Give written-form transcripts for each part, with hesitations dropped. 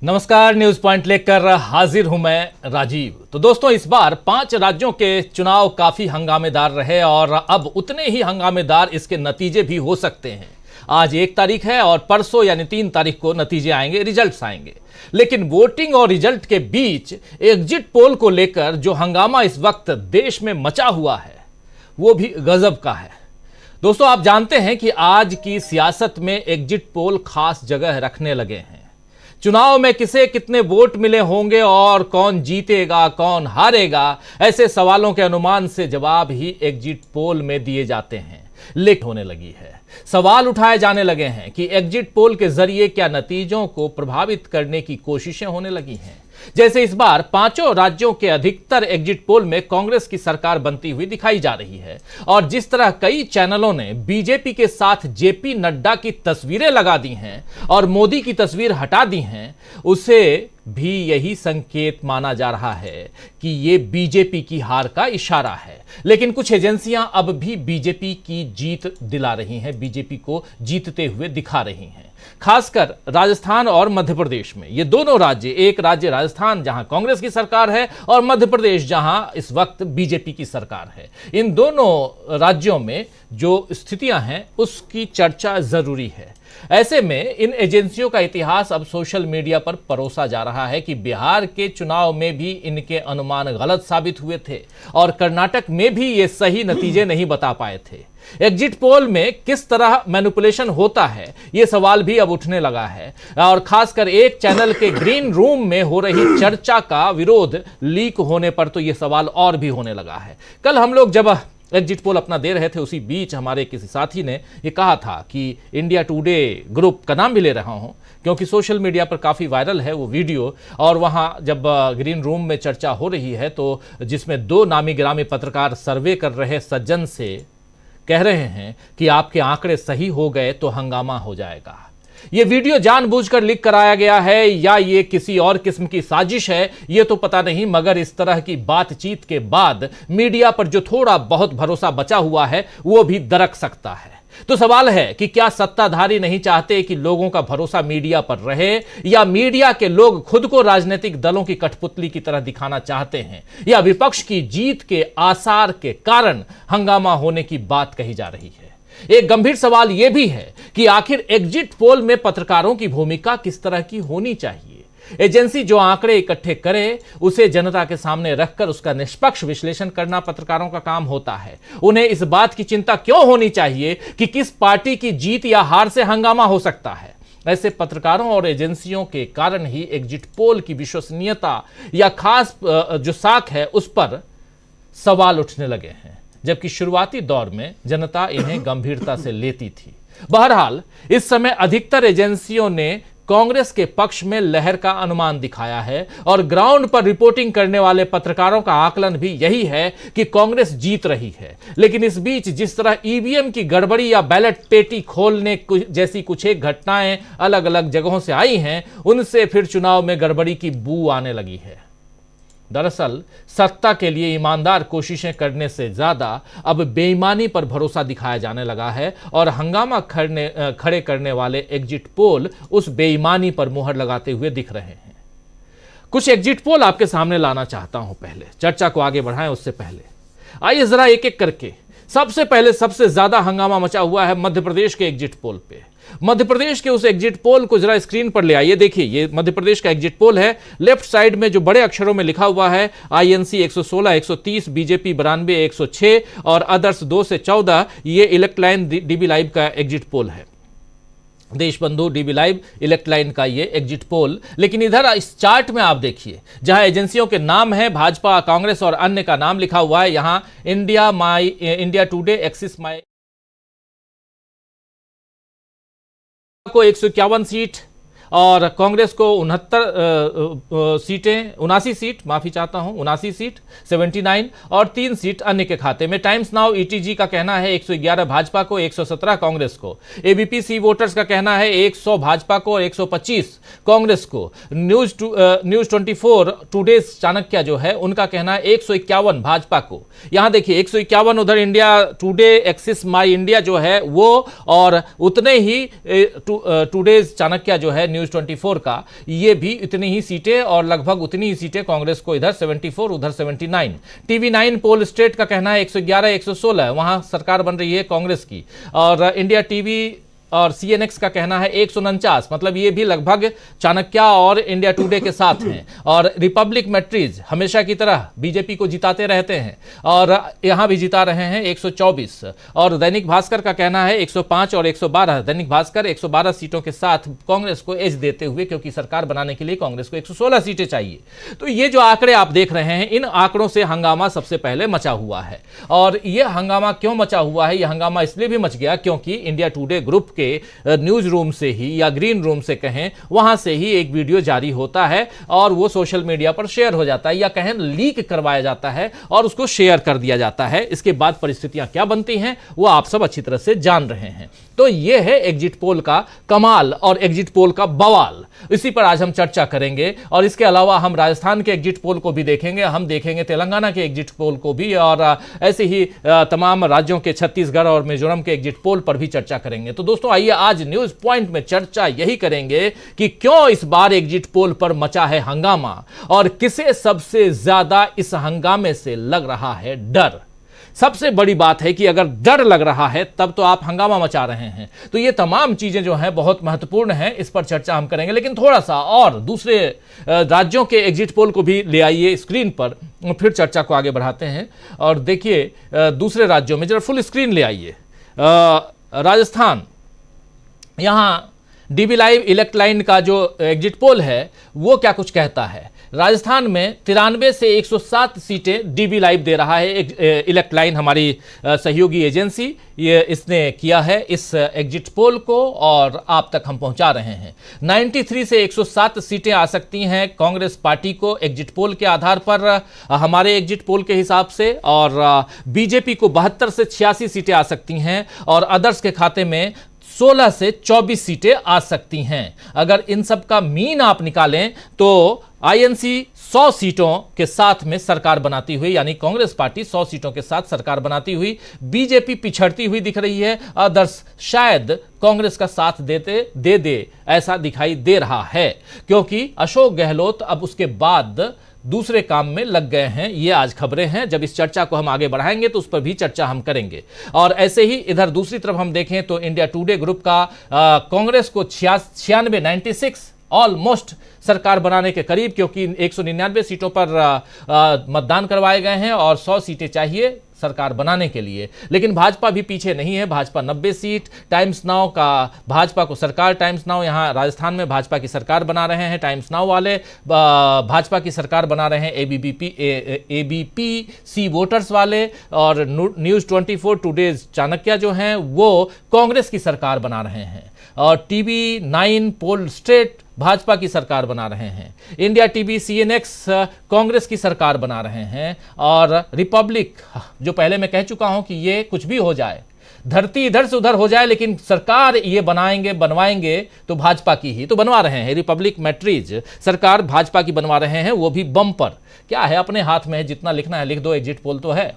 नमस्कार, news point लेकर हाजिर हूं मैं राजीव। तो दोस्तों, इस बार 5 राज्यों के चुनाव काफी हंगामेदार रहे और अब उतने ही हंगामेदार इसके नतीजे भी हो सकते हैं। आज 1 तारीख है और परसों यानी 3 तारीख को नतीजे आएंगे, रिजल्ट्स आएंगे। लेकिन वोटिंग और रिजल्ट के बीच एग्जिट पोल को लेकर जो हंगामा इस वक्त देश में मचा हुआ है वो भी गजब का है। दोस्तों, आप जानते हैं कि आज की सियासत में एग्जिट पोल खास जगह रखने लगे हैं। चुनाव में किसे कितने वोट मिले होंगे और कौन जीतेगा कौन हारेगा, ऐसे सवालों के अनुमान से जवाब ही एग्जिट पोल में दिए जाते हैं। लीक होने लगी है, सवाल उठाए जाने लगे हैं कि एग्जिट पोल के जरिए क्या नतीजों को प्रभावित करने की कोशिशें होने लगी हैं। जैसे इस बार 5 राज्यों के अधिकतर एग्जिट पोल में कांग्रेस की सरकार बनती हुई दिखाई जा रही है और जिस तरह कई चैनलों ने बीजेपी के साथ जेपी नड्डा की तस्वीरें लगा दी हैं और मोदी की तस्वीर हटा दी हैं, उसे भी यही संकेत माना जा रहा है कि ये बीजेपी की हार का इशारा है। लेकिन कुछ एजेंसियां अब भी बीजेपी की जीत दिला रही हैं, बीजेपी को जीतते हुए दिखा रही हैं। खासकर राजस्थान और मध्य प्रदेश में, ये दोनों राज्य, एक राज्य राजस्थान जहां कांग्रेस की सरकार है और मध्य प्रदेश जहां इस वक्त बीजेपी की सरकार है, इन दोनों राज्यों में जो स्थितियां हैं उसकी चर्चा जरूरी है। ऐसे में इन एजेंसियों का इतिहास अब सोशल मीडिया पर परोसा जा रहा है कि बिहार के चुनाव में भी इनके अनुमान गलत साबित हुए थे और कर्नाटक में भी ये सही नतीजे नहीं बता पाए थे। एग्जिट पोल में किस तरह मैनिपुलेशन होता है, ये सवाल भी अब उठने लगा है और खासकर एक चैनल के ग्रीन रूम में हो रही चर्चा का विरोध लीक होने पर तो ये सवाल और भी होने लगा है। कल हम लोग जब एग्जिट पोल अपना दे रहे थे, उसी बीच हमारे किसी साथी ने ये कहा था कि इंडिया टुडे ग्रुप का नाम भी ले रहा हूं क्योंकि सोशल मीडिया पर काफ़ी वायरल है वो वीडियो। और वहां जब ग्रीन रूम में चर्चा हो रही है तो जिसमें 2 नामी गिरामी पत्रकार सर्वे कर रहे सज्जन से कह रहे हैं कि आपके आंकड़े सही हो गए तो हंगामा हो जाएगा। ये वीडियो जानबूझकर लीक कराया गया है या ये किसी और किस्म की साजिश है, ये तो पता नहीं, मगर इस तरह की बातचीत के बाद मीडिया पर जो थोड़ा बहुत भरोसा बचा हुआ है वो भी दरक सकता है। तो सवाल है कि क्या सत्ताधारी नहीं चाहते कि लोगों का भरोसा मीडिया पर रहे, या मीडिया के लोग खुद को राजनीतिक दलों की कठपुतली की तरह दिखाना चाहते हैं, या विपक्ष की जीत के आसार के कारण हंगामा होने की बात कही जा रही है। एक गंभीर सवाल यह भी है कि आखिर एग्जिट पोल में पत्रकारों की भूमिका किस तरह की होनी चाहिए। एजेंसी जो आंकड़े इकट्ठे करे उसे जनता के सामने रखकर उसका निष्पक्ष विश्लेषण करना पत्रकारों का काम होता है। उन्हें इस बात की चिंता क्यों होनी चाहिए कि किस पार्टी की जीत या हार से हंगामा हो सकता है। ऐसे पत्रकारों और एजेंसियों के कारण ही एग्जिट पोल की विश्वसनीयता या खास जो साख है उस पर सवाल उठने लगे हैं, जबकि शुरुआती दौर में जनता इन्हें गंभीरता से लेती थी। बहरहाल इस समय अधिकतर एजेंसियों ने कांग्रेस के पक्ष में लहर का अनुमान दिखाया है और ग्राउंड पर रिपोर्टिंग करने वाले पत्रकारों का आकलन भी यही है कि कांग्रेस जीत रही है। लेकिन इस बीच जिस तरह ईवीएम की गड़बड़ी या बैलेट पेटी खोलने जैसी कुछ एक घटनाएं अलग अलग जगहों से आई हैं, उनसे फिर चुनाव में गड़बड़ी की बू आने लगी है। दरअसल सत्ता के लिए ईमानदार कोशिशें करने से ज्यादा अब बेईमानी पर भरोसा दिखाया जाने लगा है और हंगामा खड़े करने वाले एग्जिट पोल उस बेईमानी पर मुहर लगाते हुए दिख रहे हैं। कुछ एग्जिट पोल आपके सामने लाना चाहता हूं। पहले चर्चा को आगे बढ़ाएं उससे पहले आइए जरा एक एक करके, सबसे पहले सबसे ज्यादा हंगामा मचा हुआ है मध्य प्रदेश के एग्जिट पोल पे। मध्य प्रदेश के उस एग्जिट पोल को जरा स्क्रीन पर ले आइए। देखिए, ये मध्य प्रदेश का एग्जिट पोल है। लेफ्ट साइड में जो बड़े अक्षरों में लिखा हुआ है आईएनसी 116, 130, बीजेपी 92, 106 और अदर्स 2 से 14, ये इलेक्ट लाइन डीबी लाइव का एग्जिट पोल है। Deshbandhu dB live elect line का ये एग्जिट पोल। लेकिन इधर इस चार्ट में आप देखिए, जहां एजेंसियों के नाम है, भाजपा, कांग्रेस और अन्य का नाम लिखा हुआ है, यहां इंडिया टुडे, एक्सिस माई को 151 सीट और कांग्रेस को 69 सीटें, 79 सीट, माफी चाहता हूं, 79 सीट 79 और 3 सीट अन्य के खाते में। टाइम्स नाउ ईटीजी का कहना है 111 भाजपा को, 117 कांग्रेस को। एबीपी सी वोटर्स का कहना है 100 भाजपा को और 125 कांग्रेस को। न्यूज 24 टुडेज चाणक्य जो है उनका कहना है 151 भाजपा को। यहां देखिए 151 उधर इंडिया टुडे, एक्सिस माई इंडिया जो है वो, और उतने ही टुडेज चाणक्य जो है न्यूज 24 का, ये भी इतनी ही सीटें और लगभग उतनी ही सीटें कांग्रेस को, इधर 74 उधर 79। टीवी 9 पोल स्टेट का कहना है 111 116 वहां सरकार बन रही है कांग्रेस की, और इंडिया टीवी और सीएनएक्स का कहना है 149, मतलब ये भी लगभग चाणक्य और इंडिया टुडे के साथ हैं। और रिपब्लिक मैट्रीज हमेशा की तरह बीजेपी को जिताते रहते हैं और यहां भी जिता रहे हैं 124। और दैनिक भास्कर का कहना है 105 और 112। दैनिक भास्कर 112 सीटों के साथ कांग्रेस को एज देते हुए, क्योंकि सरकार बनाने के लिए कांग्रेस को 116 सीटें चाहिए। तो ये जो आंकड़े आप देख रहे हैं, इन आंकड़ों से हंगामा सबसे पहले मचा हुआ है। और यह हंगामा क्यों मचा हुआ है? यह हंगामा इसलिए भी मच गया क्योंकि इंडिया टुडे ग्रुप के न्यूज रूम से ही, या ग्रीन रूम से कहें, वहां से ही एक वीडियो जारी होता है और वो सोशल मीडिया पर शेयर हो जाता है, या कहें लीक करवाया जाता है और उसको शेयर कर दिया जाता है। इसके बाद परिस्थितियां क्या बनती हैं वो आप सब अच्छी तरह से जान रहे हैं। तो यह है एग्जिट पोल का कमाल और एग्जिट पोल का बवाल। इसी पर आज हम चर्चा करेंगे और इसके अलावा हम राजस्थान के एग्जिट पोल को भी देखेंगे, हम देखेंगे तेलंगाना के एग्जिट पोल को भी, और ऐसे ही तमाम राज्यों के, छत्तीसगढ़ और मिजोरम के एग्जिट पोल पर भी चर्चा करेंगे। तो दोस्तों आइए आज न्यूज पॉइंट में चर्चा यही करेंगे कि क्यों इस बार एग्जिट पोल पर मचा है हंगामा और किसे सबसे ज्यादा इस हंगामे से लग रहा है डर। सबसे बड़ी बात है कि अगर डर लग रहा है तब तो आप हंगामा मचा रहे हैं। तो ये तमाम चीजें जो हैं बहुत महत्वपूर्ण हैं, इस पर चर्चा हम करेंगे। लेकिन थोड़ा सा और दूसरे राज्यों के एग्जिट पोल को भी ले आइए स्क्रीन पर, फिर चर्चा को आगे बढ़ाते हैं। और देखिए दूसरे राज्यों में जरा फुल स्क्रीन ले आइए। राजस्थान, यहां डीबी लाइव इलेक्ट लाइन का जो एग्जिट पोल है वो क्या कुछ कहता है। राजस्थान में 93 से 107 सीटें डीबी लाइव दे रहा है। इलेक्ट लाइन हमारी सहयोगी एजेंसी, ये इसने किया है इस एग्जिट पोल को और आप तक हम पहुंचा रहे हैं। 93 से 107 सीटें आ सकती हैं कांग्रेस पार्टी को एग्जिट पोल के आधार पर, हमारे एग्जिट पोल के हिसाब से, और बीजेपी को 72 से 86 सीटें आ सकती हैं, और अदर्स के खाते में 16 से 24 सीटें आ सकती हैं। अगर इन सब का मीन आप निकालें तो आईएनसी 100 सीटों के साथ में सरकार बनाती हुई, यानी कांग्रेस पार्टी 100 सीटों के साथ सरकार बनाती हुई, बीजेपी पिछड़ती हुई दिख रही है, अदर्स शायद कांग्रेस का साथ दे ऐसा दिखाई दे रहा है, क्योंकि अशोक गहलोत अब उसके बाद दूसरे काम में लग गए हैं। ये आज खबरें हैं, जब इस चर्चा को हम आगे बढ़ाएंगे तो उस पर भी चर्चा हम करेंगे। और ऐसे ही इधर दूसरी तरफ हम देखें तो इंडिया टुडे ग्रुप का कांग्रेस को 96 ऑलमोस्ट सरकार बनाने के करीब, क्योंकि 199 सीटों पर मतदान करवाए गए हैं और 100 सीटें चाहिए सरकार बनाने के लिए। लेकिन भाजपा भी पीछे नहीं है, भाजपा 90 सीट। टाइम्स नाउ का भाजपा को सरकार, टाइम्स नाउ यहाँ राजस्थान में भाजपा की सरकार बना रहे हैं, टाइम्स नाउ वाले भाजपा की सरकार बना रहे हैं, एबीपी सी वोटर्स वाले, और न्यूज 24 टुडेज चाणक्य जो हैं वो कांग्रेस की सरकार बना रहे हैं, और टीवी 9 पोल स्टेट भाजपा की सरकार बना रहे हैं, इंडिया टीवी सीएनएक्स कांग्रेस की सरकार बना रहे हैं, और रिपब्लिक, जो पहले मैं कह चुका हूं कि ये कुछ भी हो जाए, धरती इधर से उधर हो जाए, लेकिन सरकार ये बनवाएंगे तो भाजपा की ही तो बनवा रहे हैं। रिपब्लिक मैट्रीज सरकार भाजपा की बनवा रहे हैं, वो भी बम पर। क्या है, अपने हाथ में है, जितना लिखना है लिख दो, एग्जिट पोल तो है,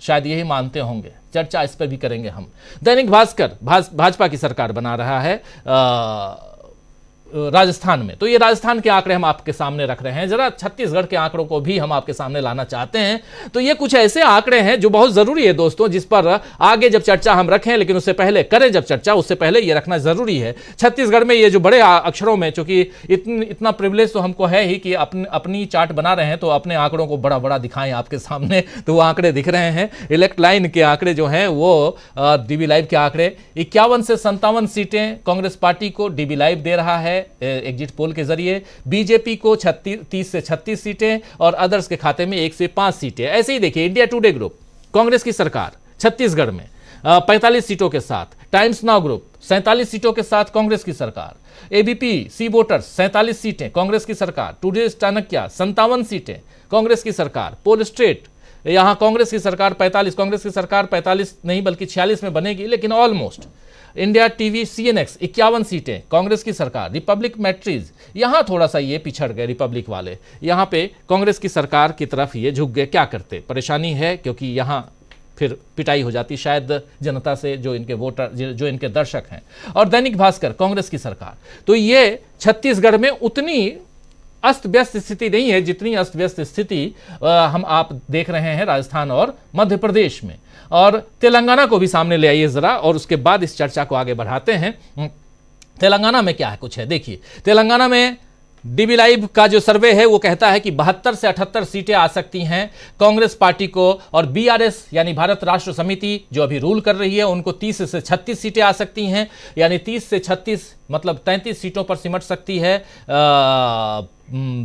शायद यही मानते होंगे। चर्चा इस पर भी करेंगे हम। दैनिक भास्कर भाजपा की सरकार बना रहा है राजस्थान में। तो ये राजस्थान के आंकड़े हम आपके सामने रख रहे हैं। जरा छत्तीसगढ़ के आंकड़ों को भी हम आपके सामने लाना चाहते हैं। तो ये कुछ ऐसे आंकड़े हैं जो बहुत जरूरी है दोस्तों, जिस पर आगे जब चर्चा हम रखें, लेकिन उससे पहले करें जब चर्चा, उससे पहले ये रखना जरूरी है। छत्तीसगढ़ में ये जो बड़े अक्षरों में, चूंकि इतना प्रिविलेज तो हमको है ही कि अपनी चार्ट बना रहे हैं, तो अपने आंकड़ों को बड़ा बड़ा दिखाएं आपके सामने, तो वो आंकड़े दिख रहे हैं। इलेक्ट लाइन के आंकड़े जो हैं वो डीबी लाइव के आंकड़े, 51 से 57 सीटें कांग्रेस पार्टी को डीबी लाइव दे रहा है एग्जिट पोल के जरिए, बीजेपी को 30 से 36 सीटें, और अदर्स के खाते में 1 से 5 सीटें। ऐसे ही देखिए इंडिया टुडे ग्रुप, कांग्रेस की सरकार छत्तीसगढ़ में 45 सीटों के साथ, टाइम्स नाउ ग्रुप 47 सीटों के साथ कांग्रेस की सरकार, एबीपी सी वोटर्स 47 सीटें कांग्रेस की सरकार, टुडेज चाणक्य 57 सीटें कांग्रेस की सरकार, पोल स्ट्रेट यहां कांग्रेस की सरकार 45, कांग्रेस की सरकार 45 नहीं बल्कि 46 में बनेगी, लेकिन ऑलमोस्ट। इंडिया टीवी सीएनएक्स 51 सीटें कांग्रेस की सरकार, रिपब्लिक मैट्रीज यहां थोड़ा सा ये पिछड़ गए, रिपब्लिक वाले यहां पे कांग्रेस की सरकार की तरफ ये झुक गए। क्या करते, परेशानी है, क्योंकि यहां फिर पिटाई हो जाती शायद जनता से, जो इनके वोटर, जो इनके दर्शक हैं। और दैनिक भास्कर, कांग्रेस की सरकार, तो ये छत्तीसगढ़ में उतनी अस्त व्यस्त स्थिति नहीं है जितनी अस्त व्यस्त स्थिति हम आप देख रहे हैं राजस्थान और मध्य प्रदेश में। और तेलंगाना को भी सामने ले आइए जरा, और उसके बाद इस चर्चा को आगे बढ़ाते हैं। तेलंगाना में क्या है, कुछ है देखिए। तेलंगाना में डीबी लाइव का जो सर्वे है वो कहता है कि 72 से 78 सीटें आ सकती हैं कांग्रेस पार्टी को, और बीआरएस यानी भारत राष्ट्र समिति जो अभी रूल कर रही है उनको 30 से 36 सीटें आ सकती हैं, यानी 30 से 36 मतलब 33 सीटों पर सिमट सकती है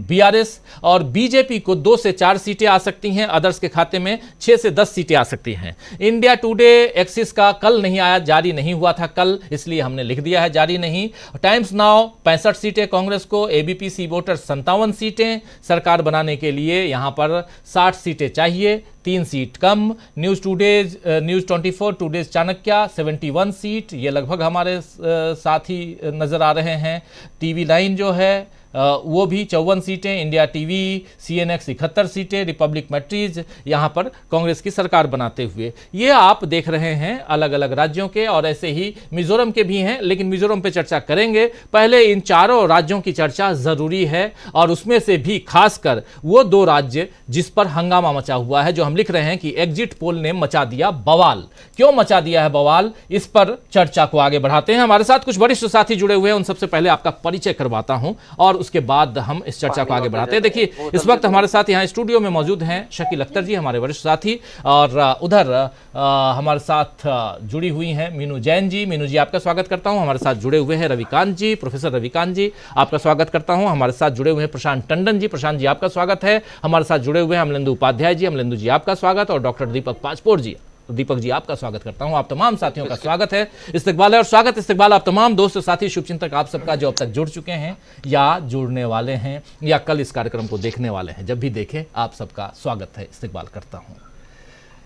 बीआरएस। और बीजेपी को 2 से 4 सीटें आ सकती हैं, अदर्स के खाते में 6 से 10 सीटें आ सकती हैं। इंडिया टुडे एक्सिस का कल नहीं आया, जारी नहीं हुआ था कल, इसलिए हमने लिख दिया है जारी नहीं। टाइम्स नाउ 65 सीटें कांग्रेस को, एबीपी सी वोटर 57 सीटें। सरकार बनाने के लिए यहां पर 60 सीटें चाहिए, 3 सीट कम। न्यूज 24 टुडेज चाणक्य 71 सीट, ये लगभग हमारे साथी नजर आ रहे हैं। टीवी 9 जो है वो भी 54 सीटें, इंडिया टीवी, सीएनएक्स 71 सीटें, रिपब्लिक मैट्रीज यहां पर कांग्रेस की सरकार बनाते हुए। ये आप देख रहे हैं अलग अलग राज्यों के, और ऐसे ही मिजोरम के भी हैं, लेकिन मिजोरम पे चर्चा करेंगे। पहले इन चारों राज्यों की चर्चा जरूरी है, और उसमें से भी खासकर वो 2 राज्य जिस पर हंगामा मचा हुआ है, जो हम लिख रहे हैं कि एग्जिट पोल ने मचा दिया बवाल। क्यों मचा दिया है बवाल, इस पर चर्चा को आगे बढ़ाते हैं। हमारे साथ कुछ वरिष्ठ साथी जुड़े हुए हैं, उन सबसे पहले आपका परिचय करवाता हूं और उसके बाद हम इस चर्चा को आगे बढ़ाते हैं। देखिए, इस वक्त हमारे साथ यहाँ स्टूडियो में मौजूद हैं शकील अख्तर जी, हमारे वरिष्ठ साथी, और उधर हमारे साथ जुड़ी हुई हैं मीनू जैन जी। मीनू जी, आपका स्वागत करता हूं। हमारे साथ जुड़े हुए हैं रविकांत जी, प्रोफेसर रविकांत जी, आपका स्वागत करता हूं। हमारे साथ जुड़े हुए हैं प्रशांत टंडन जी, प्रशांत जी आपका स्वागत है। हमारे साथ जुड़े हुए हैं अमलेंदु उपाध्याय जी, अमलेंदु जी आपका स्वागत, और डॉक्टर दीपक पाचपोर जी, तो दीपक जी आपका स्वागत करता हूं। आप तमाम साथियों का स्वागत है, इस्तकबाल है और स्वागत इस्तकबाल आप तमाम दोस्त साथी शुभचिंतक आप सबका जो अब तक जुड़ चुके हैं या जुड़ने वाले हैं या कल इस कार्यक्रम को देखने वाले हैं। जब भी देखें आप सबका स्वागत है, इस्तकबाल करता हूं।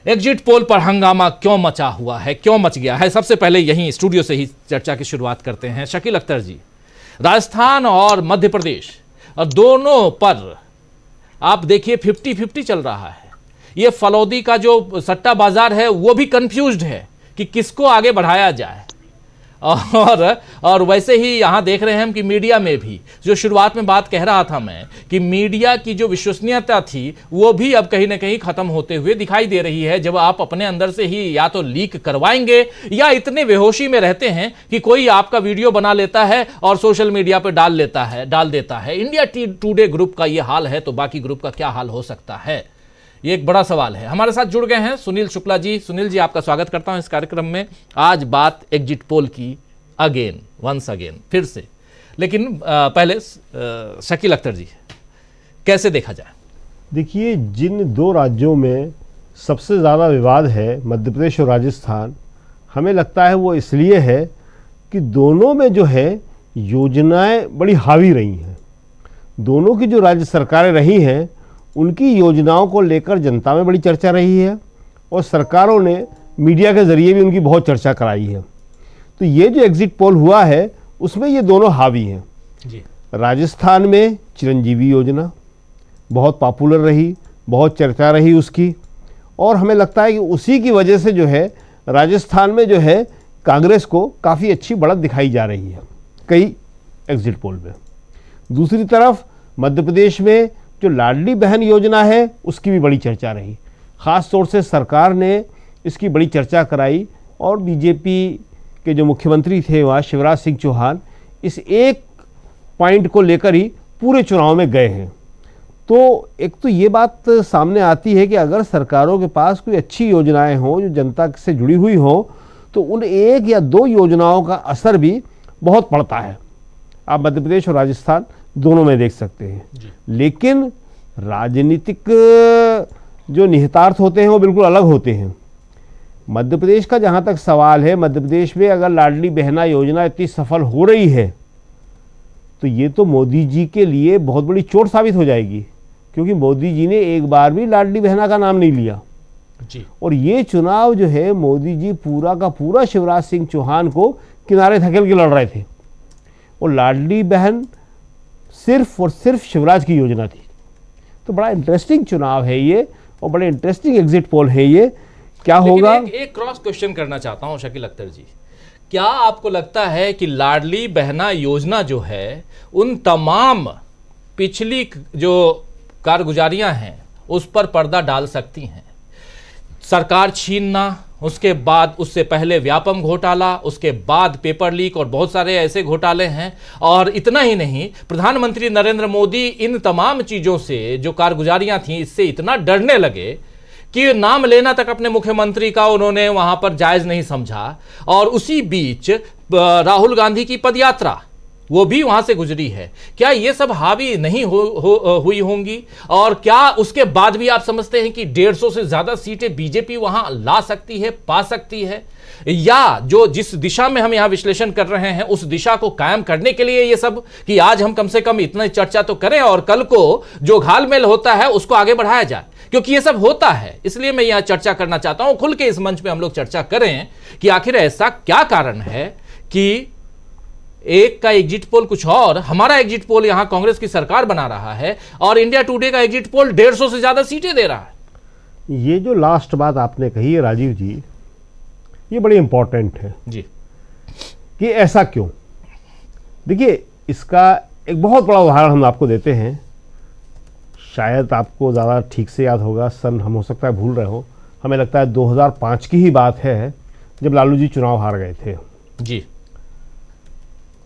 एग्जिट पोल पर हंगामा क्यों मचा हुआ है, क्यों मच गया है, सबसे पहले यहीं स्टूडियो से ही चर्चा की शुरुआत करते हैं। शकील अख्तर जी, राजस्थान और मध्य प्रदेश और दोनों पर आप देखिए 50-50 चल रहा है। ये फलौदी का जो सट्टा बाजार है वो भी कंफ्यूज्ड है कि किसको आगे बढ़ाया जाए। और वैसे ही यहां देख रहे हैं हम कि मीडिया में भी, जो शुरुआत में बात कह रहा था मैं कि मीडिया की जो विश्वसनीयता थी वो भी अब कहीं ना कहीं खत्म होते हुए दिखाई दे रही है, जब आप अपने अंदर से ही या तो लीक करवाएंगे या इतने बेहोशी में रहते हैं कि कोई आपका वीडियो बना लेता है और सोशल मीडिया पर डाल देता है। इंडिया टुडे ग्रुप का ये हाल है तो बाकी ग्रुप का क्या हाल हो सकता है, ये एक बड़ा सवाल है। हमारे साथ जुड़ गए हैं सुनील शुक्ला जी। सुनील जी आपका स्वागत करता हूं इस कार्यक्रम में। आज बात एग्जिट पोल की वंस अगेन फिर से, लेकिन पहले शकील अख्तर जी, कैसे देखा जाए? देखिए, जिन 2 राज्यों में सबसे ज़्यादा विवाद है, मध्य प्रदेश और राजस्थान, हमें लगता है वो इसलिए है कि दोनों में जो है योजनाएं बड़ी हावी रही हैं। दोनों की जो राज्य सरकारें रही हैं उनकी योजनाओं को लेकर जनता में बड़ी चर्चा रही है, और सरकारों ने मीडिया के ज़रिए भी उनकी बहुत चर्चा कराई है। तो ये जो एग्जिट पोल हुआ है उसमें ये दोनों हावी हैं जी। राजस्थान में चिरंजीवी योजना बहुत पॉपुलर रही, बहुत चर्चा रही उसकी, और हमें लगता है कि उसी की वजह से जो है राजस्थान में जो है कांग्रेस को काफ़ी अच्छी बढ़त दिखाई जा रही है कई एग्जिट पोल में। दूसरी तरफ मध्य प्रदेश में जो लाडली बहन योजना है उसकी भी बड़ी चर्चा रही, ख़ास तौर से सरकार ने इसकी बड़ी चर्चा कराई, और बीजेपी के जो मुख्यमंत्री थे वहाँ शिवराज सिंह चौहान इस एक पॉइंट को लेकर ही पूरे चुनाव में गए हैं। तो एक तो ये बात सामने आती है कि अगर सरकारों के पास कोई अच्छी योजनाएं हों जो जनता से जुड़ी हुई हों तो उन 1 या 2 योजनाओं का असर भी बहुत पड़ता है। आप मध्य प्रदेश और राजस्थान दोनों में देख सकते हैं। लेकिन राजनीतिक जो निहितार्थ होते हैं वो बिल्कुल अलग होते हैं। मध्य प्रदेश का जहाँ तक सवाल है, मध्य प्रदेश में अगर लाडली बहना योजना इतनी सफल हो रही है तो ये तो मोदी जी के लिए बहुत बड़ी चोट साबित हो जाएगी, क्योंकि मोदी जी ने एक बार भी लाडली बहना का नाम नहीं लिया जी। और ये चुनाव जो है मोदी जी पूरा का पूरा शिवराज सिंह चौहान को किनारे धकेल के लड़ रहे थे, और लाडली बहन सिर्फ और सिर्फ शिवराज की योजना थी। तो बड़ा इंटरेस्टिंग चुनाव है ये, और बड़े इंटरेस्टिंग एग्जिट पोल है ये, क्या होगा। एक क्रॉस क्वेश्चन करना चाहता हूं शकील अख्तर जी, क्या आपको लगता है कि लाडली बहना योजना जो है उन तमाम पिछली जो कारगुजारियां हैं उस पर पर्दा डाल सकती हैं? सरकार छीनना, उसके बाद उससे पहले व्यापम घोटाला, उसके बाद पेपर लीक और बहुत सारे ऐसे घोटाले हैं। और इतना ही नहीं, प्रधानमंत्री नरेंद्र मोदी इन तमाम चीज़ों से जो कारगुजारियां थीं इससे इतना डरने लगे कि नाम लेना तक अपने मुख्यमंत्री का उन्होंने वहां पर जायज नहीं समझा। और उसी बीच राहुल गांधी की पदयात्रा वो भी वहां से गुजरी है। क्या ये सब हावी नहीं हुई होंगी? और क्या उसके बाद भी आप समझते हैं कि 150 से ज्यादा सीटें बीजेपी वहां ला सकती है, पा सकती है? या जो जिस दिशा में हम यहां विश्लेषण कर रहे हैं उस दिशा को कायम करने के लिए ये सब, कि आज हम कम से कम इतना चर्चा तो करें और कल को जो घालमेल होता है उसको आगे बढ़ाया जाए, क्योंकि ये सब होता है। इसलिए मैं यहां चर्चा करना चाहता हूं, खुल के इस मंच पे हम लोग चर्चा करें कि आखिर ऐसा क्या कारण है कि एक का एग्जिट पोल कुछ और, हमारा एग्जिट पोल यहां कांग्रेस की सरकार बना रहा है और इंडिया टुडे का एग्जिट पोल 150 से ज्यादा सीटें दे रहा है। ये जो लास्ट बात आपने कही है राजीव जी, ये बड़ी इंपॉर्टेंट है जी, कि ऐसा क्यों। देखिए, इसका एक बहुत बड़ा उदाहरण हम आपको देते हैं, शायद आपको ज़्यादा ठीक से याद होगा, सन हम हो सकता है भूल रहे हो, हमें लगता है 2005 की ही बात है जब लालू जी चुनाव हार गए थे जी।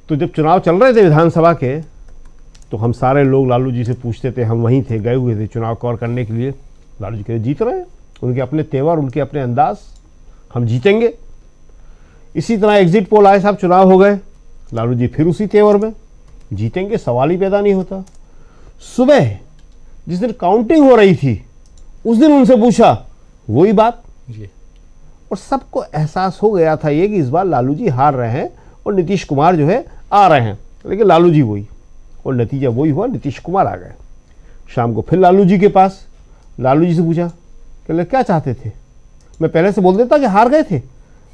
तो जब चुनाव चल रहे थे विधानसभा के, तो हम सारे लोग लालू जी से पूछते थे, हम वहीं थे, गए हुए थे चुनाव कवर करने के लिए। लालू जी कहे जीत रहे हैं, उनके अपने तेवर, उनके अपने अंदाज, हम जीतेंगे। इसी तरह एग्जिट पोल आए साहब, चुनाव हो गए, लालू जी फिर उसी तेवर में, जीतेंगे, सवाल ही पैदा नहीं होता। सुबह जिस दिन काउंटिंग हो रही थी उस दिन उनसे पूछा, वही बात जी। और सबको एहसास हो गया था ये कि इस बार लालू जी हार रहे हैं और नीतीश कुमार जो है आ रहे हैं, लेकिन लालू जी वही, और नतीजा वही हुआ, नीतीश कुमार आ गए। शाम को फिर लालू जी के पास, लालू जी से पूछा कि क्या चाहते थे, मैं पहले से बोल देता कि हार गए थे,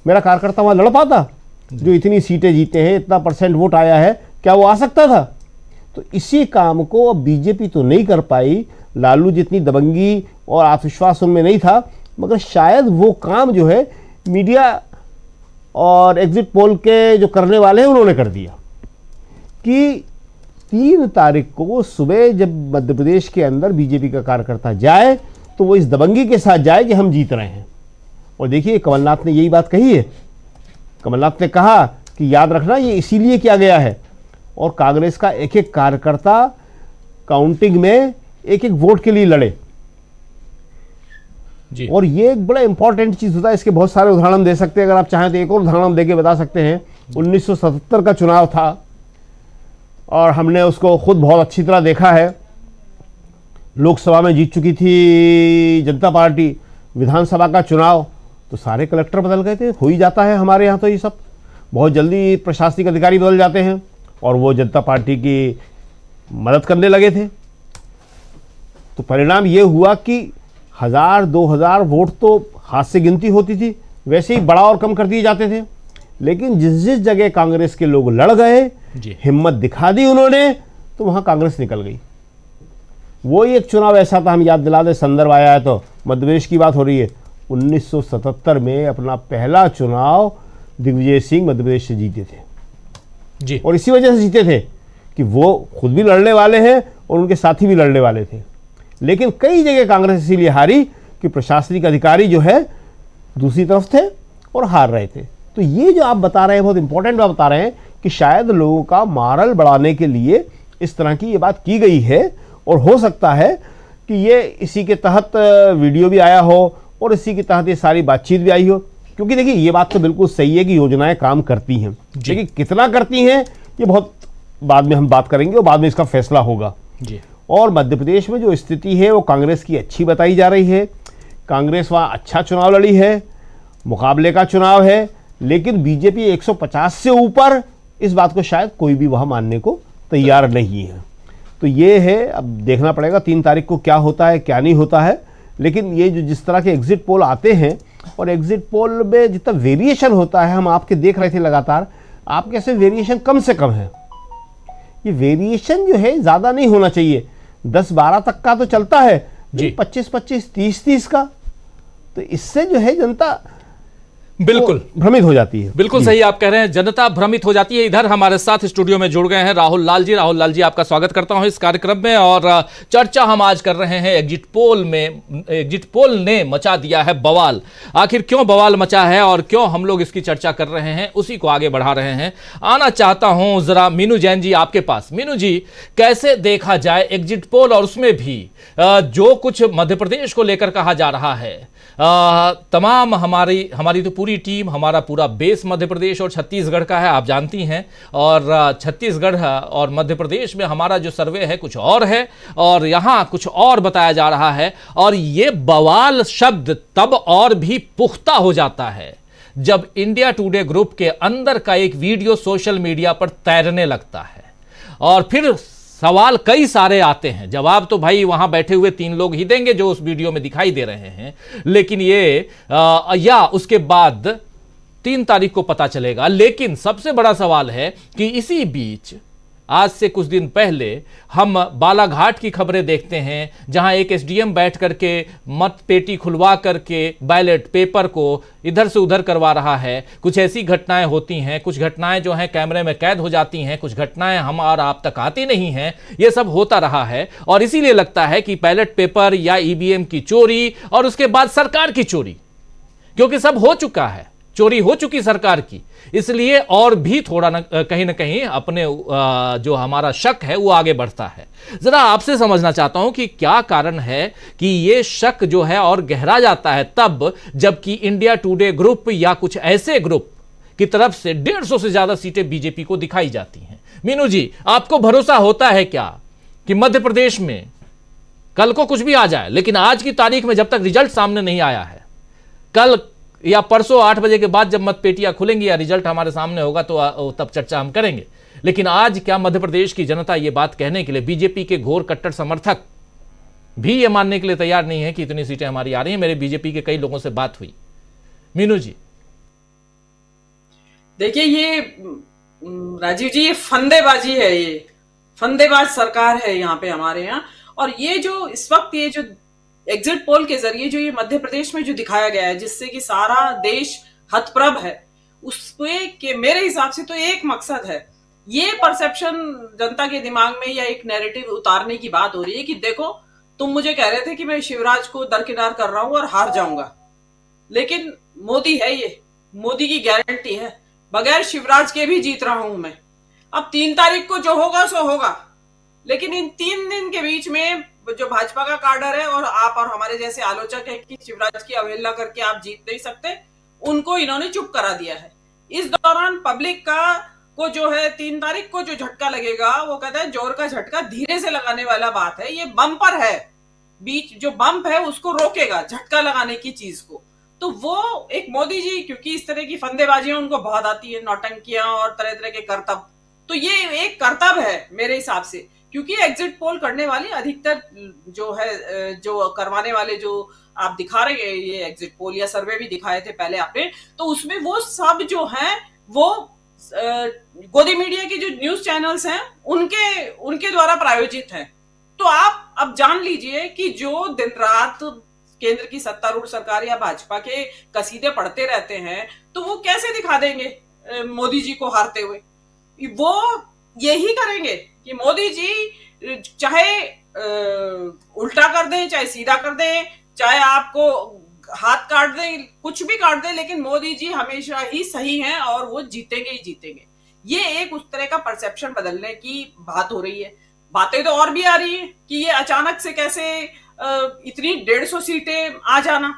मेरा कार्यकर्ता वहाँ लड़ पाता, जो इतनी सीटें जीते हैं, इतना % वोट आया है, क्या वो आ सकता था? तो इसी काम को अब बीजेपी तो नहीं कर पाई, लालू जितनी दबंगी और आत्मविश्वास उनमें नहीं था, मगर शायद वो काम जो है मीडिया और एग्जिट पोल के जो करने वाले हैं उन्होंने कर दिया कि 3 तारीख को सुबह जब मध्य प्रदेश के अंदर बीजेपी का कार्यकर्ता जाए तो वो इस दबंगी के साथ जाए कि हम जीत रहे हैं। और देखिए, कमलनाथ ने यही बात कही है। कमलनाथ ने कहा कि याद रखना ये इसीलिए किया गया है, और कांग्रेस का एक एक कार्यकर्ता काउंटिंग में एक एक वोट के लिए लड़े जी। और ये एक बड़ा इंपॉर्टेंट चीज होता है। इसके बहुत सारे उदाहरण हम दे सकते हैं, अगर आप चाहें तो एक और उदाहरण हम देके बता सकते हैं। 1977 का चुनाव था और हमने उसको खुद बहुत अच्छी तरह देखा है। लोकसभा में जीत चुकी थी जनता पार्टी, विधानसभा का चुनाव तो सारे कलेक्टर बदल गए थे। हो ही जाता है हमारे यहाँ तो ये सब, बहुत जल्दी प्रशासनिक अधिकारी बदल जाते हैं और वो जनता पार्टी की मदद करने लगे थे। तो परिणाम ये हुआ कि 1000-2000 वोट तो हाथ से गिनती होती थी, वैसे ही बड़ा और कम कर दिए जाते थे। लेकिन जिस जिस जगह कांग्रेस के लोग लड़ गए, हिम्मत दिखा दी उन्होंने, तो वहां कांग्रेस निकल गई। वो एक चुनाव ऐसा था, हम याद दिला दे, संदर्भ आया है तो मध्य प्रदेश की बात हो रही है। 1977 में अपना पहला चुनाव दिग्विजय सिंह मध्य प्रदेश से जीते थे जी। और इसी वजह से जीते थे कि वो खुद भी लड़ने वाले हैं और उनके साथी भी लड़ने वाले थे। लेकिन कई जगह कांग्रेस इसीलिए हारी कि प्रशासनिक अधिकारी जो है दूसरी तरफ थे और हार रहे थे। तो ये जो आप बता रहे हैं बहुत इंपॉर्टेंट बात बता रहे हैं कि शायद लोगों का मॉरल बढ़ाने के लिए इस तरह की ये बात की गई है, और हो सकता है कि ये इसी के तहत वीडियो भी आया हो और इसी के तहत ये सारी बातचीत भी आई हो। क्योंकि देखिए, ये बात तो बिल्कुल सही है कि योजनाएं काम करती हैं, लेकिन कितना करती हैं ये बहुत बाद में हम बात करेंगे और बाद में इसका फैसला होगा जी। और मध्य प्रदेश में जो स्थिति है वो कांग्रेस की अच्छी बताई जा रही है। कांग्रेस वहाँ अच्छा चुनाव लड़ी है, मुकाबले का चुनाव है, लेकिन बीजेपी 150 से ऊपर, इस बात को शायद कोई भी वहाँ मानने को तैयार नहीं है। तो ये है, अब देखना पड़ेगा 3 तारीख को क्या होता है क्या नहीं होता है। लेकिन ये जो जिस तरह के एग्जिट पोल आते हैं और एग्जिट पोल में जितना वेरिएशन होता है, हम आपके देख रहे थे लगातार, आपके ऐसे वेरिएशन कम से कम है। ये वेरिएशन जो है ज़्यादा नहीं होना चाहिए, 10-12 तक का तो चलता है, 25-25, 30-30 का तो इससे जो है जनता बिल्कुल भ्रमित हो जाती है। बिल्कुल सही आप कह रहे हैं, जनता भ्रमित हो जाती है। इधर हमारे साथ स्टूडियो में जुड़ गए हैं राहुल लाल जी। राहुल लाल जी, आपका स्वागत करता हूं इस कार्यक्रम में। और चर्चा हम आज कर रहे हैं एग्जिट पोल में। एग्जिट पोल ने मचा दिया है बवाल। आखिर क्यों बवाल मचा है और क्यों हम लोग इसकी चर्चा कर रहे हैं, उसी को आगे बढ़ा रहे हैं। आना चाहता हूं जरा मीनू जैन जी आपके पास। मीनू जी, कैसे देखा जाए एग्जिट पोल, और उसमें भी जो कुछ मध्य प्रदेश को लेकर कहा जा रहा है। तमाम हमारी तो पूरी टीम, हमारा पूरा बेस मध्य प्रदेश और छत्तीसगढ़ का है, आप जानती हैं। और छत्तीसगढ़ और मध्य प्रदेश में हमारा जो सर्वे है कुछ और है और यहाँ कुछ और बताया जा रहा है। और ये बवाल शब्द तब और भी पुख्ता हो जाता है जब इंडिया टुडे ग्रुप के अंदर का एक वीडियो सोशल मीडिया पर तैरने लगता है। और फिर सवाल कई सारे आते हैं। जवाब तो भाई वहां बैठे हुए 3 लोग ही देंगे जो उस वीडियो में दिखाई दे रहे हैं, लेकिन ये या उसके बाद 3 तारीख को पता चलेगा। लेकिन सबसे बड़ा सवाल है कि इसी बीच आज से कुछ दिन पहले हम बालाघाट की खबरें देखते हैं, जहां एक एसडीएम बैठ करके मत पेटी खुलवा करके बैलेट पेपर को इधर से उधर करवा रहा है। कुछ ऐसी घटनाएं होती हैं, कुछ घटनाएं जो हैं कैमरे में कैद हो जाती हैं, कुछ घटनाएं हम और आप तक आती नहीं हैं। ये सब होता रहा है और इसीलिए लगता है कि बैलेट पेपर या ईवीएम की चोरी और उसके बाद सरकार की चोरी, क्योंकि सब हो चुका है, चोरी हो चुकी सरकार की, इसलिए और भी थोड़ा कहीं ना कहीं अपने जो हमारा शक है वो आगे बढ़ता है। जरा आपसे समझना चाहता हूं कि क्या कारण है कि ये शक जो है और गहरा जाता है तब जबकि इंडिया टुडे ग्रुप या कुछ ऐसे ग्रुप की तरफ से 150 से ज्यादा सीटें बीजेपी को दिखाई जाती हैं। मीनू जी, आपको भरोसा होता है क्या कि मध्य प्रदेश में कल को कुछ भी आ जाए, लेकिन आज की तारीख में जब तक रिजल्ट सामने नहीं आया है, कल या परसों 8 बजे के बाद जब मतपेटियां खुलेंगी या रिजल्ट हमारे सामने होगा तो तब चर्चा हम करेंगे। लेकिन आज क्या मध्य प्रदेश की जनता ये बात कहने के लिए, बीजेपी के घोर कट्टर समर्थक भी ये मानने के लिए तैयार नहीं है कि इतनी सीटें हमारी आ रही हैं? मेरे बीजेपी के कई लोगों से बात हुई। मीनू जी, देखिए ये राजीव जी, ये फंदेबाजी है, ये फंदेबाज सरकार है यहाँ पे हमारे यहाँ। और ये जो इस वक्त ये जो एग्जिट पोल के जरिए जो ये मध्य प्रदेश में जो दिखाया गया है, जिससे कि सारा देश हतप्रभ है, उसपे के मेरे हिसाब से तो एक मकसद है, ये परसेप्शन जनता के दिमाग में या एक नैरेटिव उतारने की बात हो रही है कि देखो, तुम मुझे कह रहे थे कि मैं शिवराज को दरकिनार कर रहा हूं और हार जाऊंगा, लेकिन मोदी है, ये मोदी की गारंटी है, बगैर शिवराज के भी जीत रहा हूं मैं। अब 3 तारीख को जो होगा सो होगा, लेकिन इन 3 दिन के बीच में जो भाजपा का कार्डर है और आप और हमारे जैसे आलोचक है कि शिवराज की अवहेलना करके आप जीत नहीं सकते, उनको इन्होंने चुप करा दिया है। इस दौरान पब्लिक को जो है 3 तारीख को जो झटका लगेगा, वो कहता है जोर का झटका धीरे से लगाने वाला बात है, ये बम्पर है, बीच जो बम्प है उसको रोकेगा झटका लगाने की चीज को। तो वो एक मोदी जी, क्योंकि इस तरह की फंदेबाजियां उनको बहुत आती है, नौटंकियां और तरह तरह के करतब, तो ये एक करतब है मेरे हिसाब से। क्योंकि एग्जिट पोल करने वाले अधिकतर जो है, जो करवाने वाले जो आप दिखा रहे हैं, ये एग्जिट पोल या सर्वे भी दिखाए थे पहले आपने, तो उसमें वो सब जो हैं वो गोदी मीडिया के जो न्यूज चैनल्स हैं उनके द्वारा प्रायोजित हैं। तो आप अब जान लीजिए कि जो दिन रात केंद्र की सत्तारूढ़ सरकार या भाजपा के कसीदे पढ़ते रहते हैं, तो वो कैसे दिखा देंगे मोदी जी को हारते हुए? वो यही करेंगे कि मोदी जी चाहे उल्टा कर दें, चाहे सीधा कर दें, चाहे आपको हाथ काट दें, कुछ भी काट दें, लेकिन मोदी जी हमेशा ही सही हैं और वो जीतेंगे ही जीतेंगे। ये एक उस तरह का परसेप्शन बदलने की बात हो रही है। बातें तो और भी आ रही है कि ये अचानक से कैसे इतनी 150 सीटें आ जाना।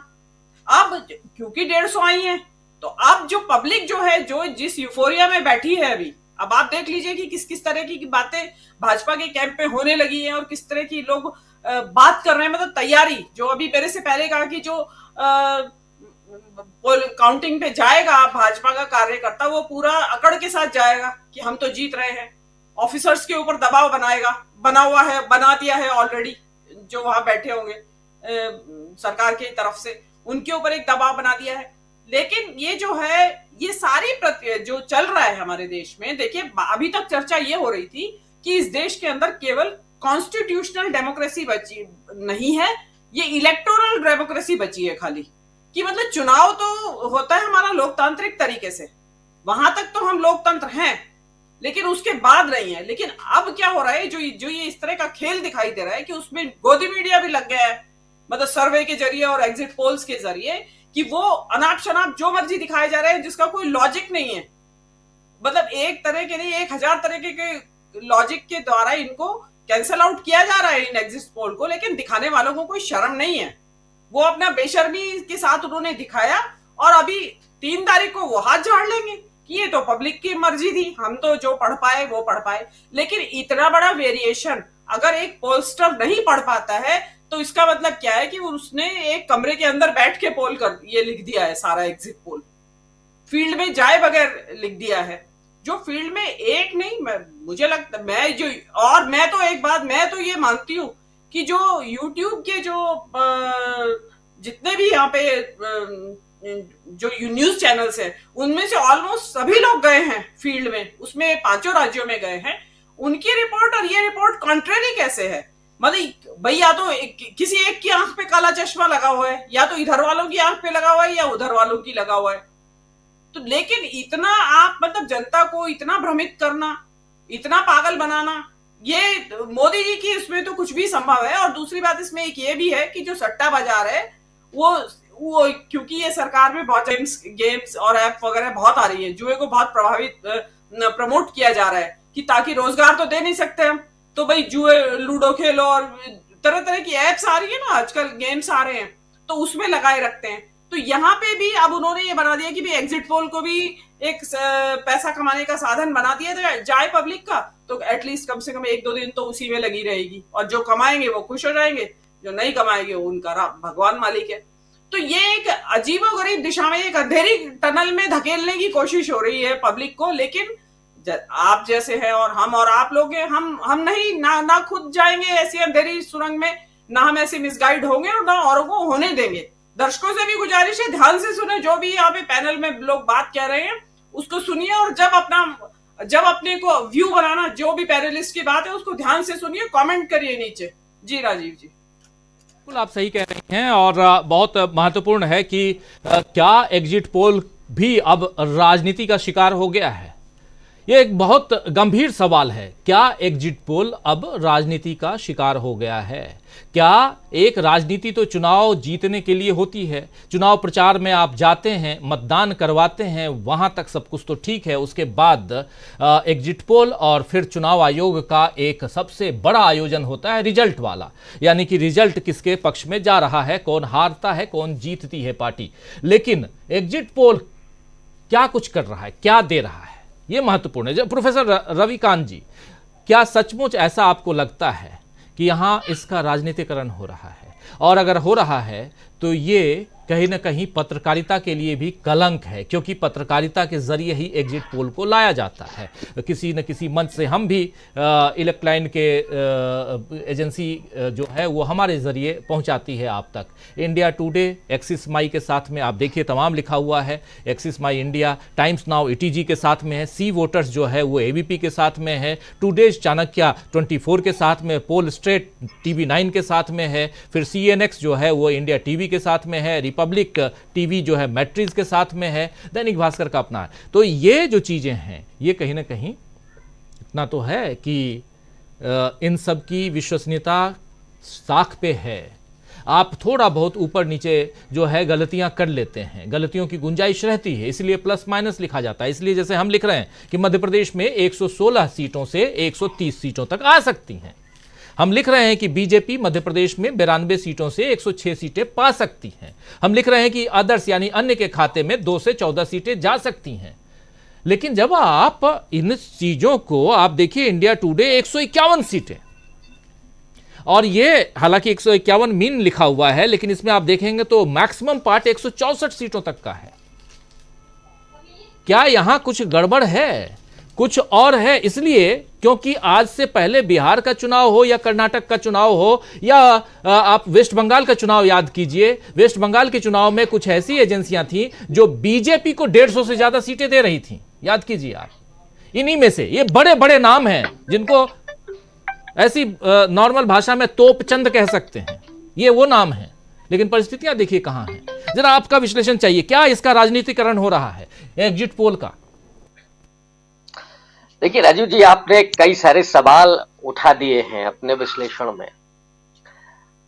अब क्योंकि 150 आई हैं, तो अब जो पब्लिक जो है, जो जिस यूफोरिया में बैठी है अभी, अब आप देख लीजिए कि किस किस तरह की बातें भाजपा के कैंप में होने लगी है और किस तरह की लोग बात कर रहे हैं। मतलब तैयारी, जो अभी मेरे से पहले कहा कि जो काउंटिंग पे जाएगा भाजपा का कार्यकर्ता, वो पूरा अकड़ के साथ जाएगा कि हम तो जीत रहे हैं। ऑफिसर्स के ऊपर दबाव बना दिया है ऑलरेडी, जो वहां बैठे होंगे सरकार की तरफ से, उनके ऊपर एक दबाव बना दिया है। लेकिन ये जो है, ये सारी जो चल रहा है हमारे देश में, देखिए अभी तक चर्चा ये हो रही थी कि इस देश के अंदर केवल कॉन्स्टिट्यूशनल डेमोक्रेसी बची नहीं है, ये इलेक्टोरल डेमोक्रेसी बची है खाली। कि मतलब चुनाव तो होता है हमारा लोकतांत्रिक तरीके से, वहां तक तो हम लोकतंत्र हैं, लेकिन उसके बाद नहीं है। लेकिन अब क्या हो रहा है, जो ये इस तरह का खेल दिखाई दे रहा है कि उसमें गोदी मीडिया भी लग गया है, मतलब सर्वे के जरिए और एग्जिट पोल्स के जरिए, कि वो अनाप शनाप जो मर्जी दिखाए जा रहे हैं जिसका कोई लॉजिक नहीं है। मतलब एक तरह के नहीं, 1000 तरह के लॉजिक के द्वारा इनको कैंसल आउट किया जा रहा है इन एग्जिट पोल को, लेकिन दिखाने वालों को कोई शर्म नहीं है। वो अपना बेशर्मी के साथ उन्होंने दिखाया, और अभी 3 तारीख को वो हाथ झाड़ लेंगे कि ये तो पब्लिक की मर्जी थी, हम तो जो पढ़ पाए वो पढ़ पाए। लेकिन इतना बड़ा वेरिएशन अगर एक पोलस्टर नहीं पढ़ पाता है तो इसका मतलब क्या है कि उसने एक कमरे के अंदर बैठ के पोल कर ये लिख दिया है, सारा एग्जिट पोल फील्ड में जाए बगैर लिख दिया है। जो फील्ड में एक नहीं, मुझे लगता मैं तो ये मानती हूं कि जो YouTube के जो जितने भी यहाँ पे जो न्यूज चैनल्स हैं उनमें से ऑलमोस्ट सभी लोग गए हैं फील्ड में, उसमें 5 राज्यों में गए हैं। उनकी रिपोर्ट और ये रिपोर्ट कॉन्ट्रेरी कैसे है? मतलब भाई या तो किसी एक की आंख पे काला चश्मा लगा हुआ है, या तो इधर वालों की आंख पे लगा हुआ है, या उधर वालों की लगा हुआ है। तो लेकिन इतना आप मतलब जनता को इतना भ्रमित करना, इतना पागल बनाना, ये मोदी जी की इसमें तो कुछ भी संभव है। और दूसरी बात इसमें एक ये भी है कि जो सट्टा बाजार है वो क्योंकि ये सरकार में बहुत गेम्स और ऐप वगैरह बहुत आ रही है, जुए को बहुत प्रमोट किया जा रहा है कि ताकि रोजगार तो दे नहीं सकते हम, तो भाई जुए लूडो खेलो, और तरह तरह की एप्स आ रही है ना आजकल, गेम्स आ रहे हैं, तो उसमें लगाए रखते हैं। तो यहाँ पे भी अब उन्होंने ये बना दिया कि भाई एग्जिट पोल को भी एक पैसा कमाने का साधन बना दिया, तो जाए पब्लिक का तो एटलीस्ट कम से कम 1-2 दिन तो उसी में लगी रहेगी, और जो कमाएंगे वो खुश हो जाएंगे, जो नहीं कमाएंगे उनका भगवान मालिक है। तो ये एक अजीबोगरीब दिशा में, एक अंधेरी टनल में धकेलने की कोशिश हो रही है पब्लिक को। लेकिन आप जैसे हैं और हम और आप लोग हैं, हम नहीं ना खुद जाएंगे ऐसी अंधेरी सुरंग में, ना हम ऐसे मिसगाइड होंगे और ना औरों को होने देंगे। दर्शकों से भी गुजारिश है, ध्यान से सुने, जो भी यहाँ पे पैनल में लोग बात कह रहे हैं उसको सुनिए, और जब अपने को व्यू बनाना, जो भी पैनलिस्ट की बात है उसको ध्यान से सुनिए, कमेंट करिए नीचे। जी राजीव जी, बिल्कुल आप सही कह रही हैं, और बहुत महत्वपूर्ण है कि क्या एग्जिट पोल भी अब राजनीति का शिकार हो गया है? यह एक बहुत गंभीर सवाल है। क्या एग्जिट पोल अब राजनीति का शिकार हो गया है? क्या एक राजनीति तो चुनाव जीतने के लिए होती है, चुनाव प्रचार में आप जाते हैं, मतदान करवाते हैं, वहां तक सब कुछ तो ठीक है, उसके बाद एग्जिट पोल और फिर चुनाव आयोग का एक सबसे बड़ा आयोजन होता है रिजल्ट वाला, यानी कि रिजल्ट किसके पक्ष में जा रहा है, कौन हारता है, कौन जीतती है पार्टी। लेकिन एग्जिट पोल क्या कुछ कर रहा है, क्या दे रहा है, ये महत्वपूर्ण है। प्रोफेसर रविकांत जी, क्या सचमुच ऐसा आपको लगता है कि यहाँ इसका राजनीतिकरण हो रहा है? और अगर हो रहा है तो ये कहीं ना कहीं पत्रकारिता के लिए भी कलंक है, क्योंकि पत्रकारिता के जरिए ही एग्जिट पोल को लाया जाता है। किसी न किसी मंच से हम भी इलेक्ट्राइन के एजेंसी जो है वो हमारे जरिए पहुंचाती है आप तक। इंडिया टुडे एक्सिस माई के साथ में आप देखिए तमाम लिखा हुआ है, एक्सिस माई इंडिया, टाइम्स नाउ ETG के साथ में है, सी वोटर्स जो है वो ABP के साथ में है, टुडेज चाणक्य 24 के साथ में, पोल स्ट्रेट TV9 के साथ में है, फिर CNX जो है वो इंडिया TV के साथ में है, रिपब्लिक टीवी जो है मैट्रिक्स के साथ में है, दैनिक भास्कर का अपना है। तो ये जो चीजें हैं ये कहीं ना कहीं इतना तो है कि इन सब की विश्वसनीयता साख पे है। आप थोड़ा बहुत ऊपर नीचे जो है गलतियां कर लेते हैं, गलतियों की गुंजाइश रहती है, इसलिए प्लस माइनस लिखा जाता है। इसलिए जैसे हम लिख रहे हैं कि मध्य प्रदेश में 116 सीटों से 130 सीटों तक आ सकती हैं। हम लिख रहे हैं कि बीजेपी मध्य प्रदेश में 92 सीटों से 106 सीटें पा सकती हैं। हम लिख रहे हैं कि अदर्स यानी अन्य के खाते में 2 से 14 सीटें जा सकती हैं। लेकिन जब आप इन चीजों को आप देखिए, इंडिया टुडे 151 सीटें, और ये हालांकि 151 मीन लिखा हुआ है, लेकिन इसमें आप देखेंगे तो मैक्सिमम पार्ट 164 सीटों तक का है। क्या यहां कुछ गड़बड़ है, कुछ और है? इसलिए क्योंकि आज से पहले बिहार का चुनाव हो या कर्नाटक का चुनाव हो या आप वेस्ट बंगाल का चुनाव याद कीजिए, वेस्ट बंगाल के चुनाव में कुछ ऐसी एजेंसियां थी जो बीजेपी को 150 से ज्यादा सीटें दे रही थी, याद कीजिए आप। इन्हीं में से ये बड़े बड़े नाम हैं जिनको ऐसी नॉर्मल भाषा में तोपचंद कह सकते हैं, ये वो नाम है। लेकिन परिस्थितियां देखिए कहां हैं। जरा आपका विश्लेषण चाहिए, क्या इसका राजनीतिकरण हो रहा है एग्जिट पोल का? देखिए राजीव जी, आपने कई सारे सवाल उठा दिए हैं अपने विश्लेषण में।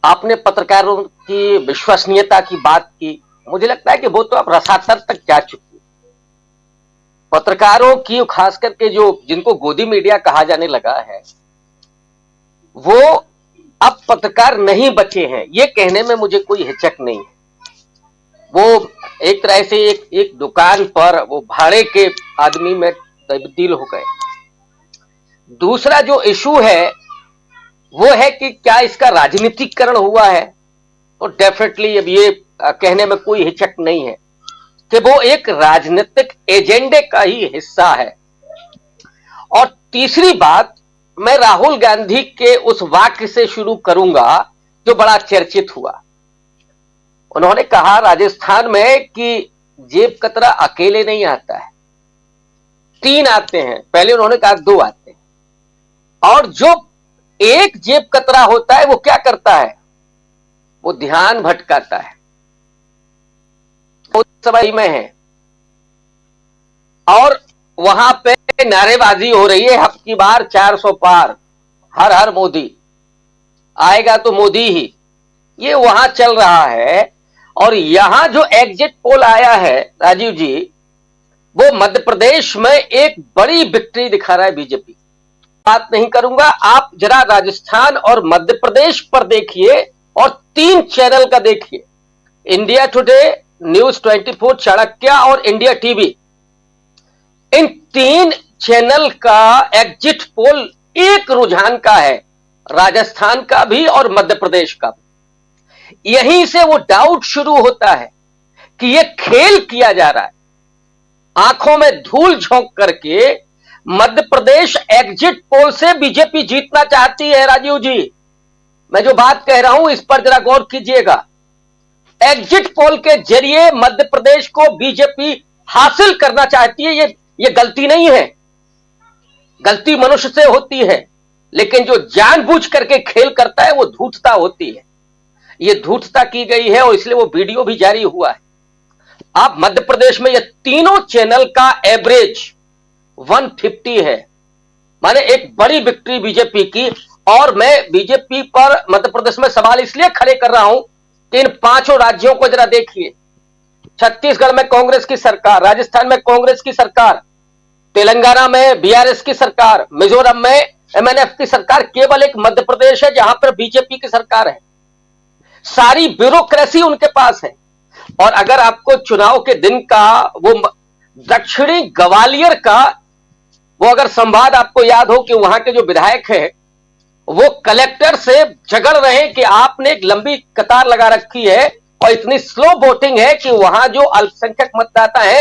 आपने पत्रकारों की विश्वसनीयता की बात की, मुझे लगता है कि वो तो अब रसातल तक जा चुकी। पत्रकारों की, खास करके जो जिनको गोदी मीडिया कहा जाने लगा है, वो अब पत्रकार नहीं बचे हैं, ये कहने में मुझे कोई हिचक नहीं है। वो एक तरह से एक दुकान पर वो भाड़े के आदमी में तब्दील हो गए। दूसरा जो इशू है वो है कि क्या इसका राजनीतिकरण हुआ है, तो डेफिनेटली अब ये कहने में कोई हिचक नहीं है कि वो एक राजनीतिक एजेंडे का ही हिस्सा है। और तीसरी बात, मैं राहुल गांधी के उस वाक्य से शुरू करूंगा जो बड़ा चर्चित हुआ। उन्होंने कहा राजस्थान में कि जेब कतरा अकेले नहीं आता है, 3 आते हैं। पहले उन्होंने कहा 2 आते हैं, और जो एक जेब कतरा होता है वो क्या करता है, वो ध्यान भटकाता है, वो सवाई में है। और वहां पे नारेबाजी हो रही है, अब की बार 400 पार, हर हर मोदी, आएगा तो मोदी ही, ये वहां चल रहा है। और यहां जो एग्जिट पोल आया है राजीव जी, वो मध्य प्रदेश में एक बड़ी विक्ट्री दिखा रहा है बीजेपी। बात नहीं करूंगा, आप जरा राजस्थान और मध्य प्रदेश पर देखिए और 3 चैनल का देखिए, इंडिया टुडे, न्यूज 24, चाणक्य और इंडिया टीवी। इन 3 चैनल का एग्जिट पोल एक रुझान का है, राजस्थान का भी और मध्य प्रदेश का भी। यहीं से वो डाउट शुरू होता है कि ये खेल किया जा रहा है, आंखों में धूल झोंक करके मध्य प्रदेश एग्जिट पोल से बीजेपी जीतना चाहती है। राजीव जी, मैं जो बात कह रहा हूं इस पर जरा गौर कीजिएगा। एग्जिट पोल के जरिए मध्य प्रदेश को बीजेपी हासिल करना चाहती है। ये गलती नहीं है, गलती मनुष्य से होती है, लेकिन जो जानबूझ करके खेल करता है वो धूर्तता होती है। ये धूर्तता की गई है और इसलिए वो वीडियो भी जारी हुआ है। आप मध्य प्रदेश में ये तीनों चैनल का एवरेज 150 है, माने एक बड़ी विक्ट्री बीजेपी की। और मैं बीजेपी पर मध्य प्रदेश में सवाल इसलिए खड़े कर रहा हूं कि इन 5 राज्यों को जरा देखिए। छत्तीसगढ़ में कांग्रेस की सरकार, राजस्थान में कांग्रेस की सरकार, तेलंगाना में बीआरएस की सरकार, मिजोरम में एमएनएफ की सरकार, केवल एक मध्य प्रदेश है जहां पर बीजेपी की सरकार है। सारी ब्यूरोक्रेसी उनके पास है। और अगर आपको चुनाव के दिन का वो दक्षिणी ग्वालियर का वो अगर संवाद आपको याद हो कि वहां के जो विधायक है वो कलेक्टर से झगड़ रहे हैं कि आपने एक लंबी कतार लगा रखी है और इतनी स्लो वोटिंग है कि वहां जो अल्पसंख्यक मतदाता है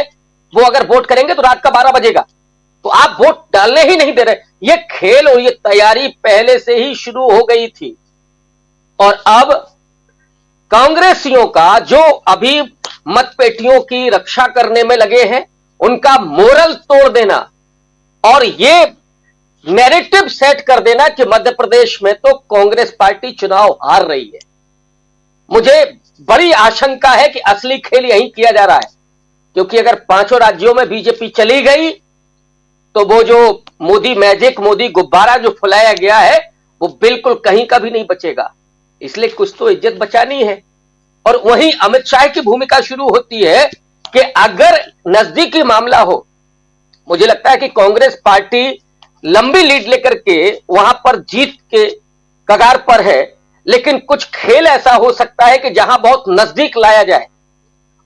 वो अगर वोट करेंगे तो रात का 12 बजेगा, तो आप वोट डालने ही नहीं दे रहे। ये खेल और ये तैयारी पहले से ही शुरू हो गई थी। और अब कांग्रेसियों का जो अभी मतपेटियों की रक्षा करने में लगे हैं, उनका मोरल तोड़ देना और ये नैरेटिव सेट कर देना कि मध्य प्रदेश में तो कांग्रेस पार्टी चुनाव हार रही है। मुझे बड़ी आशंका है कि असली खेल यही किया जा रहा है, क्योंकि अगर 5 राज्यों में बीजेपी चली गई तो वो जो मोदी मैजिक, मोदी गुब्बारा जो फुलाया गया है वो बिल्कुल कहीं का भी नहीं बचेगा। इसलिए कुछ तो इज्जत बचानी है। और वहीं अमित शाह की भूमिका शुरू होती है कि अगर नजदीकी मामला हो, मुझे लगता है कि कांग्रेस पार्टी लंबी लीड लेकर के वहां पर जीत के कगार पर है, लेकिन कुछ खेल ऐसा हो सकता है कि जहां बहुत नजदीक लाया जाए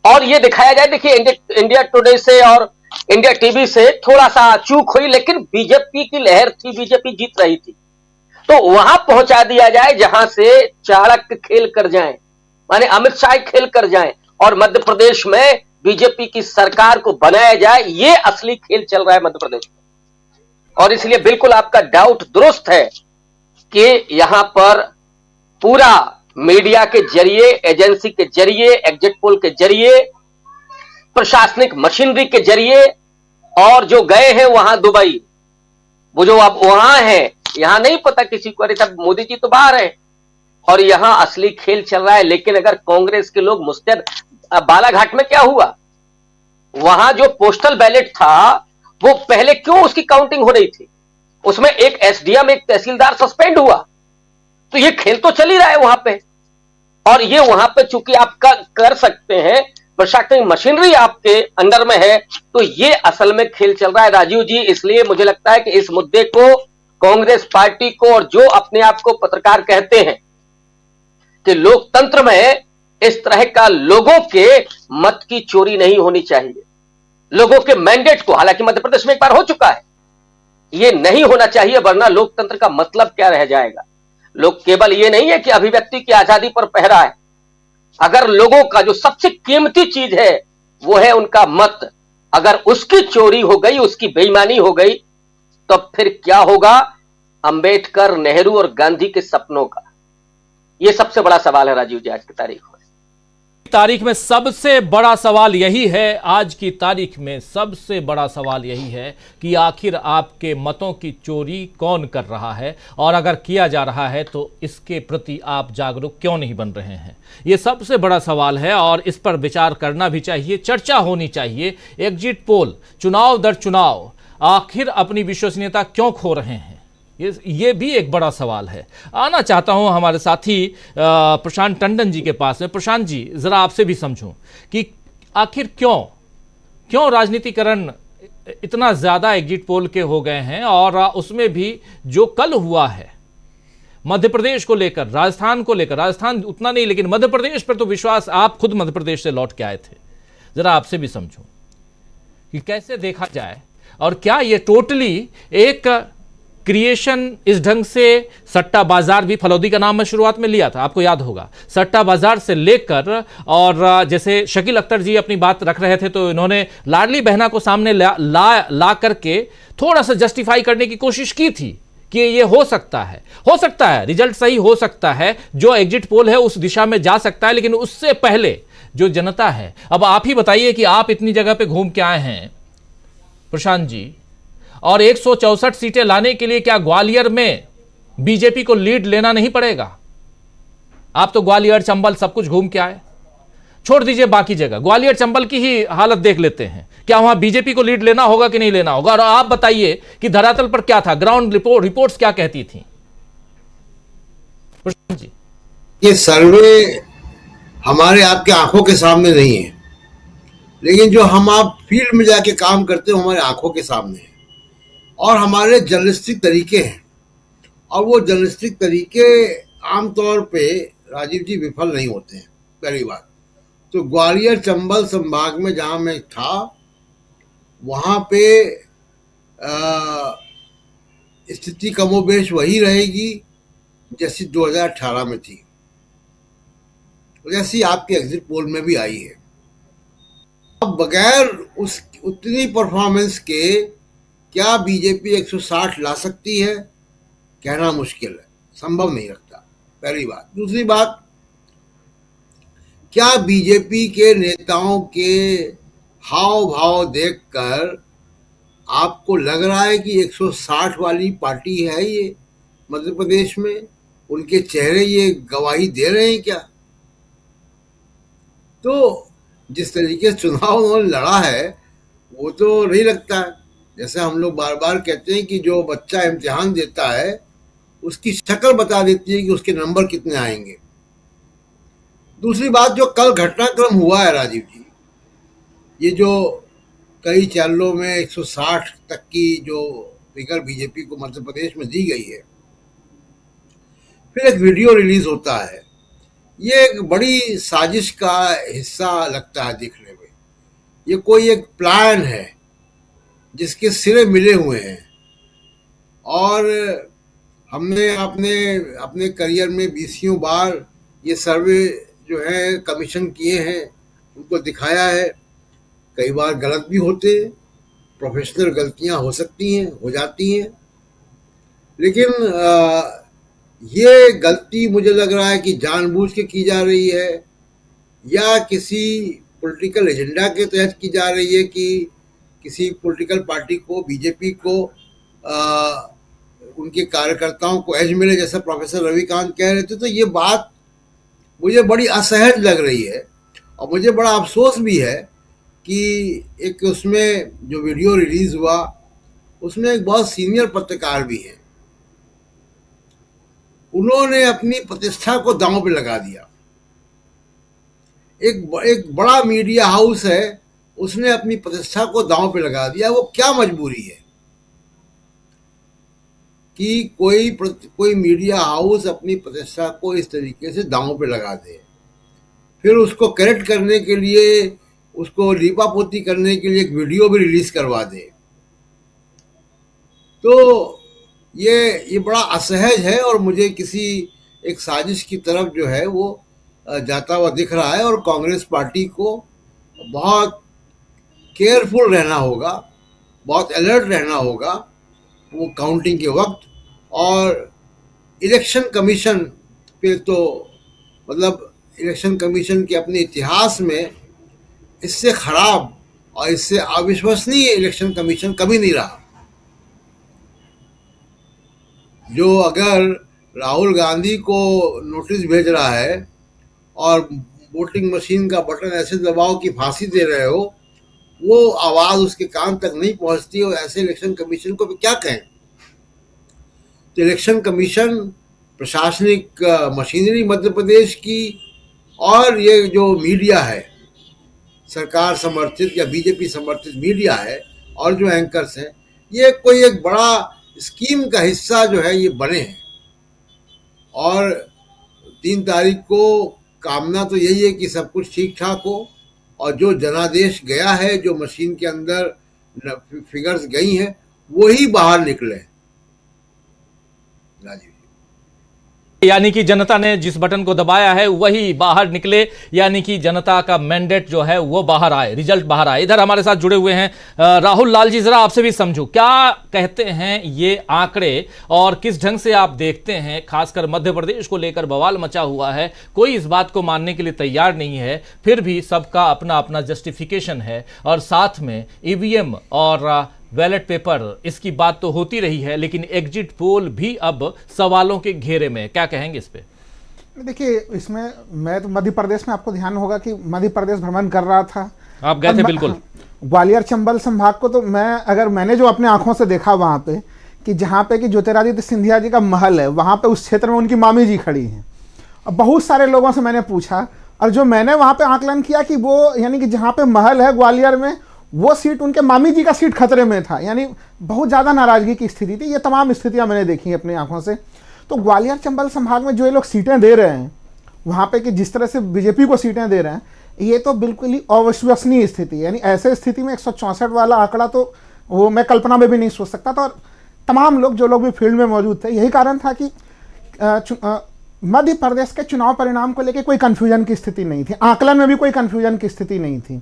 और ये दिखाया जाए। देखिए इंडिया टुडे से और इंडिया टीवी से थोड़ा सा चूक हुई, लेकिन बीजेपी की लहर थी, बीजेपी जीत रही थी, तो वहां पहुंचा दिया जाए जहां से चाणक्य खेल कर जाएं, माने अमित शाह खेल कर जाएं और मध्य प्रदेश में बीजेपी की सरकार को बनाया जाए। ये असली खेल चल रहा है मध्य प्रदेश में। और इसलिए बिल्कुल आपका डाउट दुरुस्त है कि यहां पर पूरा मीडिया के जरिए, एजेंसी के जरिए, एग्जिट पोल के जरिए, प्रशासनिक मशीनरी के जरिए, और जो गए हैं वहां दुबई, वो जो अब वहां है, यहां नहीं पता किसी को, अरे सब मोदी जी तो बाहर है, और यहां असली खेल चल रहा है। लेकिन अगर कांग्रेस के लोग मुस्तैद, बालाघाट में क्या हुआ, वहां जो पोस्टल बैलेट था वो पहले क्यों उसकी काउंटिंग हो रही थी, उसमें एक एसडीएम एक तहसीलदार सस्पेंड हुआ। तो ये खेल तो चल ही रहा है वहां पे, और ये वहां पे चूंकि आप कर सकते हैं, प्रशासनिक मशीनरी आपके अंडर में है, तो ये असल में खेल चल रहा है राजीव जी। इसलिए मुझे लगता है कि इस मुद्दे को कांग्रेस पार्टी को, और जो अपने आप को पत्रकार कहते हैं कि लोकतंत्र में इस तरह का लोगों के मत की चोरी नहीं होनी चाहिए, लोगों के मैंडेट को, हालांकि मध्य प्रदेश में एक बार हो चुका है, ये नहीं होना चाहिए, वरना लोकतंत्र का मतलब क्या रह जाएगा। लोग केवल ये नहीं है कि अभिव्यक्ति की आजादी पर पहरा है, अगर लोगों का जो सबसे कीमती चीज है वो है उनका मत, अगर उसकी चोरी हो गई, उसकी बेईमानी हो गई, तो फिर क्या होगा अंबेडकर, नेहरू और गांधी के सपनों का। यह सबसे बड़ा सवाल है राजीव जी आज की तारीख में सबसे बड़ा सवाल यही है, आज की तारीख में सबसे बड़ा सवाल यही है कि आखिर आपके मतों की चोरी कौन कर रहा है, और अगर किया जा रहा है तो इसके प्रति आप जागरूक क्यों नहीं बन रहे हैं। ये सबसे बड़ा सवाल है और इस पर विचार करना भी चाहिए, चर्चा होनी चाहिए। एग्जिट पोल चुनाव दर चुनाव आखिर अपनी विश्वसनीयता क्यों खो रहे हैं, ये भी एक बड़ा सवाल है। आना चाहता हूं हमारे साथी प्रशांत टंडन जी के पास में। प्रशांत जी, जरा आपसे भी समझूं कि आखिर क्यों राजनीतिकरण इतना ज्यादा एग्जिट पोल के हो गए हैं, और उसमें भी जो कल हुआ है मध्य प्रदेश को लेकर, राजस्थान को लेकर, राजस्थान उतना नहीं लेकिन मध्य प्रदेश पर तो विश्वास, आप खुद मध्य प्रदेश से लौट के आए थे, जरा आपसे भी समझूं कि कैसे देखा जाए, और क्या ये टोटली एक क्रिएशन, इस ढंग से सट्टा बाजार भी फलौदी का नाम मैं शुरुआत में लिया था, आपको याद होगा, सट्टा बाजार से लेकर, और जैसे शकील अख्तर जी अपनी बात रख रहे थे तो इन्होंने लाडली बहना को सामने ला करके थोड़ा सा जस्टिफाई करने की कोशिश की थी कि ये हो सकता है रिजल्ट सही हो सकता है, जो एग्जिट पोल है उस दिशा में जा सकता है, लेकिन उससे पहले जो जनता है। अब आप ही बताइए कि आप इतनी जगह पे घूम के आए हैं प्रशांत जी, और 164 सीटें लाने के लिए क्या ग्वालियर में बीजेपी को लीड लेना नहीं पड़ेगा? आप तो ग्वालियर, चंबल सब कुछ घूम के आए, छोड़ दीजिए बाकी जगह, ग्वालियर चंबल की ही हालत देख लेते हैं, क्या वहां बीजेपी को लीड लेना होगा कि नहीं लेना होगा? और आप बताइए कि धरातल पर क्या था, ग्राउंड रिपोर्ट्स क्या कहती थी? प्रशांत जी, ये सर्वे हमारे आपके आंखों के सामने नहीं है, लेकिन जो हम आप फील्ड में जाके काम करते हो हमारे आंखों के सामने है, और हमारे जर्नलिस्टिक तरीके हैं, और वो जर्नलिस्टिक तरीके आमतौर पे राजीव जी विफल नहीं होते हैं। पहली बात तो ग्वालियर चंबल संभाग में जहां मैं था वहां पे स्थिति कमोबेश वही रहेगी जैसी 2018 में थी, जैसी आपके एग्जिट पोल में भी आई है। अब बगैर उस उतनी परफॉर्मेंस के क्या बीजेपी 160 ला सकती है, कहना मुश्किल है, संभव नहीं लगता, पहली बात। दूसरी बात, क्या बीजेपी के नेताओं के हाव भाव देखकर आपको लग रहा है कि 160 वाली पार्टी है ये मध्य प्रदेश में? उनके चेहरे ये गवाही दे रहे हैं क्या? तो जिस तरीके से चुनाव उन्होंने लड़ा है वो तो नहीं लगता है। जैसे हम लोग बार बार कहते हैं कि जो बच्चा इम्तिहान देता है उसकी शक्ल बता देती है कि उसके नंबर कितने आएंगे। दूसरी बात, जो कल घटनाक्रम हुआ है राजीव जी, ये जो कई चैनलों में 160 तक की जो फिगर बीजेपी को मध्य प्रदेश में दी गई है, फिर एक वीडियो रिलीज होता है, ये एक बड़ी साजिश का हिस्सा लगता है देखने में। ये कोई एक प्लान है जिसके सिरे मिले हुए हैं, और हमने अपने करियर में 20 बार ये सर्वे जो है कमीशन किए हैं, उनको दिखाया है। कई बार गलत भी होते हैं, प्रोफेशनल गलतियां हो सकती हैं, हो जाती हैं, लेकिन ये गलती मुझे लग रहा है कि जानबूझ के की जा रही है या किसी पॉलिटिकल एजेंडा के तहत की जा रही है कि किसी पॉलिटिकल पार्टी को, बीजेपी को उनके कार्यकर्ताओं को एज मिले, जैसा प्रोफेसर रविकांत कह रहे थे, तो ये बात मुझे बड़ी असहज लग रही है। और मुझे बड़ा अफसोस भी है कि एक उसमें जो वीडियो रिलीज हुआ उसमें एक बहुत सीनियर पत्रकार भी हैं, उन्होंने अपनी प्रतिष्ठा को दांव पे लगा दिया। एक बड़ा मीडिया हाउस है, उसने अपनी प्रतिष्ठा को दांव पे लगा दिया। वो क्या मजबूरी है कि कोई मीडिया हाउस अपनी प्रतिष्ठा को इस तरीके से दांव पे लगा दे, फिर उसको करेक्ट करने के लिए, उसको लीपापोती करने के लिए एक वीडियो भी रिलीज करवा दे। तो ये बड़ा असहज है और मुझे किसी एक साजिश की तरफ जो है वो जाता हुआ दिख रहा है। और कांग्रेस पार्टी को बहुत केयरफुल रहना होगा, बहुत अलर्ट रहना होगा वो काउंटिंग के वक्त। और इलेक्शन कमीशन पे तो मतलब इलेक्शन कमीशन के अपने इतिहास में इससे खराब और इससे अविश्वसनीय इलेक्शन कमीशन कभी नहीं रहा। जो अगर राहुल गांधी को नोटिस भेज रहा है और वोटिंग मशीन का बटन ऐसे दबाओ कि फांसी दे रहे हो, वो आवाज़ उसके कान तक नहीं पहुंचती, और ऐसे इलेक्शन कमीशन को क्या कहें। तो इलेक्शन कमीशन, प्रशासनिक मशीनरी मध्य प्रदेश की, और ये जो मीडिया है, सरकार समर्थित या बीजेपी समर्थित मीडिया है, और जो एंकर्स हैं, ये कोई एक बड़ा स्कीम का हिस्सा जो है ये बने हैं। और 3 तारीख को कामना तो यही है कि सब कुछ ठीक ठाक हो, और जो जनादेश गया है, जो मशीन के अंदर फिगर्स गई हैं, वही बाहर निकले। राजीव, यानी कि जनता ने जिस बटन को दबाया है वही बाहर निकले, यानी कि जनता का मैंडेट जो है वो बाहर आए, रिजल्ट बाहर आए। इधर हमारे साथ जुड़े हुए हैं राहुल लाल जी, जरा आपसे भी समझूं, क्या कहते हैं ये आंकड़े और किस ढंग से आप देखते हैं? खासकर मध्य प्रदेश को लेकर बवाल मचा हुआ है, कोई इस बात को मानने के लिए तैयार नहीं है, फिर भी सबका अपना अपना जस्टिफिकेशन है, और साथ में ईवीएम और बैलेट पेपर, इसकी बात तो होती रही है, लेकिन एग्जिट पोल भी अब सवालों के घेरे में। क्या कहेंगे इस पे? देखिए, इसमें मैं तो मध्य प्रदेश में, आपको ध्यान होगा कि मध्य प्रदेश भ्रमण कर रहा था, आप गए थे? बिल्कुल। ग्वालियर चंबल संभाग को तो मैंने जो अपने आंखों से देखा वहां पे, कि जहाँ पे कि ज्योतिरादित्य सिंधिया जी का महल है, वहां पे उस क्षेत्र में उनकी मामी जी खड़ी हैं। और बहुत सारे लोगों से मैंने पूछा, और जो मैंने वहां पे आकलन किया कि वो, यानी कि जहाँ पे महल है ग्वालियर में, वो सीट उनके मामी जी का सीट खतरे में था। यानी बहुत ज़्यादा नाराजगी की स्थिति थी। ये तमाम स्थितियां मैंने देखी अपनी आंखों से। तो ग्वालियर चंबल संभाग में जो ये लोग सीटें दे रहे हैं वहाँ पे, कि जिस तरह से बीजेपी को सीटें दे रहे हैं, ये तो बिल्कुल ही अविश्वसनीय स्थिति। यानी ऐसे स्थिति में 164 वाला आंकड़ा तो वो मैं कल्पना में भी नहीं सोच सकता था। और तमाम लोग, जो लोग भी फील्ड में मौजूद थे, यही कारण था कि मध्य प्रदेश के चुनाव परिणाम को लेकर कोई कन्फ्यूजन की स्थिति नहीं थी, आकलन में भी कोई कन्फ्यूजन की स्थिति नहीं थी।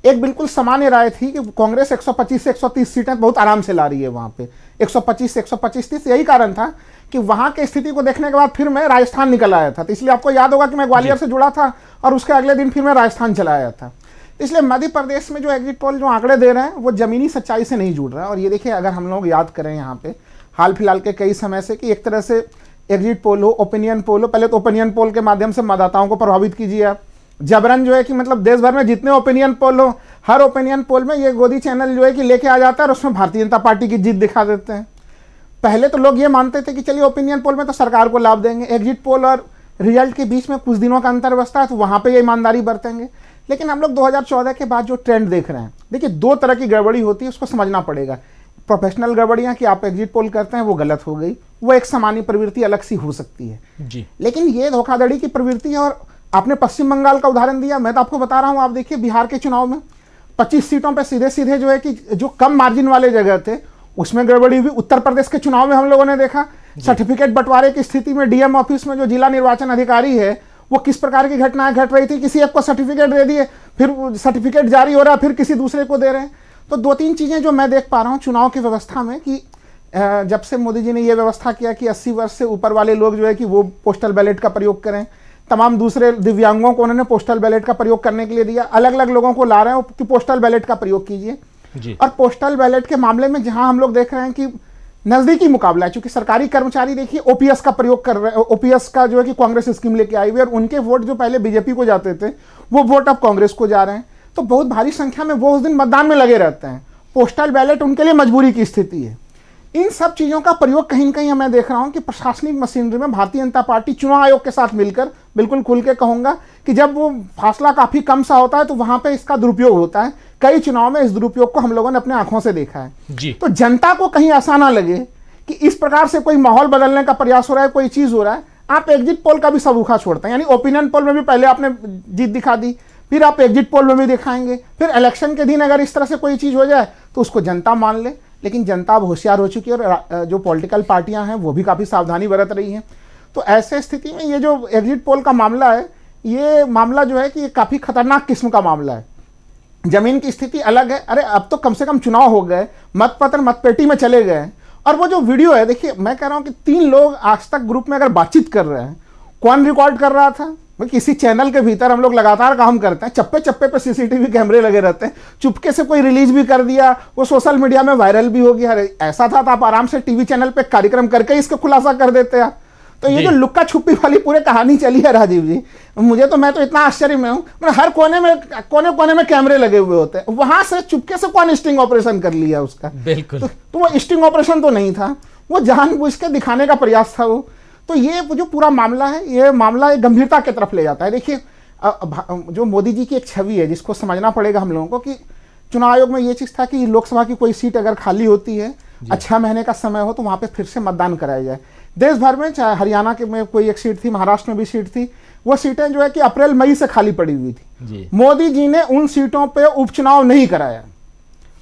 एक बिल्कुल सामान्य राय थी कि कांग्रेस 125 से 130 सीटें बहुत आराम से ला रही है वहां पे, 125 से 125-30। यही कारण था कि वहां की स्थिति को देखने के बाद फिर मैं राजस्थान निकल आया था। तो इसलिए आपको याद होगा कि मैं ग्वालियर से जुड़ा था और उसके अगले दिन फिर मैं राजस्थान चला आया था। इसलिए मध्य प्रदेश में जो एग्जिट पोल जो आंकड़े दे रहे हैं वो जमीनी सच्चाई से नहीं जुड़ रहा है। और ये देखिए, अगर हम लोग याद करें यहाँ पे हाल फिलहाल के कई समय से, कि एक तरह से एग्जिट पोल हो, ओपिनियन पोल हो, पहले तो ओपिनियन पोल के माध्यम से मतदाताओं को प्रभावित कीजिए आप। जबरन जो है कि मतलब देश भर में जितने ओपिनियन पोल हो, हर ओपिनियन पोल में ये गोदी चैनल जो है कि लेके आ जाता है और उसमें भारतीय जनता पार्टी की जीत दिखा देते हैं। पहले तो लोग ये मानते थे कि चलिए ओपिनियन पोल में तो सरकार को लाभ देंगे, एग्जिट पोल और रिजल्ट के बीच में कुछ दिनों का अंतर बचता है, तो वहाँ पे ये ईमानदारी बरतेंगे। लेकिन हम लोग 2014 के बाद जो ट्रेंड देख रहे हैं, देखिए 2 तरह की गड़बड़ी होती है, उसको समझना पड़ेगा। प्रोफेशनल गड़बड़ियाँ कि आप एग्जिट पोल करते हैं, वो गलत हो गई, वो एक सामान्य प्रवृत्ति अलग सी हो सकती है जी। लेकिन ये धोखाधड़ी की प्रवृत्ति है। और आपने पश्चिम बंगाल का उदाहरण दिया, मैं तो आपको बता रहा हूँ, आप देखिए बिहार के चुनाव में 25 सीटों पे सीधे सीधे जो है कि जो कम मार्जिन वाले जगह थे उसमें गड़बड़ी हुई। उत्तर प्रदेश के चुनाव में हम लोगों ने देखा सर्टिफिकेट बंटवारे की स्थिति में डीएम ऑफिस में जो जिला निर्वाचन अधिकारी है वो किस प्रकार की घटनाएं घट रही थी। किसी एक को सर्टिफिकेट दे दिए, फिर सर्टिफिकेट जारी हो रहा है, फिर किसी दूसरे को दे रहे हैं। तो 2-3 चीजें जो मैं देख पा रहा हूँ चुनाव की व्यवस्था में, कि जब से मोदी जी ने ये व्यवस्था किया कि 80 वर्ष से ऊपर वाले लोग जो है कि वो पोस्टल बैलेट का प्रयोग करें, तमाम दूसरे दिव्यांगों को उन्होंने पोस्टल बैलेट का प्रयोग करने के लिए दिया, अलग अलग लोगों को ला रहे हैं कि पोस्टल बैलेट का प्रयोग कीजिए। और पोस्टल बैलेट के मामले में जहां हम लोग देख रहे हैं कि नजदीकी मुकाबला है, क्योंकि सरकारी कर्मचारी देखिए ओपीएस का प्रयोग कर रहे हैं, ओपीएस का जो है कि कांग्रेस स्कीम लेके आई हुई है, और उनके वोट जो पहले बीजेपी को जाते थे वो वोट अब कांग्रेस को जा रहे हैं। तो बहुत भारी संख्या में वो उस दिन मतदान में लगे रहते हैं। पोस्टल बैलेट उनके लिए मजबूरी की स्थिति है। इन सब चीज़ों का प्रयोग कहीं न कहीं मैं देख रहा हूं कि प्रशासनिक मशीनरी में भारतीय जनता पार्टी चुनाव आयोग के साथ मिलकर, बिल्कुल खुल के कहूंगा कि जब वो फासला काफ़ी कम सा होता है तो वहां पे इसका दुरुपयोग होता है। कई चुनाव में इस दुरुपयोग को हम लोगों ने अपने आंखों से देखा है जी। तो जनता को कहीं ऐसा ना लगे कि इस प्रकार से कोई माहौल बदलने का प्रयास हो रहा है, कोई चीज़ हो रहा है। आप एग्जिट पोल का भी सबूखा छोड़ते हैं, यानी ओपिनियन पोल में भी पहले आपने जीत दिखा दी, फिर आप एग्जिट पोल में भी दिखाएंगे, फिर इलेक्शन के दिन अगर इस तरह से कोई चीज़ हो जाए तो उसको जनता मान ले। लेकिन जनता अब होशियार हो चुकी है और जो पॉलिटिकल पार्टियां हैं वो भी काफ़ी सावधानी बरत रही हैं। तो ऐसे स्थिति में ये जो एग्जिट पोल का मामला है, ये मामला जो है कि ये काफ़ी खतरनाक किस्म का मामला है। जमीन की स्थिति अलग है। अरे अब तो कम से कम चुनाव हो गए, मतपत्र मतपेटी में चले गए, और वो जो वीडियो है देखिए, मैं कह रहा हूँ कि 3 लोग आज तक ग्रुप में अगर बातचीत कर रहे हैं, कौन रिकॉर्ड कर रहा था? भाई किसी चैनल के भीतर हम लोग लगातार काम करते हैं, चप्पे चप्पे पे सीसीटीवी कैमरे लगे रहते हैं, चुपके से कोई रिलीज भी कर दिया, वो सोशल मीडिया में वायरल भी हो गया। अरे ऐसा था तो आप आराम से टीवी चैनल पे कार्यक्रम करके इसका खुलासा कर देते हैं। तो ये जो लुक्का छुपी वाली पूरी कहानी चली है राजीव जी, मैं तो इतना आश्चर्य में हूँ, हर कोने में कैमरे लगे हुए होते हैं, वहां से चुपके से कौन स्टिंग ऑपरेशन कर लिया उसका? बिल्कुल। तो वो स्टिंग ऑपरेशन तो नहीं था, वो जानबूझ के दिखाने का प्रयास था वो। तो ये जो पूरा मामला है, ये मामला एक गंभीरता की तरफ ले जाता है। देखिए जो मोदी जी की एक छवि है जिसको समझना पड़ेगा हम लोगों को, कि चुनाव आयोग में ये चीज़ था कि लोकसभा की कोई सीट अगर खाली होती है, 6 महीने का समय हो, तो वहाँ पे फिर से मतदान कराया जाए। देश भर में, चाहे हरियाणा के में कोई एक सीट थी, महाराष्ट्र में भी सीट थी, वो सीटें जो है कि अप्रैल मई से खाली पड़ी हुई थी। मोदी जी ने उन सीटों पे उपचुनाव नहीं कराया।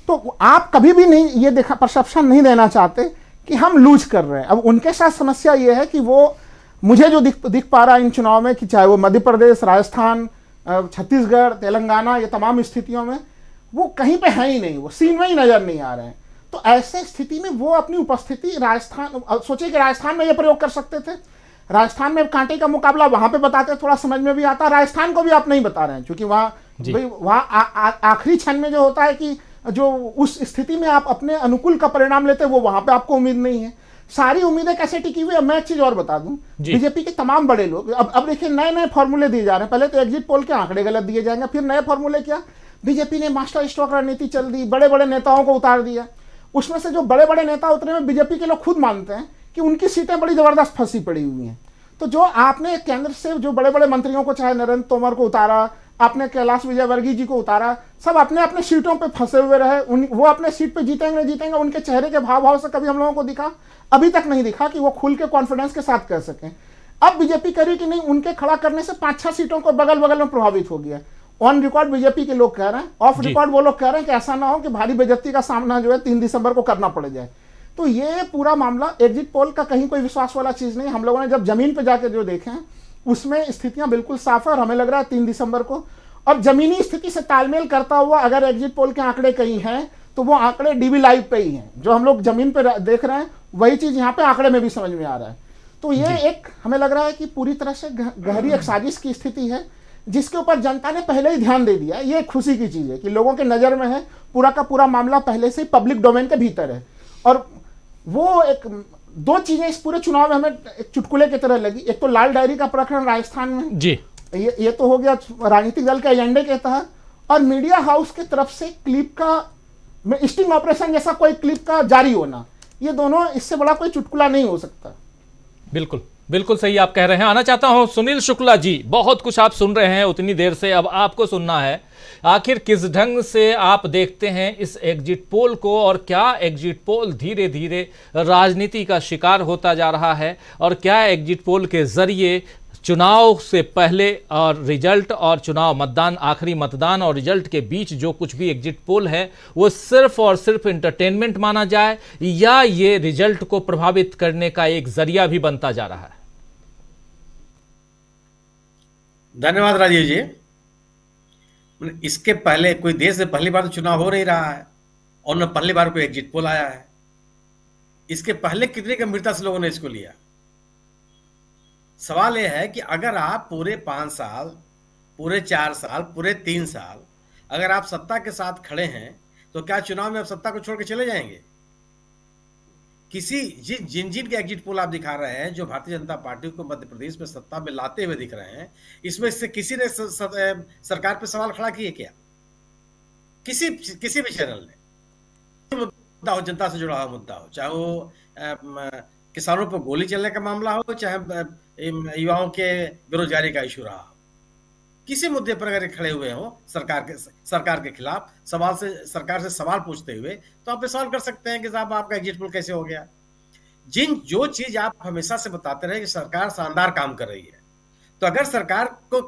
तो आप कभी भी नहीं ये परसेप्शन नहीं देना चाहते कि हम लूज कर रहे हैं। अब उनके साथ समस्या ये है कि वो, मुझे जो दिख पा रहा है इन चुनाव में, कि चाहे वो मध्य प्रदेश, राजस्थान, छत्तीसगढ़, तेलंगाना, ये तमाम स्थितियों में वो कहीं पे है ही नहीं, वो सीन में ही नजर नहीं आ रहे हैं। तो ऐसे स्थिति में वो अपनी उपस्थिति राजस्थान, सोचिए कि राजस्थान में ये प्रयोग कर सकते थे, राजस्थान में कांटे का मुकाबला वहां पे बताते, थोड़ा समझ में भी आता। राजस्थान को भी आप नहीं बता रहे हैं, क्योंकि वहाँ आखिरी क्षण में जो होता है कि जो उस स्थिति में आप अपने अनुकूल का परिणाम लेते हैं, वो वहां पे आपको उम्मीद नहीं है। सारी उम्मीदें कैसे टिकी हुई है? मैं एक चीज और बता दूं, बीजेपी के तमाम बड़े लोग अब देखिए नए फॉर्मूले दिए जा रहे हैं। पहले तो एग्जिट पोल के आंकड़े गलत दिए जाएंगे, फिर नए फॉर्मूले क्या, बीजेपी ने मास्टर स्ट्रोक रणनीति चल दी, बड़े बड़े नेताओं को उतार दिया। उसमें से जो बड़े बड़े नेता उतरे में बीजेपी के लोग खुद मानते हैं कि उनकी सीटें बड़ी जबरदस्त फंसी पड़ी हुई हैं। तो जो आपने केंद्र से जो बड़े बड़े मंत्रियों को, चाहे नरेंद्र तोमर को उतारा, आपने कैलाश विजयवर्गीय जी को उतारा, सब अपने अपने सीटों पे फंसे हुए रहे। वो अपने सीट पे जीतेंगे जीतेंगे, उनके चेहरे के भाव से कभी हम लोगों को दिखा, अभी तक नहीं दिखा कि वो खुल के कॉन्फिडेंस के साथ कह सकें। अब बीजेपी कह रही कि नहीं, उनके खड़ा करने से 5-6 सीटों को बगल बगल में प्रभावित हो गया। ऑन रिकॉर्ड बीजेपी के लोग कह रहे हैं, ऑफ रिकॉर्ड वो लोग कह रहे हैं कि ऐसा ना हो कि भारी बेइज्जती का सामना जो है 3 दिसंबर को करना पड़ जाए। तो ये पूरा मामला एग्जिट पोल का कहीं कोई विश्वास वाला चीज नहीं। हम लोगों ने जब जमीन पे जाके जो देखे हैं, उसमें स्थितियां बिल्कुल साफ है, और हमें लग रहा है 3 दिसंबर को, और जमीनी स्थिति से तालमेल करता हुआ अगर एग्जिट पोल के आंकड़े कहीं हैं, तो वो आंकड़े डीबी लाइव पे ही हैं। जो हम लोग जमीन पे देख रहे हैं, वही चीज यहाँ पे आंकड़े में भी समझ में आ रहा है। तो ये एक हमें लग रहा है कि पूरी तरह से गहरी एक साजिश की स्थिति है, जिसके ऊपर जनता ने पहले ही ध्यान दे दिया। ये खुशी की चीज है कि लोगों के नजर में है, पूरा का पूरा मामला पहले से ही पब्लिक डोमेन के भीतर है। और वो एक 2 चीजें इस पूरे चुनाव में हमें एक चुटकुले की तरह लगी। एक तो लाल डायरी का प्रकरण राजस्थान में जी, ये तो हो गया राजनीतिक दल के एजेंडे के तहत, और मीडिया हाउस की तरफ से क्लिप का स्टिंग ऑपरेशन जैसा कोई क्लिप का जारी होना, ये दोनों, इससे बड़ा कोई चुटकुला नहीं हो सकता। बिल्कुल बिल्कुल सही आप कह रहे हैं। आना चाहता हूं सुनील शुक्ला जी, बहुत कुछ आप सुन रहे हैं उतनी देर से, अब आपको सुनना है आखिर किस ढंग से आप देखते हैं इस एग्जिट पोल को, और क्या एग्जिट पोल धीरे धीरे राजनीति का शिकार होता जा रहा है, और क्या एग्जिट पोल के जरिए चुनाव से पहले और रिजल्ट और चुनाव मतदान, आखिरी मतदान और रिजल्ट के बीच जो कुछ भी एग्जिट पोल है वो सिर्फ और सिर्फ इंटरटेनमेंट माना जाए, या ये रिजल्ट को प्रभावित करने का एक जरिया भी बनता जा रहा है? धन्यवाद राजीव जी। इसके पहले कोई देश में पहली बार तो चुनाव हो नहीं रहा है, और न पहली बार कोई एग्जिट पोल आया है। इसके पहले कितनी गंभीरता से लोगों ने इसको लिया। सवाल यह है कि अगर आप पूरे 5 साल, पूरे 4 साल, पूरे 3 साल अगर आप सत्ता के साथ खड़े हैं, तो क्या चुनाव में आप सत्ता को छोड़ के चले जाएंगे? किसी जिन जिन के एग्जिट पोल आप दिखा रहे हैं जो भारतीय जनता पार्टी को मध्य प्रदेश में सत्ता में लाते हुए दिख रहे हैं, इसमें से किसी ने सरकार पे सवाल खड़ा किए क्या? किसी भी चैनल ने? मुद्दा हो, जनता से जुड़ा हुआ मुद्दा हो, चाहे वो किसानों पर गोली चलने का मामला हो, चाहे युवाओं के बेरोजगारी का इशू रहा हो, किसी मुद्दे पर अगर खड़े हुए हो सरकार के खिलाफ सरकार से सवाल पूछते हुए, तो आप सवाल कर सकते हैं कि साहब आपका एग्जिट पोल कैसे हो गया। जो चीज आप हमेशा से बताते रहे कि सरकार शानदार काम कर रही है, तो अगर सरकार को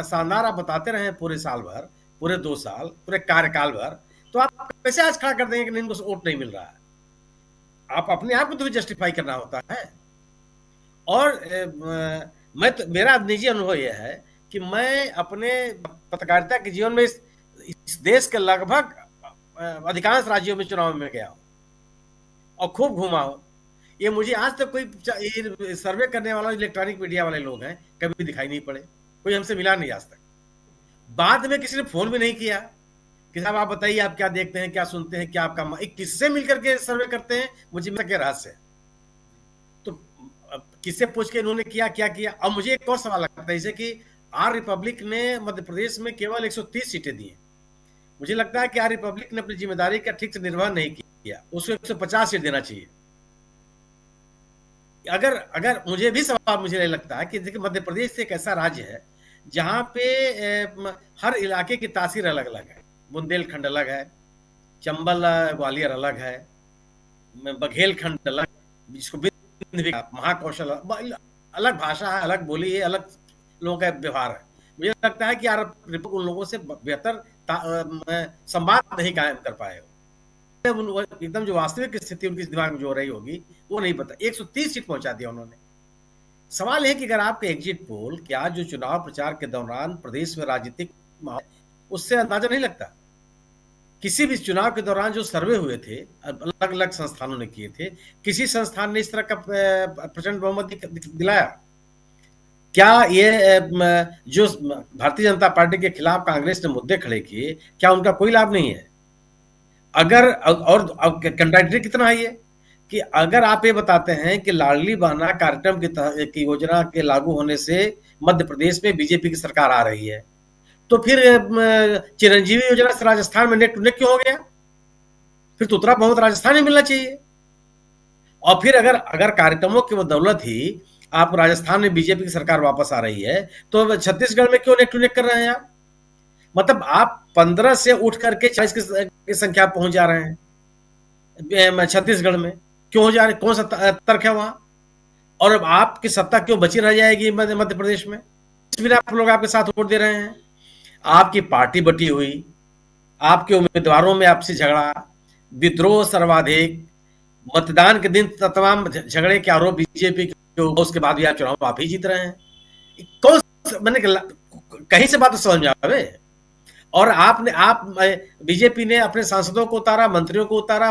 शानदार आप बताते रहे पूरे साल भर, पूरे 2 साल, पूरे कार्यकाल भर, तो आप कैसे आज खड़ा कर देंगे कि इनको वोट नहीं मिल रहा है? आप अपने आप को तो जस्टिफाई करना होता है। और मेरा निजी अनुभव यह है कि मैं अपने पत्रकारिता के जीवन में इस देश के लगभग अधिकांश राज्यों में चुनाव में गया हूं और खूब घूमा हूं। ये मुझे आज तक कोई सर्वे करने वाला इलेक्ट्रॉनिक मीडिया वाले लोग हैं कभी दिखाई नहीं पड़े, कोई हमसे मिला नहीं आज तक। बाद में किसी ने फोन भी नहीं किया कि साहब आप बताइए आप क्या देखते हैं, क्या सुनते हैं, क्या आपका किससे मिलकर के सर्वे करते हैं, मुझे क्या रहस्य है। तो किससे पूछ के इन्होंने क्या किया। अब मुझे एक और सवाल लगता है, जैसे कि आर रिपब्लिक ने मध्य प्रदेश में केवल 130 सीटें दी। मुझे लगता है कि आर रिपब्लिक ने अपनी जिम्मेदारी का ठीक से निर्वहन नहीं किया, उसको 150 सीट देना चाहिए। अगर मुझे भी सवाल मुझे नहीं लगता है कि देखिए मध्य प्रदेश एक ऐसा राज्य है जहां पे हर इलाके की तासीर अलग अलग है। बुंदेलखंड अलग है, चंबल ग्वालियर अलग है, बघेलखंड अलग, जिसको महाकौशल अलग भाषा है, अलग बोली है, अलग लोगों का व्यवहार है। मुझे लगता है कि यार उन लोगों से बेहतर संवाद नहीं कायम कर पाए हो, एकदम जो वास्तविक स्थिति उनके दिमाग में जो हो रही होगी वो नहीं पता। 130 सीट पहुंचा दिया उन्होंने। सवाल है कि अगर आपके एग्जिट पोल क्या जो चुनाव प्रचार के दौरान प्रदेश में राजनीतिक माहौल, उससे अंदाजा नहीं लगता। किसी भी चुनाव के दौरान जो सर्वे हुए थे, अलग अलग संस्थानों ने किए थे, किसी संस्थान ने इस तरह का प्रचंड बहुमत दिलाया क्या? ये जो भारतीय जनता पार्टी के खिलाफ कांग्रेस ने मुद्दे खड़े किए, क्या उनका कोई लाभ नहीं है? अगर और कंट्राडिक्टरी कितना है ये कि अगर आप ये बताते हैं कि लाडली बहना कार्यक्रम की योजना के लागू होने से मध्य प्रदेश में बीजेपी की सरकार आ रही है, तो फिर चिरंजीवी योजना से राजस्थान में नेक टू नेक क्यों हो गया? फिर तो उतना बहुत राजस्थान में मिलना चाहिए। और फिर अगर कार्यक्रमों की बदौलत ही आप राजस्थान में बीजेपी की सरकार वापस आ रही है, तो छत्तीसगढ़ में क्यों नेक टू नेक कर रहे हैं आप? मतलब आप 15 से उठ करके 40 की संख्या पहुंच जा रहे हैं छत्तीसगढ़ में, क्यों हो जा रहे? कौन सा तर्क है वहां? और अब आपकी सत्ता क्यों बची रह जाएगी मध्य प्रदेश में? इस बिना आप लोग आपके साथ वोट दे रहे हैं। आपकी पार्टी बटी हुई, आपके उम्मीदवारों में आपसी झगड़ा, विद्रोह सर्वाधिक, मतदान के दिन तमाम झगड़े के आरोप बीजेपी के, उसके बाद भी आप चुनाव आप ही जीत रहे हैं। कौन मैंने कहीं से बात तो समझ में आवे। और आप बीजेपी ने अपने सांसदों को उतारा, मंत्रियों को उतारा,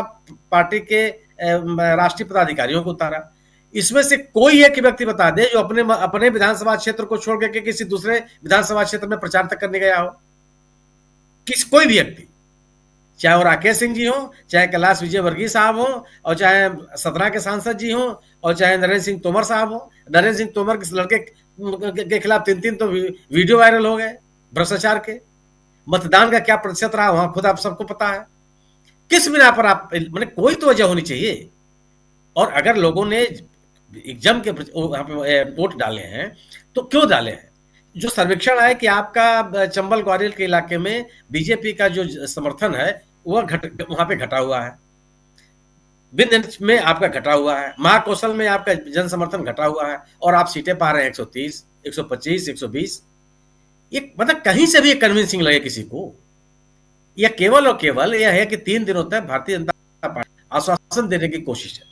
पार्टी के राष्ट्रीय पदाधिकारियों को उतारा। इसमें से कोई एक व्यक्ति बता दे जो अपने विधानसभा क्षेत्र को छोड़ करके किसी दूसरे विधानसभा क्षेत्र में प्रचार तक करने गया हो। कोई भी व्यक्ति, चाहे वो राकेश सिंह जी हो, चाहे कैलाश विजयवर्गीय साहब हो, और चाहे सतना के सांसद जी हो, और चाहे नरेंद्र सिंह तोमर साहब हो। नरेंद्र सिंह तोमर के लड़के के खिलाफ 3 तो वीडियो वायरल हो गए भ्रष्टाचार के। मतदान का क्या प्रतिशत रहा वहां खुद आप सबको पता है। किस बिना पर आप मैंने कोई तो वजह होनी चाहिए। और अगर लोगों ने जम के वोट डाले हैं तो क्यों डाले हैं? जो सर्वेक्षण है कि आपका चंबल ग्वालियर के इलाके में बीजेपी का जो समर्थन है वह वहां पे घटा हुआ है, विंध्य में आपका घटा हुआ है, महाकौशल में आपका जन समर्थन घटा हुआ है, और आप सीटें पा रहे हैं 130, 125, 120। ये मतलब कहीं से भी कन्विंसिंग लगे किसी को? यह केवल और केवल यह है कि 3 दिनों तक भारतीय जनता पार्टी आश्वासन देने की कोशिश है।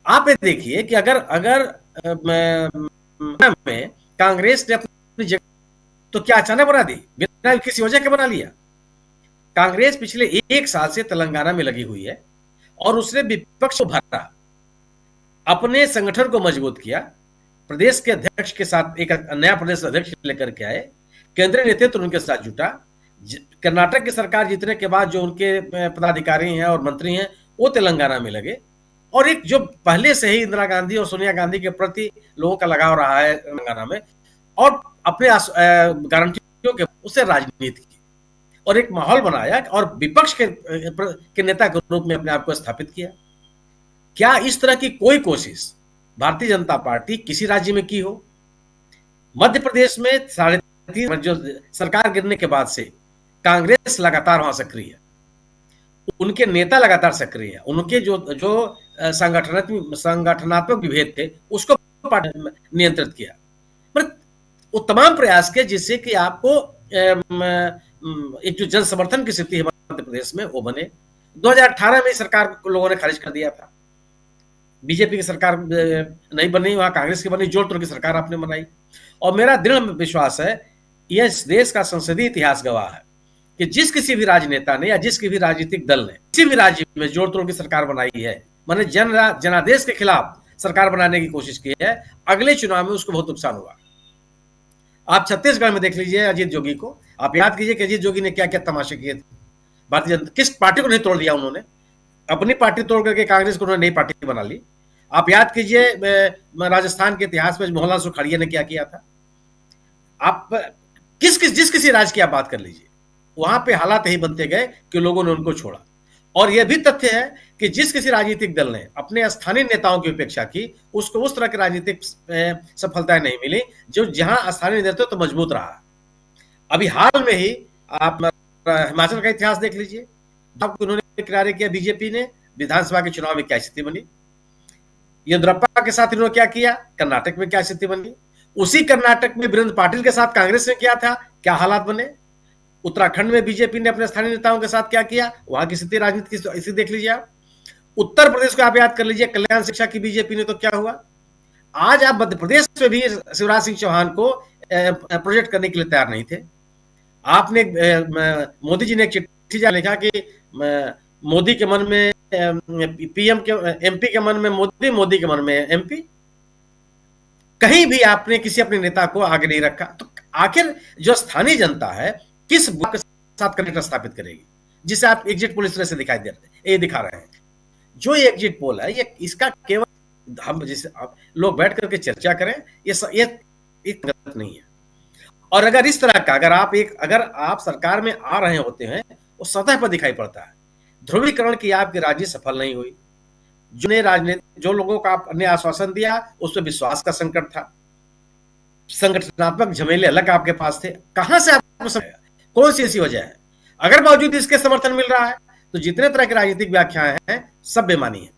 आप ये देखिए कि अगर में कांग्रेस ने अपनी जगह तो क्या अचानक बना दी, बिना किसी वजह के बना लिया? कांग्रेस पिछले 1 साल से तेलंगाना में लगी हुई है और उसने विपक्ष को भरा, अपने संगठन को मजबूत किया, प्रदेश के अध्यक्ष के साथ एक नया प्रदेश अध्यक्ष लेकर के आए, केंद्रीय नेतृत्व उनके साथ जुटा। कर्नाटक की सरकार जीतने के बाद जो उनके पदाधिकारी हैं और मंत्री हैं वो तेलंगाना में लगे, और एक जो पहले से ही इंदिरा गांधी और सोनिया गांधी के प्रति लोगों का लगाव रहा है तेलंगाना में, और अपने गारंटियों के उससे राजनीति की और एक माहौल बनाया और विपक्ष के नेता के रूप में अपने आप को स्थापित किया। क्या इस तरह की कोई कोशिश भारतीय जनता पार्टी किसी राज्य में की हो? मध्य प्रदेश में 3.5 जो सरकार गिरने के बाद से कांग्रेस लगातार वहां सक्रिय है, उनके नेता लगातार सक्रिय है, उनके जो संगठनात्मक विभेद थे उसको पार्टी ने नियंत्रित किया। पर वो तमाम प्रयास किए जिससे कि आपको एक जो जन समर्थन की स्थिति है मध्य प्रदेश में वो बने। 2018 में सरकार को लोगों ने खारिज कर दिया था, बीजेपी की सरकार नहीं बनी, वहां कांग्रेस की बनी, जोड़ तोड़ की सरकार आपने बनाई। और मेरा दृढ़ विश्वास है, यह इस देश का संसदीय इतिहास गवाह है कि जिस किसी भी राजनेता ने या जिस किसी भी राजनीतिक दल ने किसी भी राज्य में जोड़ तोड़ की सरकार बनाई है, माने जनादेश के खिलाफ सरकार बनाने की कोशिश की है, अगले चुनाव में उसको बहुत नुकसान हुआ। आप छत्तीसगढ़ में देख लीजिए अजीत जोगी को, आप याद कीजिए कि अजीत जोगी ने क्या क्या तमाशे किए थे। भारतीय जनता किस पार्टी को नहीं तोड़ दिया उन्होंने, अपनी पार्टी तोड़ करके कांग्रेस को उन्होंने नई पार्टी बना ली। आप याद कीजिए राजस्थान के इतिहास में मोहनलाल सुखाड़िया ने क्या किया था। आप जिस किसी राज्य की आप बात कर लीजिए, वहां पे हालात यही बनते गए कि लोगों ने उनको छोड़ा। और यह भी तथ्य है कि जिस किसी राजनीतिक दल ने अपने स्थानीय नेताओं की उपेक्षा की, उसको उस तरह की राजनीतिक सफलताएं नहीं मिली जो जहां स्थानीय नेतृत्व तो मजबूत रहा। अभी हाल में ही आप हिमाचल का इतिहास देख लीजिए, उन्होंने किनारे किया बीजेपी ने, विधानसभा के चुनाव में क्या स्थिति बनी। येदियुरप्पा के साथ इन्होंने क्या किया, कर्नाटक में क्या स्थिति बनी। उसी कर्नाटक में वीरेंद्र पाटिल के साथ कांग्रेस ने किया था, क्या हालात बने। उत्तराखंड में बीजेपी ने अपने स्थानीय नेताओं के साथ क्या किया, वहां की स्थिति राजनीति की स्थिति देख लीजिए आप। उत्तर प्रदेश को आप याद कर लीजिए, कल्याण शिक्षा की बीजेपी ने तो क्या हुआ। आज आप मध्य प्रदेश में भी शिवराज सिंह चौहान को प्रोजेक्ट करने के लिए तैयार नहीं थे। आपने मोदी जी ने एक चिट्ठी लिखा कि मोदी के मन में पीएम के, एमपी के मन में मोदी, मोदी के मन में एमपी। कहीं भी आपने किसी अपने नेता को आगे नहीं रखा। तो आखिर जो स्थानीय जनता है किस बात के साथ कनेक्ट स्थापित करेगी, जिसे आप एग्जिट पोल इस तरह से दिखाई दे रहे, ये दिखा रहे हैं। जो ये एग्जिट पोल है, ये इसका केवल हम जिसे आप लोग बैठ करके चर्चा करें, ये गलत नहीं है। और अगर इस तरह का अगर आप सरकार में आ रहे होते हैं, वो सतह पर दिखाई पड़ता है। ध्रुवीकरण की आपकी राजनीति सफल नहीं हुई। जो लोगों का आपने आश्वासन दिया उसमें विश्वास का संकट था, संगठनात्मक झमेले अलग आपके पास थे। कहां से आपको कौन सी ऐसी वजह है? अगर बावजूद इसके समर्थन मिल रहा है तो जितने तरह की राजनीतिक व्याख्याएं हैं सब बेमानी है।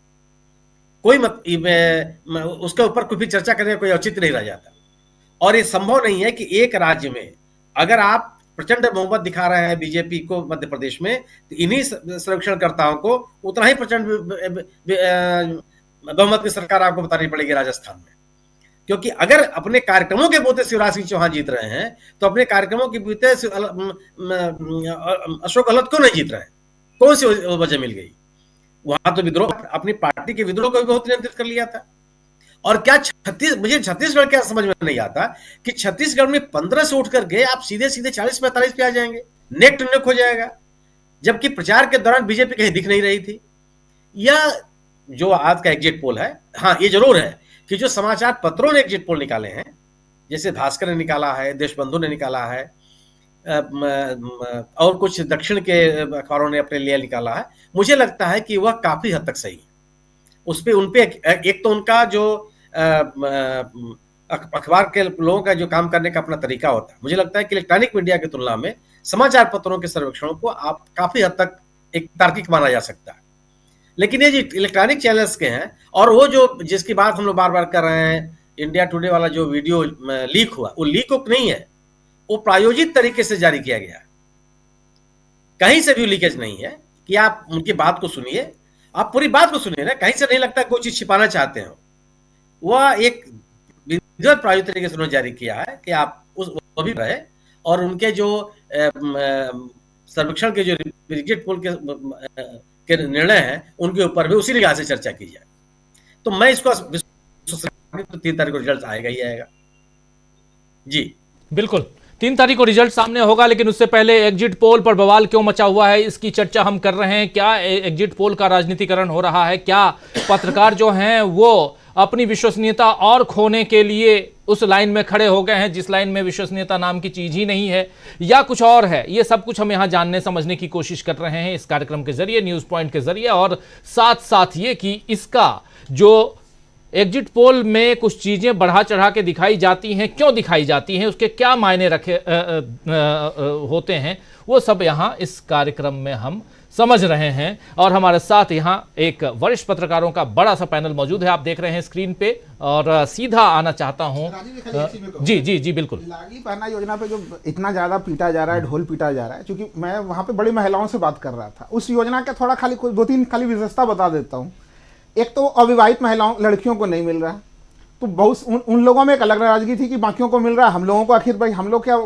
कोई उसके ऊपर कोई भी चर्चा करने का कोई औचित्य नहीं रह जाता। और ये संभव नहीं है कि एक राज्य में अगर आप प्रचंड बहुमत दिखा रहे हैं बीजेपी को मध्य प्रदेश में, तो इन्हीं सर्वेक्षणकर्ताओं को उतना ही प्रचंड बहुमत की सरकार आपको बतानी पड़ेगी राजस्थान में। क्योंकि अगर अपने कार्यक्रमों के बोते शिवराज सिंह चौहान जीत रहे हैं, तो अपने कार्यक्रमों के बोते अशोक गहलोत क्यों नहीं जीत रहे हैं? कौन सी वजह मिल गई? वहां तो विद्रोह, अपनी पार्टी के विद्रोह को भी बहुत नियंत्रित कर लिया था। और क्या मुझे छत्तीसगढ़ क्या समझ में नहीं आता कि छत्तीसगढ़ में 15 से उठ कर गए आप सीधे 40-45 पे आ जाएंगे, नेक टू नेक हो जाएगा। जबकि प्रचार के दौरान बीजेपी कहीं दिख नहीं रही थी। यह जो आज का एग्जिट पोल है, हाँ ये जरूर है कि जो समाचार पत्रों ने एग्जिट पोल निकाले हैं, जैसे भास्कर ने निकाला है, देशबंधु ने निकाला है, और कुछ दक्षिण के अखबारों ने अपने लिए निकाला है, मुझे लगता है कि वह काफी हद तक सही है। उनपे एक तो उनका जो अखबार के लोगों का जो काम करने का अपना तरीका होता है, मुझे लगता है कि इलेक्ट्रॉनिक मीडिया की तुलना में समाचार पत्रों के सर्वेक्षणों को आप काफी हद तक एक तार्किक माना जा सकता है। लेकिन ये जो इलेक्ट्रॉनिक चैनल्स के हैं, और वो जो जिसकी बात हम लोग बार बार कर रहे हैं, इंडिया टुडे वाला जो वीडियो लीक हुआ, वो लीक नहीं है, वो प्रायोजित तरीके से जारी किया गया है। कहीं से भी लीकेज नहीं है कि आप उनकी बात को सुनिए, आप पूरी बात को सुनिए ना, कहीं से नहीं लगता कोई चीज छिपाना चाहते हो। वह एक विधिवत प्रायोजित तरीके से उन्होंने जारी किया है कि आप वो भी रहे, और उनके जो सर्वेक्षण के जो एग्जिट पोल के निर्णय हैं उनके ऊपर भी उसी लिहाज से चर्चा की जाए। तो मैं इसको 3 तारीख को रिजल्ट आएगा ही आएगा। जी बिल्कुल। 3 तारीख को रिजल्ट सामने होगा, लेकिन उससे पहले एग्जिट पोल पर बवाल क्यों मचा हुआ है, इसकी चर्चा हम कर रहे हैं। क्या एग्जिट पोल का राजनीतिकरण हो रहा है? क्या पत्रकार जो हैं वो अपनी विश्वसनीयता और खोने के लिए उस लाइन में खड़े हो गए हैं जिस लाइन में विश्वसनीयता नाम की चीज ही नहीं है, या कुछ और है? ये सब कुछ हम यहां जानने समझने की कोशिश कर रहे हैं इस कार्यक्रम के जरिए, न्यूज पॉइंट के जरिए, और साथ साथ ये कि इसका जो एग्जिट पोल में कुछ चीजें बढ़ा चढ़ा के दिखाई जाती हैं, क्यों दिखाई जाती हैं, उसके क्या मायने रखे होते हैं, वो सब यहां इस कार्यक्रम में हम समझ रहे हैं। और हमारे साथ यहां एक वरिष्ठ पत्रकारों का बड़ा सा पैनल मौजूद है, आप देख रहे हैं स्क्रीन पे, और सीधा आना चाहता हूं। जी जी जी बिल्कुल। लाडली बहना योजना पे जो इतना ज्यादा पीटा जा रहा है, ढोल पीटा जा रहा है, क्योंकि मैं वहां पे बड़ी महिलाओं से बात कर रहा था, उस योजना का थोड़ा खाली 2-3 खाली विशेषता बता देता हूँ। एक तो अविवाहित महिलाओं लड़कियों को नहीं मिल रहा, तो बहुत उन लोगों में एक अलग नाराजगी थी कि बाकियों को मिल रहा है, हम लोगों को आखिर भाई हम लोग क्या,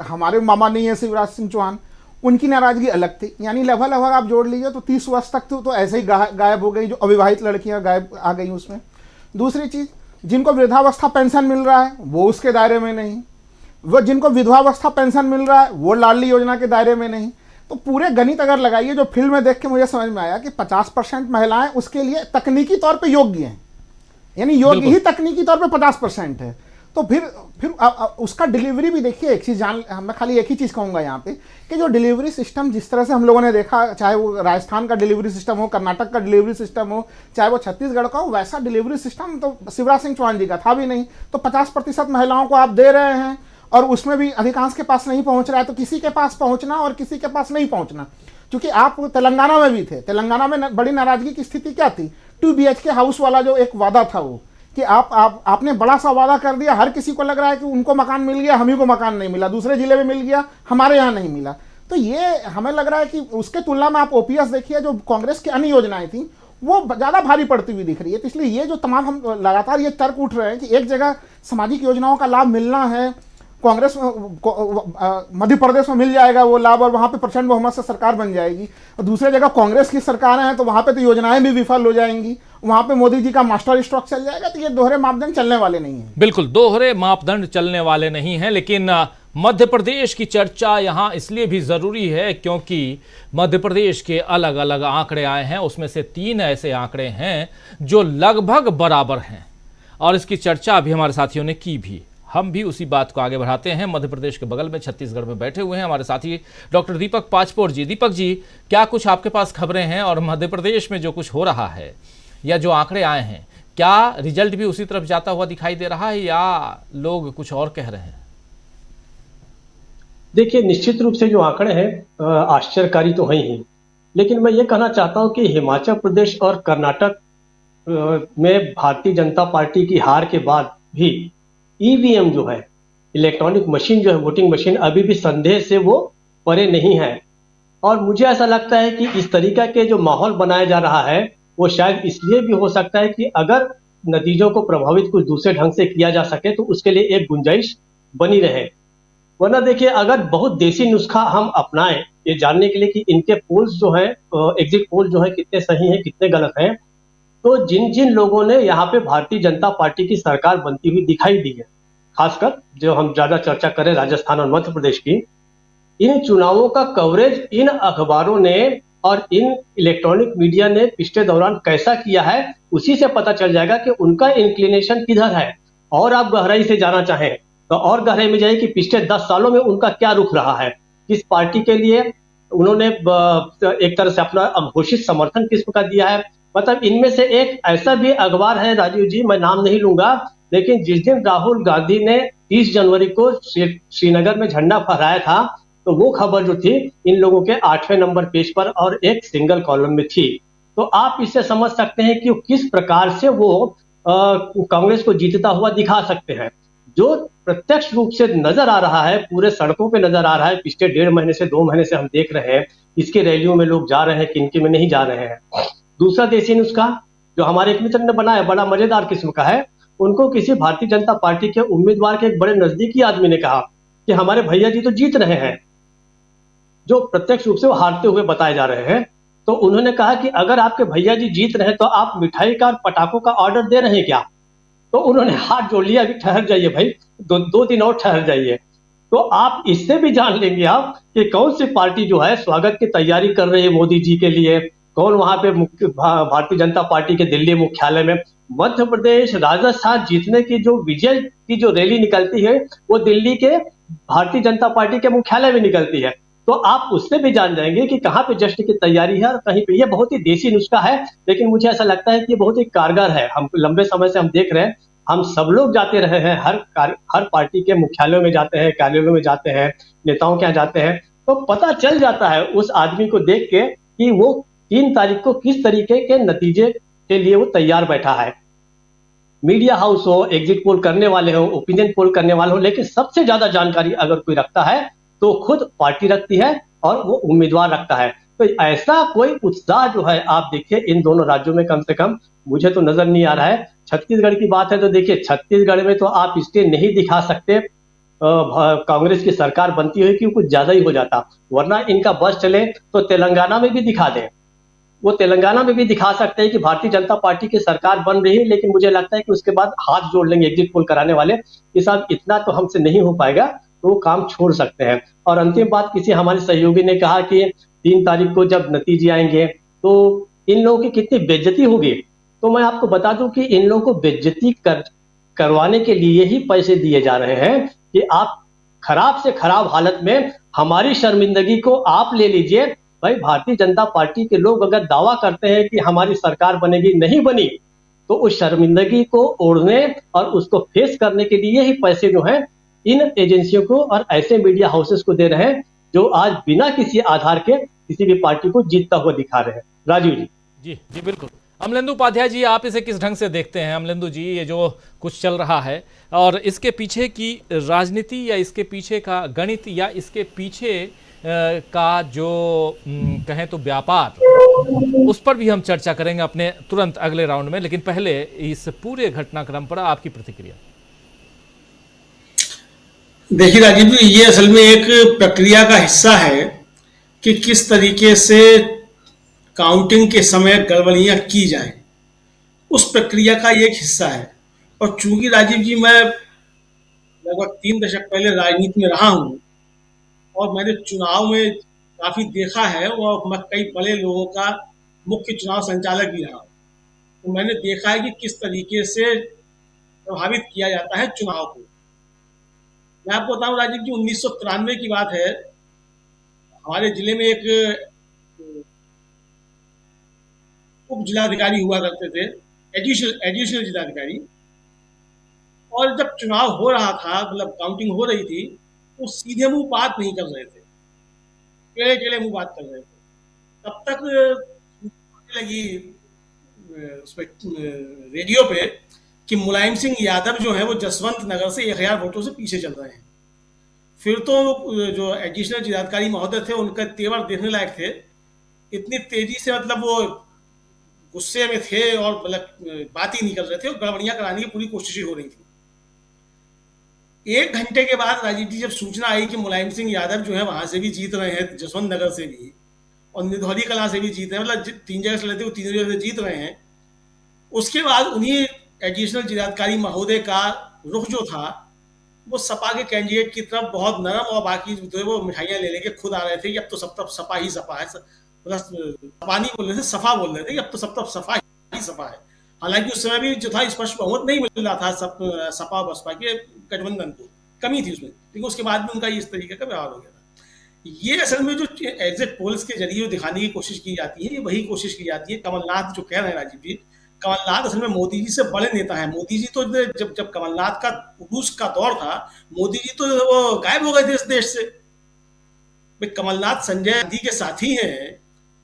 हमारे मामा नहीं है शिवराज सिंह चौहान, उनकी नाराजगी अलग थी। यानी लगभग आप जोड़ लीजिए तो 30 वर्ष तक तो ऐसे ही गायब हो गई, जो अविवाहित लड़कियां गायब आ गई उसमें। दूसरी चीज़, जिनको वृद्धावस्था पेंशन मिल रहा है वो उसके दायरे में नहीं, वो जिनको विधवावस्था पेंशन मिल रहा है वो लाडली योजना के दायरे में नहीं। तो पूरे गणित अगर लगाइए, जो फिल्म में देख के मुझे समझ में आया कि 50% महिलाएं उसके लिए तकनीकी तौर पे योग्य हैं, यानी योग्य ही तकनीकी तौर पे 50% है। तो फिर उसका डिलीवरी भी देखिए। एक चीज़ मैं खाली एक ही चीज़ कहूँगा यहाँ पे कि जो डिलीवरी सिस्टम जिस तरह से हम लोगों ने देखा, चाहे वो राजस्थान का डिलीवरी सिस्टम हो, कर्नाटक का डिलीवरी सिस्टम हो, चाहे वो छत्तीसगढ़ का हो, वैसा डिलीवरी सिस्टम तो शिवराज सिंह चौहान जी का था भी नहीं। तो 50% महिलाओं को आप दे रहे हैं और उसमें भी अधिकांश के पास नहीं पहुंच रहा है, तो किसी के पास पहुंचना और किसी के पास नहीं पहुंचना। क्योंकि आप तेलंगाना में भी थे, तेलंगाना में बड़ी नाराजगी की स्थिति क्या थी, 2 BHK हाउस वाला जो एक वादा था वो, कि आपने बड़ा सा वादा कर दिया, हर किसी को लग रहा है कि उनको मकान मिल गया, हम ही को मकान नहीं मिला, दूसरे जिले में मिल गया, हमारे यहाँ नहीं मिला। तो ये हमें लग रहा है कि उसके तुलना में आप OPS देखिए, जो कांग्रेस की अन्य योजनाएं थी वो ज़्यादा भारी पड़ती हुई दिख रही है। तो इसलिए ये जो तमाम हम लगातार ये तर्क उठ रहे हैं कि एक जगह सामाजिक योजनाओं का लाभ मिलना है, कांग्रेस मध्य प्रदेश में मिल जाएगा वो लाभ और वहाँ पे प्रचंड बहुमत से सरकार बन जाएगी, और दूसरी जगह कांग्रेस की सरकारें हैं तो वहाँ पे तो योजनाएं भी विफल हो जाएंगी, वहाँ पे मोदी जी का मास्टर स्ट्रोक चल जाएगा। तो ये दोहरे मापदंड चलने वाले नहीं हैं। बिल्कुल दोहरे मापदंड चलने वाले नहीं हैं, लेकिन मध्य प्रदेश की चर्चा यहाँ इसलिए भी ज़रूरी है क्योंकि मध्य प्रदेश के अलग अलग आंकड़े आए हैं, उसमें से 3 ऐसे आंकड़े हैं जो लगभग बराबर हैं, और इसकी चर्चा अभी हमारे साथियों ने की भी। हम भी उसी बात को आगे बढ़ाते हैं। मध्य प्रदेश के बगल में छत्तीसगढ़ में बैठे हुए हैं हमारे साथी डॉक्टर दीपक पाचपोर जी। दीपक जी, क्या कुछ आपके पास खबरें हैं, और मध्य प्रदेश में जो कुछ हो रहा है या जो आंकड़े आए हैं, क्या रिजल्ट भी उसी तरफ जाता हुआ दिखाई दे रहा है या लोग कुछ और कह रहे हैं? देखिए, निश्चित रूप से जो आंकड़े हैं आश्चर्यकारी तो हैं ही, लेकिन मैं ये कहना चाहता हूं कि हिमाचल प्रदेश और कर्नाटक में भारतीय जनता पार्टी की हार के बाद भी EVM जो है, इलेक्ट्रॉनिक मशीन जो है, वोटिंग मशीन, अभी भी संदेह से वो परे नहीं है। और मुझे ऐसा लगता है कि इस तरीका के जो माहौल बनाया जा रहा है वो शायद इसलिए भी हो सकता है कि अगर नतीजों को प्रभावित कुछ दूसरे ढंग से किया जा सके तो उसके लिए एक गुंजाइश बनी रहे। वरना देखिए, अगर बहुत देसी नुस्खा हम अपनाएं ये जानने के लिए कि इनके पोल्स जो है, एग्जिट पोल जो है, कितने सही हैं कितने गलत हैं, तो जिन जिन लोगों ने यहाँ पे भारतीय जनता पार्टी की सरकार बनती हुई दिखाई दी है, खासकर जो हम ज्यादा चर्चा करें राजस्थान और मध्य प्रदेश की, इन चुनावों का कवरेज इन अखबारों ने और इन इलेक्ट्रॉनिक मीडिया ने पिछले दौरान कैसा किया है, उसी से पता चल जाएगा कि उनका इंक्लिनेशन किधर है। और आप गहराई से जाना चाहें तो और गहराई में जाइए कि पिछले 10 सालों में उनका क्या रुख रहा है, किस पार्टी के लिए उन्होंने एक तरह से अपना घोषित समर्थन किस का दिया है। मतलब इनमें से एक ऐसा भी अखबार है, राजीव जी, मैं नाम नहीं लूंगा, लेकिन जिस दिन राहुल गांधी ने 30 जनवरी को श्रीनगर में झंडा फहराया था, तो वो खबर जो थी इन लोगों के 8वें नंबर पेज पर और एक सिंगल कॉलम में थी। तो आप इससे समझ सकते हैं कि किस प्रकार से वो कांग्रेस को जीतता हुआ दिखा सकते हैं। जो प्रत्यक्ष रूप से नजर आ रहा है, पूरे सड़कों पे नजर आ रहा है, पिछले 1.5 महीने से 2 महीने से हम देख रहे हैं, इसके रैलियों में लोग जा रहे हैं, किनके में नहीं जा रहे हैं। दूसरा देसी नुस्खा जो हमारे एक मित्र ने बनाया, बड़ा मजेदार किस्म का है। उनको किसी भारतीय जनता पार्टी के उम्मीदवार के एक बड़े नजदीकी आदमी ने कहा कि हमारे भैया जी तो जीत रहे हैं, जो प्रत्यक्ष रूप से वो हारते हुए बताए जा रहे हैं। तो उन्होंने कहा कि अगर आपके भैया जी जीत रहे हैं तो आप मिठाई का और पटाखों का ऑर्डर दे रहे हैं क्या? तो उन्होंने हाथ जोड़ लिया, अभी ठहर जाइए भाई, 2 दिन और ठहर जाइए। तो आप इससे भी जान लेंगे आप कि कौन सी पार्टी जो है स्वागत की तैयारी कर रही है मोदी जी के लिए, कौन वहां पे भारतीय जनता पार्टी के दिल्ली मुख्यालय में मध्य प्रदेश राजस्थान जीतने की जो विजय की जो रैली निकलती है वो दिल्ली के भारतीय जनता पार्टी के मुख्यालय में निकलती है। तो आप उससे भी जान जाएंगे कि कहाँ पे जश्न की तैयारी है और कहीं पे। ये बहुत ही देसी नुस्खा है, लेकिन मुझे ऐसा लगता है कि ये बहुत ही कारगर है। हम लंबे समय से हम देख रहे हैं, हम सब लोग जाते रहे हैं, हर पार्टी के मुख्यालयों में जाते हैं, कार्यालयों में जाते हैं, नेताओं के यहाँ जाते हैं, तो पता चल जाता है उस आदमी को देख के कि वो 3 तारीख को किस तरीके के नतीजे के लिए वो तैयार बैठा है। मीडिया हाउस हो, एग्जिट पोल करने वाले हो, ओपिनियन पोल करने वाले हो, लेकिन सबसे ज्यादा जानकारी अगर कोई रखता है तो खुद पार्टी रखती है और वो उम्मीदवार रखता है। तो ऐसा कोई उत्साह जो है आप देखिए इन दोनों राज्यों में कम से कम मुझे तो नजर नहीं आ रहा है। छत्तीसगढ़ की बात है तो देखिए, छत्तीसगढ़ में तो आप इसके नहीं दिखा सकते कांग्रेस की सरकार बनती हुई कि कुछ ज्यादा ही हो जाता, वरना इनका बस चले तो तेलंगाना में भी दिखा दें। वो तेलंगाना में भी दिखा सकते हैं कि भारतीय जनता पार्टी की सरकार बन रही है, लेकिन मुझे लगता है कि उसके बाद हाथ जोड़ लेंगे एग्जिट पोल कराने वाले कि साहब इतना तो हमसे नहीं हो पाएगा, तो वो काम छोड़ सकते हैं। और अंतिम बात, किसी हमारे सहयोगी ने कहा कि 3 तारीख को जब नतीजे आएंगे तो इन लोगों की कितनी बेइज्जती होगी। तो मैं आपको बता दूं कि इन लोगों को बेइज्जती करवाने के लिए ही पैसे दिए जा रहे हैं कि आप खराब से खराब हालत में हमारी शर्मिंदगी को आप ले लीजिए। भाई, भारतीय जनता पार्टी के लोग अगर दावा करते हैं कि हमारी सरकार बनेगी, नहीं बनी, तो उस शर्मिंदगी को ओढ़ने और उसको फेस करने के लिए ही पैसे जो हैं इन एजेंसियों को और ऐसे मीडिया हाउसेस को दे रहे हैं जो आज बिना किसी आधार के किसी भी पार्टी को जीतता हुआ दिखा रहे हैं। राजीव जी। जी बिल्कुल। अमलेंदु उपाध्याय जी, आप इसे किस ढंग से देखते हैं? अमलेंदु जी, ये जो कुछ चल रहा है और इसके पीछे की राजनीति या इसके पीछे का गणित या इसके पीछे का जो कहें तो व्यापार, उस पर भी हम चर्चा करेंगे अपने तुरंत अगले राउंड में, लेकिन पहले इस पूरे घटनाक्रम पर आपकी प्रतिक्रिया। देखिए राजीव जी, ये असल में एक प्रक्रिया का हिस्सा है कि किस तरीके से काउंटिंग के समय गड़बड़ियां की जाएं, उस प्रक्रिया का एक हिस्सा है। और चूंकि राजीव जी मैं लगभग 3 दशक पहले राजनीति में रहा हूं और मैंने चुनाव में काफी देखा है और मैं कई बड़े लोगों का मुख्य चुनाव संचालक भी रहा हूं, तो मैंने देखा है कि किस तरीके से प्रभावित किया जाता है चुनाव को। मैं आपको बताऊं राजीव जी, 1993 की बात है, हमारे जिले में एक उप जिलाधिकारी हुआ करते थे, एडिशनल जिलाधिकारी, और जब चुनाव हो रहा था, मतलब काउंटिंग हो रही थी, तो सीधे मुंह बात नहीं कर रहे थे, टेढ़े टेढ़े मुंह बात कर रहे थे। तब तक लगी उसपे रेडियो पे कि मुलायम सिंह यादव जो है वो जसवंत नगर से 1000 वोटों से पीछे चल रहे हैं। फिर तो जो एडिशनल जिलाधिकारी महोदय थे उनका तेवर देखने लायक थे, इतनी तेजी से मतलब वो गुस्से में थे और मतलब बात ही नहीं कर रहे थे और गड़बड़ियां कराने की पूरी कोशिशें हो रही थी। 1 घंटे के बाद राजीव जी जब सूचना आई कि मुलायम सिंह यादव जो है वहां से भी जीत रहे हैं, जसवंत नगर से भी और निधौली कला से भी जीत रहे हैं, मतलब 3 जगह से लड़ते वो 3 जगह से जीत रहे हैं, उसके बाद उन्हीं एडिशनल जिलाधिकारी महोदय का रुख जो था वो सपा के कैंडिडेट की तरफ बहुत नरम और बाकी जो वो मिठाइयां ले लेके खुद आ रहे थे कि अब तो सब तरफ सपा ही सपा है, सपा नहीं बोल रहे थे, सफा बोल रहे थे कि अब तो सब तरफ सफा ही सपा है। हालांकि उस समय भी जो था स्पष्ट बहुमत नहीं मिल रहा था सपा बसपा के गठबंधन को, कमी थी उसमें, लेकिन उसके बाद भी उनका इस तरीके का व्यवहार हो गया था। ये असल में जो एग्जिट पोल्स के जरिए दिखाने की कोशिश की जाती है, ये वही कोशिश की जाती है। कमलनाथ जो कह रहे हैं राजीव जी, कमलनाथ असल में मोदी जी से बड़े नेता हैं। मोदी जी तो जब कमलनाथ का उरूस का दौर था, मोदी जी तो वो गायब हो गए थे इस देश से। भाई, कमलनाथ संजय गांधी के साथी हैं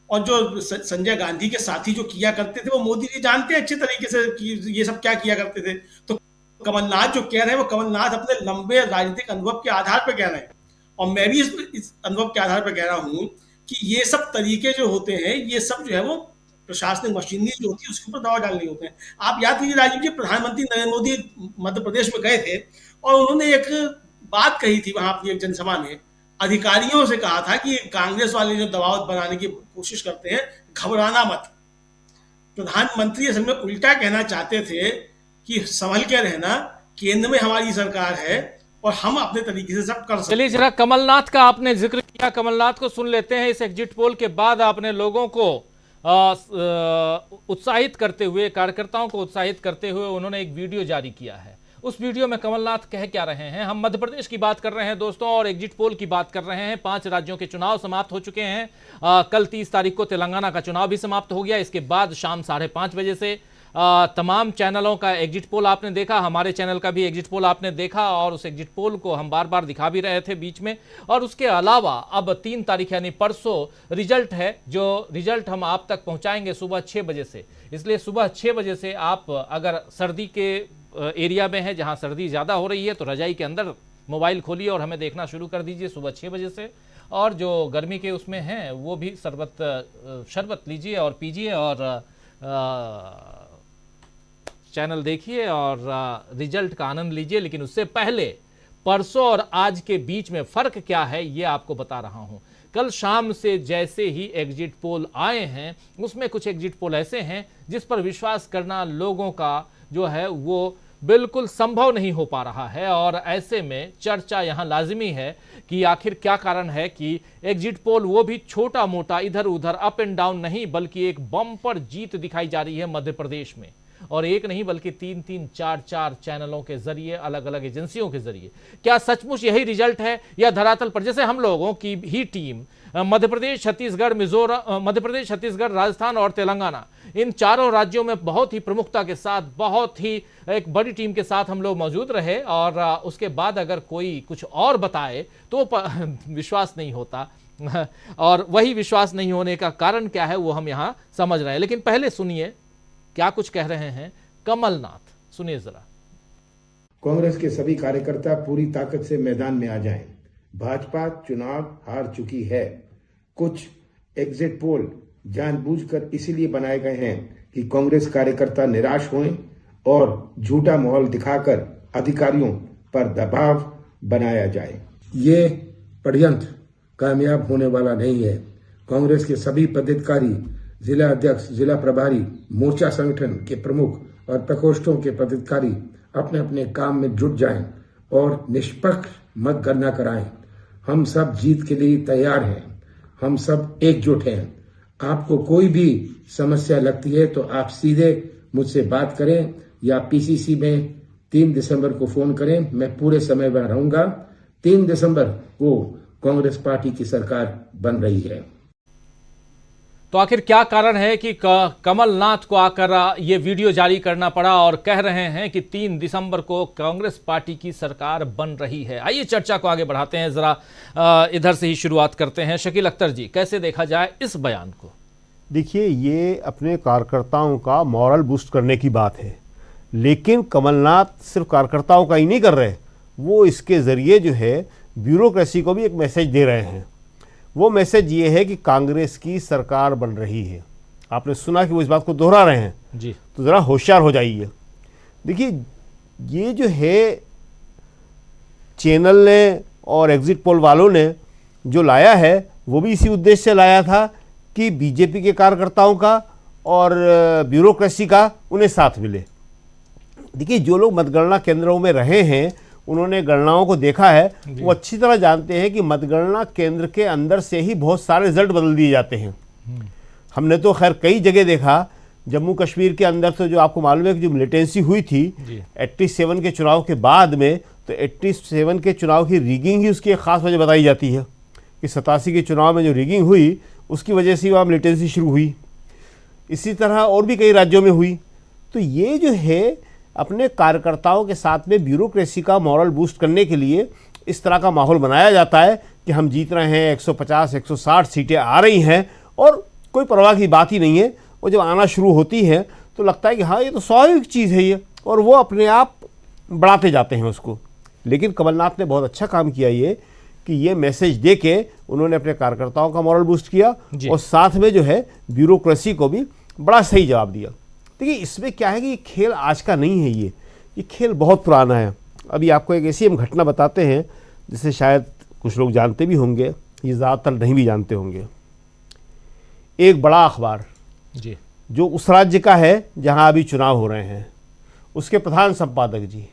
और जो संजय गांधी के साथी जो किया करते थे वो मोदी जी जानते हैं अच्छे तरीके से कि ये सब क्या किया करते थे। तो कमलनाथ जो कह रहे हैं वो कमलनाथ अपने लंबे राजनीतिक अनुभव के आधार पर कह रहे हैं, और मैं भी इस अनुभव के आधार पर कह रहा हूँ कि ये सब तरीके जो होते हैं, ये सब जो है वो प्रशासनिक मशीनरी जो होती है उसके ऊपर दबाव डालने होते हैं। आप याद कीजिए राजीव जी, प्रधानमंत्री नरेंद्र मोदी मध्य प्रदेश में गए थे और उन्होंने एक बात कही थी वहां अपनी एक जनसभा में, अधिकारियों से कहा था कि कांग्रेस वाले जो दबाव बनाने की कोशिश करते हैं, घबराना मत। प्रधानमंत्री असल में उल्टा कहना चाहते थे कि संभल के रहना, केंद्र में हमारी सरकार है और हम अपने तरीके से सब कर सकते चलिए जरा कमलनाथ का आपने जिक्र किया, कमलनाथ को सुन लेते हैं। इस एग्जिट पोल के बाद आपने लोगों को उत्साहित करते हुए, कार्यकर्ताओं को उत्साहित करते हुए उन्होंने एक वीडियो जारी किया है। उस वीडियो में कमलनाथ कह क्या रहे हैं? हम मध्य प्रदेश की बात कर रहे हैं दोस्तों और एग्जिट पोल की बात कर रहे हैं। 5 राज्यों के चुनाव समाप्त हो चुके हैं। कल 30 तारीख को तेलंगाना का चुनाव भी समाप्त हो गया। इसके बाद शाम 5:30 बजे से तमाम चैनलों का एग्जिट पोल आपने देखा, हमारे चैनल का भी एग्जिट पोल आपने देखा और उस एग्जिट पोल को हम बार बार दिखा भी रहे थे बीच में। और उसके अलावा अब 3 तारीख यानी परसों रिजल्ट है, जो रिजल्ट हम आप तक पहुंचाएंगे सुबह 6 बजे से। इसलिए सुबह 6 बजे से आप अगर सर्दी के एरिया में है, जहां सर्दी ज़्यादा हो रही है, तो रजाई के अंदर मोबाइल खोलिए और हमें देखना शुरू कर दीजिए सुबह 6 बजे से। और जो गर्मी के उसमें हैं वो भी शरबत लीजिए और पीजिए और चैनल देखिए और रिजल्ट का आनंद लीजिए। लेकिन उससे पहले परसों और आज के बीच में फ़र्क क्या है ये आपको बता रहा हूं। कल शाम से जैसे ही एग्जिट पोल आए हैं उसमें कुछ एग्जिट पोल ऐसे हैं जिस पर विश्वास करना लोगों का जो है वो बिल्कुल संभव नहीं हो पा रहा है। और ऐसे में चर्चा यहाँ लाजिमी है कि आखिर क्या कारण है कि एग्जिट पोल वो भी छोटा मोटा इधर उधर अप एंड डाउन नहीं, बल्कि एक बम्पर जीत दिखाई जा रही है मध्य प्रदेश में। और एक नहीं बल्कि 3-3, 4-4 चैनलों के जरिए, अलग अलग एजेंसियों के जरिए। क्या सचमुच यही रिजल्ट है या धरातल पर जैसे हम लोगों की ही टीम मध्य प्रदेश, छत्तीसगढ़, राजस्थान और तेलंगाना, इन चारों राज्यों में बहुत ही प्रमुखता के साथ, बहुत ही एक बड़ी टीम के साथ हम लोग मौजूद रहे और उसके बाद अगर कोई कुछ और बताए तो विश्वास नहीं होता। और वही विश्वास नहीं होने का कारण क्या है वो हम यहाँ समझ रहे हैं। लेकिन पहले सुनिए क्या कुछ कह रहे हैं कमलनाथ, सुनिए जरा। कांग्रेस के सभी कार्यकर्ता पूरी ताकत से मैदान में आ जाएं। भाजपा चुनाव हार चुकी है। कुछ एग्जिट पोल जानबूझकर इसीलिए बनाए गए हैं कि कांग्रेस कार्यकर्ता निराश हों और झूठा माहौल दिखाकर अधिकारियों पर दबाव बनाया जाए। ये षड्यंत्र कामयाब होने वाला नहीं है। कांग्रेस के सभी पदाधिकारी, जिला अध्यक्ष, जिला प्रभारी, मोर्चा संगठन के प्रमुख और प्रकोष्ठों के पदाधिकारी अपने अपने काम में जुट जाएं और निष्पक्ष मतगणना कराएं। हम सब जीत के लिए तैयार हैं। हम सब एकजुट हैं। आपको कोई भी समस्या लगती है तो आप सीधे मुझसे बात करें या पीसीसी में 3 दिसंबर को फोन करें। मैं पूरे समय में रहूंगा। 3 दिसंबर को कांग्रेस पार्टी की सरकार बन रही है। तो आखिर क्या कारण है कि कमलनाथ को आकर ये वीडियो जारी करना पड़ा और कह रहे हैं कि 3 दिसंबर को कांग्रेस पार्टी की सरकार बन रही है? आइए चर्चा को आगे बढ़ाते हैं। जरा इधर से ही शुरुआत करते हैं। शकील अख्तर जी, कैसे देखा जाए इस बयान को? देखिए, ये अपने कार्यकर्ताओं का मॉरल बूस्ट करने की बात है, लेकिन कमलनाथ सिर्फ कार्यकर्ताओं का ही नहीं कर रहे, वो इसके ज़रिए जो है ब्यूरोक्रेसी को भी एक मैसेज दे रहे हैं। वो मैसेज ये है कि कांग्रेस की सरकार बन रही है। आपने सुना कि वो इस बात को दोहरा रहे हैं जी, तो ज़रा होशियार हो जाइए। देखिए, ये जो है चैनल ने और एग्जिट पोल वालों ने जो लाया है वो भी इसी उद्देश्य से लाया था कि बीजेपी के कार्यकर्ताओं का और ब्यूरोक्रेसी का उन्हें साथ मिले। देखिए, जो लोग मतगणना केंद्रों में रहे हैं, उन्होंने गणनाओं को देखा है, वो अच्छी तरह जानते हैं कि मतगणना केंद्र के अंदर से ही बहुत सारे रिजल्ट बदल दिए जाते हैं। हमने तो खैर कई जगह देखा, जम्मू कश्मीर के अंदर तो जो आपको मालूम है कि जो मिलिटेंसी हुई थी 87 के चुनाव के बाद में, तो 87 के चुनाव की रिगिंग ही उसकी एक ख़ास वजह बताई जाती है कि 87 के चुनाव में जो रिगिंग हुई उसकी वजह से वहाँ मिलिटेंसी शुरू हुई। इसी तरह और भी कई राज्यों में हुई। तो ये जो है अपने कार्यकर्ताओं के साथ में ब्यूरोक्रेसी का मॉरल बूस्ट करने के लिए इस तरह का माहौल बनाया जाता है कि हम जीत रहे हैं, 150-160 सीटें आ रही हैं और कोई परवाह की बात ही नहीं है। और जब आना शुरू होती है तो लगता है कि हाँ, ये तो स्वाभाविक चीज़ है ये, और वो अपने आप बढ़ाते जाते हैं उसको। लेकिन कमलनाथ ने बहुत अच्छा काम किया ये कि ये मैसेज दे के उन्होंने अपने कार्यकर्ताओं का मॉरल बूस्ट किया और साथ में जो है ब्यूरोक्रेसी को भी बड़ा सही जवाब दिया। देखिए, इसमें क्या है कि ये खेल आज का नहीं है, ये खेल बहुत पुराना है। अभी आपको एक ऐसी हम घटना बताते हैं जिसे शायद कुछ लोग जानते भी होंगे, ये ज़्यादातर नहीं भी जानते होंगे। एक बड़ा अखबार जी, जो उस राज्य का है जहां अभी चुनाव हो रहे हैं, उसके प्रधान संपादक जी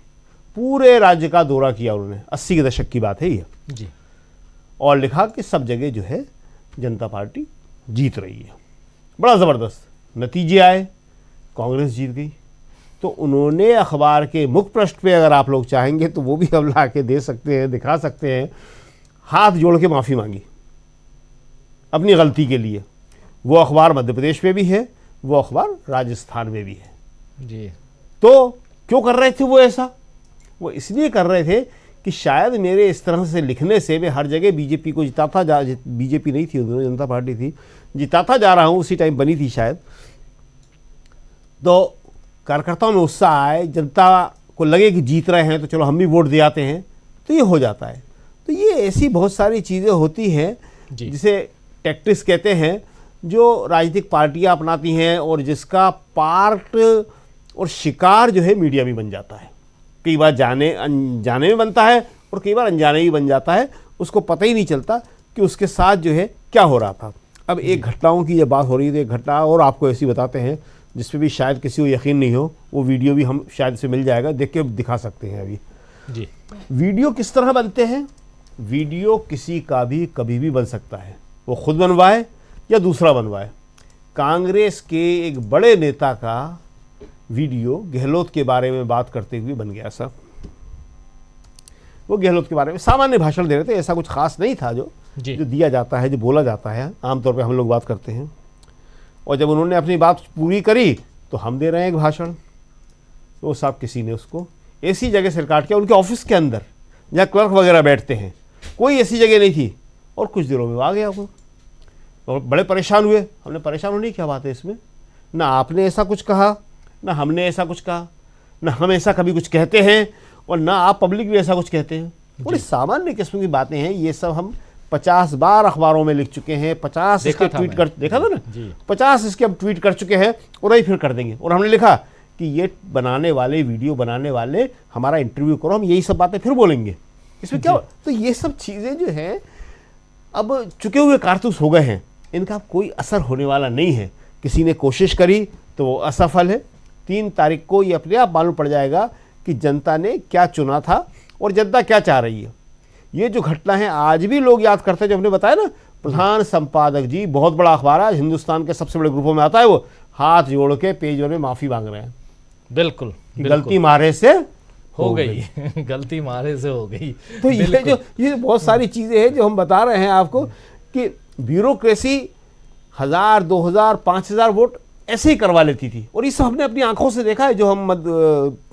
पूरे राज्य का दौरा किया उन्होंने, 80 के दशक की बात है ये, जी। और लिखा कि सब जगह जो है जनता पार्टी जीत रही है। बड़ा ज़बरदस्त नतीजे आए, कांग्रेस जीत गई। तो उन्होंने अखबार के मुख्य पृष्ठ पे, अगर आप लोग चाहेंगे तो वो भी हम ला के दे सकते हैं, दिखा सकते हैं, हाथ जोड़ के माफ़ी मांगी अपनी गलती के लिए। वो अखबार मध्य प्रदेश में भी है, वो अखबार राजस्थान में भी है जी। तो क्यों कर रहे थे वो ऐसा? वो इसलिए कर रहे थे कि शायद मेरे इस तरह से लिखने से मैं हर जगह बीजेपी को जिताता जा, बीजेपी नहीं थी उन्होंने, जनता पार्टी थी, जिताता जा रहा हूँ, उसी टाइम बनी थी शायद, तो कार्यकर्ताओं में उत्साह आए, जनता को लगे कि जीत रहे हैं तो चलो हम भी वोट दे आते हैं, तो ये हो जाता है। तो ये ऐसी बहुत सारी चीज़ें होती हैं जिसे टैक्टिक्स कहते हैं, जो राजनीतिक पार्टियां अपनाती हैं और जिसका पार्ट और शिकार जो है मीडिया भी बन जाता है। कई बार जाने अनजाने में बनता है और कई बार अनजाने ही बन जाता है, उसको पता ही नहीं चलता कि उसके साथ जो है क्या हो रहा था। अब एक घटनाओं की जब बात हो रही है तो एक घटना और आपको ऐसी बताते हैं जिसपे भी शायद किसी को यकीन नहीं हो, वो वीडियो भी हम शायद से मिल जाएगा, देख के दिखा सकते हैं अभी जी। वीडियो किस तरह बनते हैं? वीडियो किसी का भी कभी भी बन सकता है, वो खुद बनवाए या दूसरा बनवाए। कांग्रेस के एक बड़े नेता का वीडियो गहलोत के बारे में बात करते हुए बन गया सर। वो गहलोत के बारे में सामान्य भाषण दे रहे थे, ऐसा कुछ खास नहीं था जो दिया जाता है, जो बोला जाता है, आमतौर पे हम लोग बात करते हैं। और जब उन्होंने अपनी बात पूरी करी तो हम दे रहे हैं एक भाषण, तो साहब किसी ने उसको ऐसी जगह से काट किया, उनके ऑफिस के अंदर जहाँ क्लर्क वगैरह बैठते हैं, कोई ऐसी जगह नहीं थी, और कुछ दिनों में आ गया वो, और बड़े परेशान हुए। हमने परेशान होने की क्या बात है इसमें? ना आपने ऐसा कुछ कहा, ना हमने ऐसा कुछ कहा, ना हम ऐसा कभी कुछ कहते हैं, और ना आप पब्लिक भी ऐसा कुछ कहते हैं। बड़ी सामान्य किस्म की बातें हैं, ये सब हम 50 बार अखबारों में लिख चुके हैं, 50 इसके ट्वीट कर, देखा था ना, 50 इसके अब ट्वीट कर चुके हैं, और यही फिर कर देंगे। और हमने लिखा कि ये बनाने वाले, वीडियो बनाने वाले, हमारा इंटरव्यू करो, हम यही सब बातें फिर बोलेंगे, इसमें क्या। तो ये सब चीज़ें जो हैं अब चुके हुए कारतूस हो गए हैं, इनका कोई असर होने वाला नहीं है। किसी ने कोशिश करी तो वो असफल है। 3 तारीख को ये अपने आप मालूम पड़ जाएगा कि जनता ने क्या चुना था और जनता क्या चाह रही है। ये जो घटना है आज भी लोग याद करते हैं, जो हमने बताया ना, प्रधान संपादक जी, बहुत बड़ा अखबार है, हिंदुस्तान के सबसे बड़े ग्रुपों में आता है, वो हाथ जोड़ के पेज में माफ़ी मांग रहे हैं। बिल्कुल, गलती मारे से हो गई गलती मारे से हो गई। तो ये बहुत सारी चीज़ें हैं जो हम बता रहे हैं आपको कि ब्यूरोक्रेसी 1000, 2000, 5000 वोट ऐसे ही करवा लेती थी, और ये सब हमने अपनी आंखों से देखा है। जो हम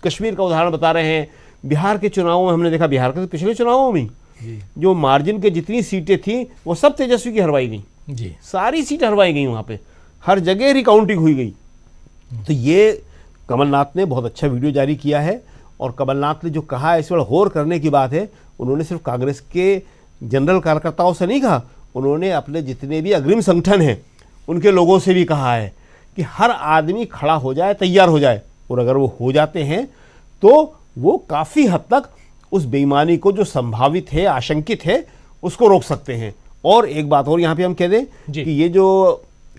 कश्मीर का उदाहरण बता रहे हैं, बिहार के चुनावों में हमने देखा, बिहार के पिछले चुनावों में जो मार्जिन के जितनी सीटें थी वो सब तेजस्वी की हरवाई गई जी, सारी सीट हरवाई गई, वहाँ पे हर जगह रिकाउंटिंग हुई गई। तो ये कमलनाथ ने बहुत अच्छा वीडियो जारी किया है, और कमलनाथ ने जो कहा है इस बार गौर करने की बात है, उन्होंने सिर्फ कांग्रेस के जनरल कार्यकर्ताओं से नहीं कहा, उन्होंने अपने जितने भी अग्रिम संगठन हैं उनके लोगों से भी कहा है कि हर आदमी खड़ा हो जाए, तैयार हो जाए, और अगर वो हो जाते हैं तो वो काफ़ी हद तक उस बेईमानी को जो संभावित है, आशंकित है, उसको रोक सकते हैं। और एक बात और यहाँ पे हम कह दें कि ये जो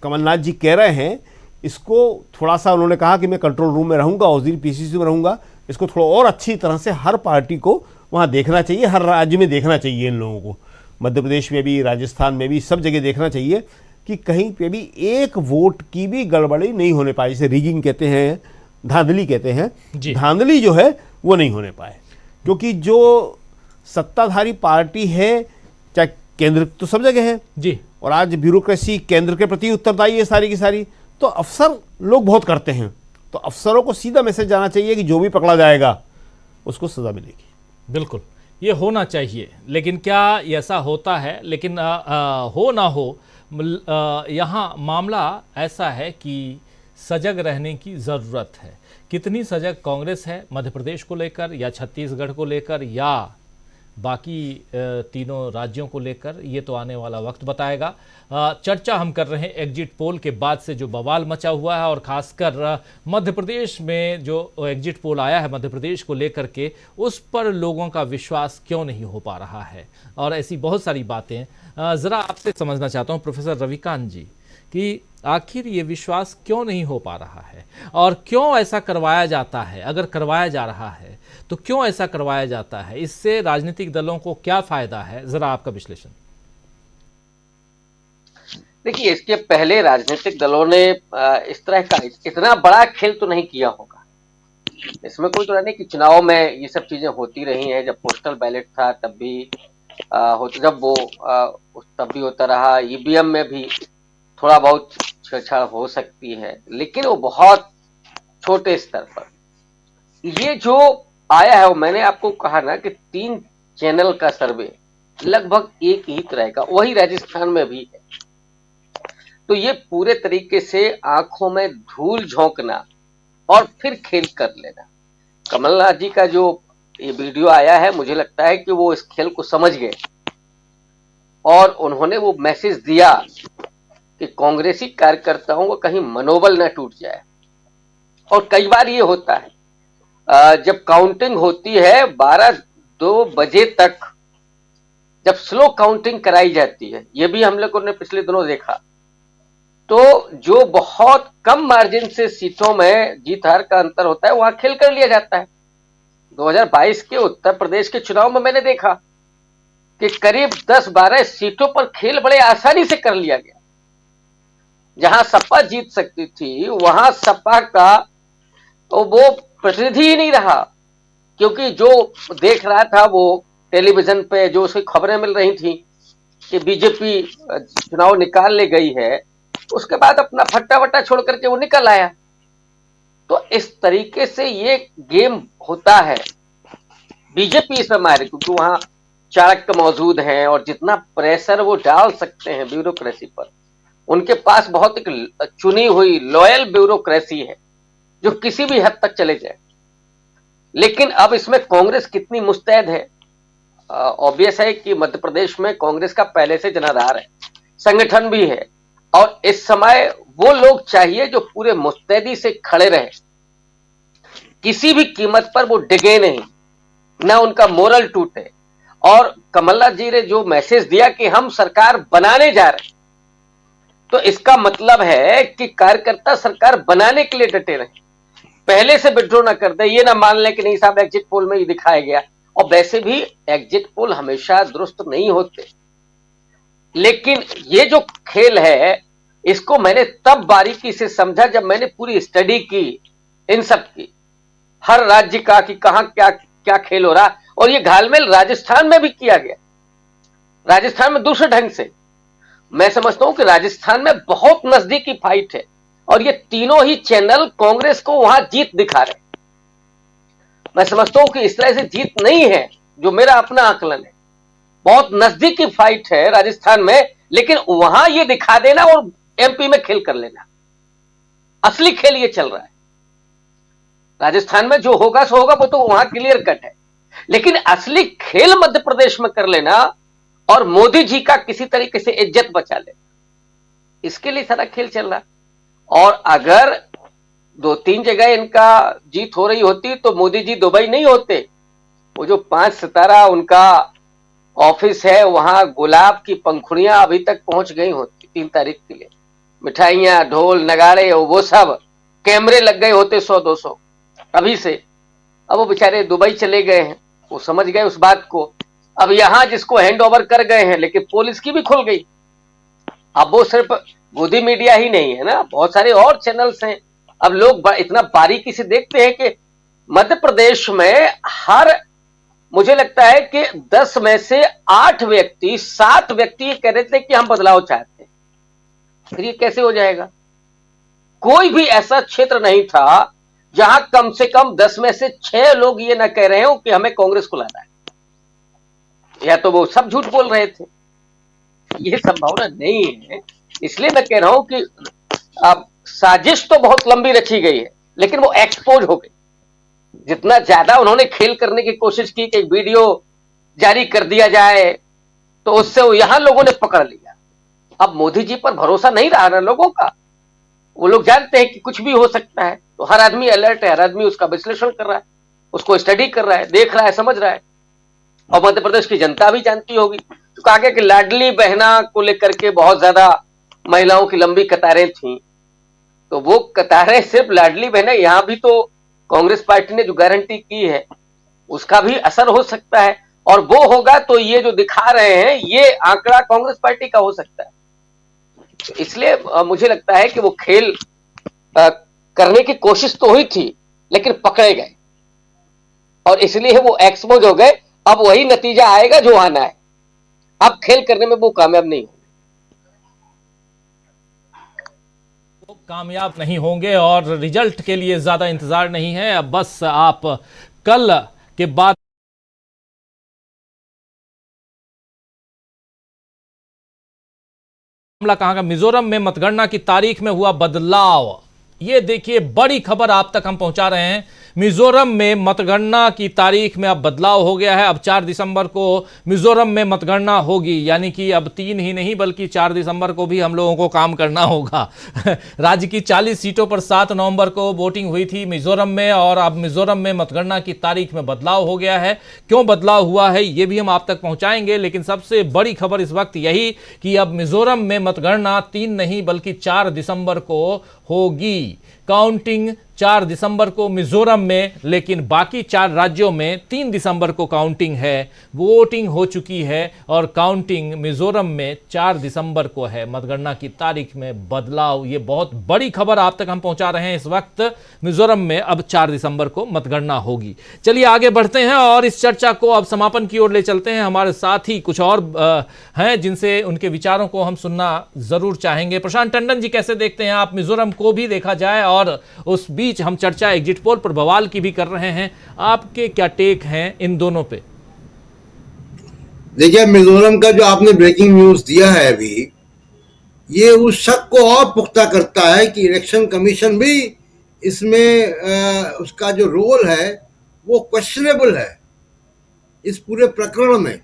कमलनाथ जी कह रहे हैं, इसको थोड़ा सा उन्होंने कहा कि मैं कंट्रोल रूम में रहूँगा, उस दिन पीसीसी में रहूँगा, इसको थोड़ा और अच्छी तरह से हर पार्टी को वहाँ देखना चाहिए, हर राज्य में देखना चाहिए इन लोगों को, मध्य प्रदेश में भी, राजस्थान में भी, सब जगह देखना चाहिए कि कहीं पे भी एक वोट की भी गड़बड़ी नहीं होने पाई। जिसे रिगिंग कहते हैं, धांधली कहते हैं, धांधली जो है वो नहीं होने पाए। क्योंकि जो सत्ताधारी पार्टी है, चाहे केंद्र तो सब जगह है जी, और आज ब्यूरोक्रेसी केंद्र के प्रति उत्तरदायी है सारी की सारी, तो अफसर लोग बहुत करते हैं। तो अफसरों को सीधा मैसेज जाना चाहिए कि जो भी पकड़ा जाएगा उसको सजा मिलेगी। बिल्कुल, ये होना चाहिए। लेकिन क्या ऐसा होता है? लेकिन हो ना हो, यहाँ मामला ऐसा है कि सजग रहने की ज़रूरत है। कितनी सजग कांग्रेस है मध्य प्रदेश को लेकर, या छत्तीसगढ़ को लेकर, या बाकी तीनों राज्यों को लेकर, ये तो आने वाला वक्त बताएगा। चर्चा हम कर रहे हैं एग्जिट पोल के बाद से जो बवाल मचा हुआ है, और ख़ासकर मध्य प्रदेश में जो एग्जिट पोल आया है मध्य प्रदेश को लेकर के, उस पर लोगों का विश्वास क्यों नहीं हो पा रहा है, और ऐसी बहुत सारी बातें ज़रा आपसे समझना चाहता हूँ प्रोफेसर रविकांत जी, कि आखिर ये विश्वास क्यों नहीं हो पा रहा है, और क्यों ऐसा करवाया जाता है? अगर करवाया जा रहा है तो क्यों ऐसा करवाया जाता है? इससे राजनीतिक दलों को क्या फायदा है? जरा आपका विश्लेषण। देखिए, इसके पहले राजनीतिक दलों ने इस तरह का इतना बड़ा खेल तो नहीं किया होगा। इसमें कोई तो नहीं कि चुनाव में ये सब चीजें होती रही हैं। जब पोस्टल बैलेट था तब भी जब वो तब भी होता रहा। ईवीएम में भी थोड़ा बहुत छेड़छाड़ हो सकती है, लेकिन वो बहुत छोटे स्तर पर। ये जो आया है, वो मैंने आपको कहा ना कि 3 चैनल का सर्वे लगभग एक ही तरह का, वही राजस्थान में भी है। तो ये पूरे तरीके से आंखों में धूल झोंकना और फिर खेल कर लेना। कमलनाथ जी का जो ये वीडियो आया है, मुझे लगता है कि वो इस खेल को समझ गए और उन्होंने वो मैसेज दिया कि कांग्रेसी कार्यकर्ताओं को कहीं मनोबल न टूट जाए। और कई बार ये होता है, जब काउंटिंग होती है 12-2 बजे तक, जब स्लो काउंटिंग कराई जाती है, ये भी हम लोगों ने पिछले दिनों देखा, तो जो बहुत कम मार्जिन से सीटों में जीत हार का अंतर होता है, वहां खेल कर लिया जाता है। 2022 के उत्तर प्रदेश के चुनाव में मैंने देखा कि करीब 10-12 सीटों पर खेल बड़े आसानी से कर लिया गया। जहां सपा जीत सकती थी, वहां सपा का तो वो प्रतिनिधि ही नहीं रहा, क्योंकि जो देख रहा था वो टेलीविजन पे जो उसकी खबरें मिल रही थी कि बीजेपी चुनाव निकाल ले गई है, उसके बाद अपना फट्टा वट्टा छोड़ करके वो निकल आया। तो इस तरीके से ये गेम होता है। बीजेपी इसमें माहिर, क्योंकि वहां चाणक्य मौजूद हैं और जितना प्रेशर वो डाल सकते हैं ब्यूरोक्रेसी पर, उनके पास बहुत एक चुनी हुई लॉयल ब्यूरोक्रेसी है जो किसी भी हद तक चले जाए। लेकिन अब इसमें कांग्रेस कितनी मुस्तैद है? ऑब्वियस है कि मध्य प्रदेश में कांग्रेस का पहले से जनाधार है, संगठन भी है, और इस समय वो लोग चाहिए जो पूरे मुस्तैदी से खड़े रहे, किसी भी कीमत पर वो डिगे नहीं, ना उनका मोरल टूटे। और कमलनाथ जी ने जो मैसेज दिया कि हम सरकार बनाने जा रहे हैं, तो इसका मतलब है कि कार्यकर्ता सरकार बनाने के लिए डटे रहे, पहले से विड्रॉ ना कर दे, ये ना मान ले कि नहीं साहब एग्जिट पोल में ये दिखाया गया। और वैसे भी एग्जिट पोल हमेशा दुरुस्त नहीं होते, लेकिन ये जो खेल है, इसको मैंने तब बारीकी से समझा जब मैंने पूरी स्टडी की इन सब की, हर राज्य का, कि कहां क्या क्या खेल हो रहा। और ये घालमेल राजस्थान में भी किया गया। राजस्थान में दूसरे ढंग से मैं समझता हूं कि राजस्थान में बहुत नजदीकी फाइट है, और ये तीनों ही चैनल कांग्रेस को वहां जीत दिखा रहे। मैं समझता हूं कि इस तरह से जीत नहीं है, जो मेरा अपना आकलन है। बहुत नजदीकी फाइट है राजस्थान में, लेकिन वहां ये दिखा देना और एमपी में खेल कर लेना, असली खेल ये चल रहा है। राजस्थान में जो होगा सो होगा, वो तो वहां क्लियर कट है, लेकिन असली खेल मध्य प्रदेश में कर लेना और मोदी जी का किसी तरीके से इज्जत बचा लेना, इसके लिए सारा खेल चल रहा है। और अगर 2-3 जगह इनका जीत हो रही होती तो मोदी जी दुबई नहीं होते। वो जो 5 सितारा उनका ऑफिस है, वहां गुलाब की पंखुड़ियां अभी तक पहुंच गई होती 3 तारीख के लिए, मिठाइयां, ढोल नगाड़े, वो सब कैमरे लग गए होते 100-200 अभी से। अब वो बेचारे दुबई चले गए हैं, वो समझ गए उस बात को। अब यहां जिसको हैंड ओवर कर गए हैं, लेकिन पुलिस की भी खुल गई। अब वो सिर्फ गोदी मीडिया ही नहीं है ना, बहुत सारे और चैनल्स हैं। अब लोग इतना बारीकी से देखते हैं कि मध्य प्रदेश में मुझे लगता है कि 10 में से 8 व्यक्ति, 7 व्यक्ति ये कह रहे थे कि हम बदलाव चाहते हैं। फिर ये कैसे हो जाएगा? कोई भी ऐसा क्षेत्र नहीं था जहां कम से कम 10 में से 6 लोग ये ना कह रहे हो कि हमें कांग्रेस को लाना है, या तो वो सब झूठ बोल रहे थे। ये संभावना नहीं है। इसलिए मैं कह रहा हूं कि अब साजिश तो बहुत लंबी रची गई है, लेकिन वो एक्सपोज हो गई। जितना ज्यादा उन्होंने खेल करने की कोशिश की कि वीडियो जारी कर दिया जाए, तो उससे वो यहां लोगों ने पकड़ लिया। अब मोदी जी पर भरोसा नहीं रहा ना लोगों का। वो लोग जानते हैं कि कुछ भी हो सकता है, तो हर आदमी अलर्ट है, हर आदमी उसका विश्लेषण कर रहा है, उसको स्टडी कर रहा है, देख रहा है, समझ रहा है। और मध्य प्रदेश की जनता भी जानती होगी, तो कहा गया कि लाडली बहना को लेकर के बहुत ज्यादा महिलाओं की लंबी कतारें थी। तो वो कतारें सिर्फ लाडली बहना, यहां भी तो कांग्रेस पार्टी ने जो गारंटी की है उसका भी असर हो सकता है, और वो होगा तो ये जो दिखा रहे हैं ये आंकड़ा कांग्रेस पार्टी का हो सकता है। इसलिए मुझे लगता है कि वो खेल करने की कोशिश तो हुई थी, लेकिन पकड़े गए और इसलिए वो एक्सपोज हो गए। अब वही नतीजा आएगा जो आना है, अब खेल करने में वो कामयाब नहीं होंगे। वो कामयाब नहीं होंगे और रिजल्ट के लिए ज्यादा इंतजार नहीं है। अब बस आप कल के बाद मामला कहां का, मिजोरम में मतगणना की तारीख में हुआ बदलाव। ये देखिए बड़ी खबर आप तक हम पहुंचा रहे हैं। मिजोरम में मतगणना की तारीख में अब बदलाव हो गया है। अब 4 दिसंबर को मिजोरम में मतगणना होगी, यानी कि अब 3 ही नहीं बल्कि 4 दिसंबर को भी हम लोगों को काम करना होगा। राज्य की 40 सीटों पर 7 नवंबर को वोटिंग हुई थी मिजोरम में, और अब मिजोरम में मतगणना की तारीख में बदलाव हो गया है। क्यों बदलाव हुआ है ये भी हम आप तक पहुंचाएंगे, लेकिन सबसे बड़ी खबर इस वक्त यही कि अब मिजोरम में मतगणना 3 नहीं बल्कि 4 दिसंबर को होगी। काउंटिंग 4 दिसंबर को मिजोरम में, लेकिन बाकी 4 राज्यों में 3 दिसंबर को काउंटिंग है। वोटिंग हो चुकी है और काउंटिंग मिजोरम में 4 दिसंबर को है। मतगणना की तारीख में बदलाव, ये बहुत बड़ी खबर आप तक हम पहुंचा रहे हैं इस वक्त। मिजोरम में अब 4 दिसंबर को मतगणना होगी। चलिए आगे बढ़ते हैं और इस चर्चा को अब समापन की ओर ले चलते हैं। हमारे साथ ही कुछ और हैं जिनसे उनके विचारों को हम सुनना जरूर चाहेंगे। प्रशांत टंडन जी, कैसे देखते हैं आप? मिजोरम को भी देखा जाए और उस बीच हम चर्चा एग्जिट पोल पर बवाल की भी कर रहे हैं। आपके क्या टेक हैं इन दोनों पे? देखिए, मिजोरम का जो आपने ब्रेकिंग न्यूज दिया है अभी, ये उस शक को और पुख्ता करता है कि इलेक्शन कमीशन भी इसमें उसका जो रोल है वो क्वेश्चनेबल है इस पूरे प्रकरण में।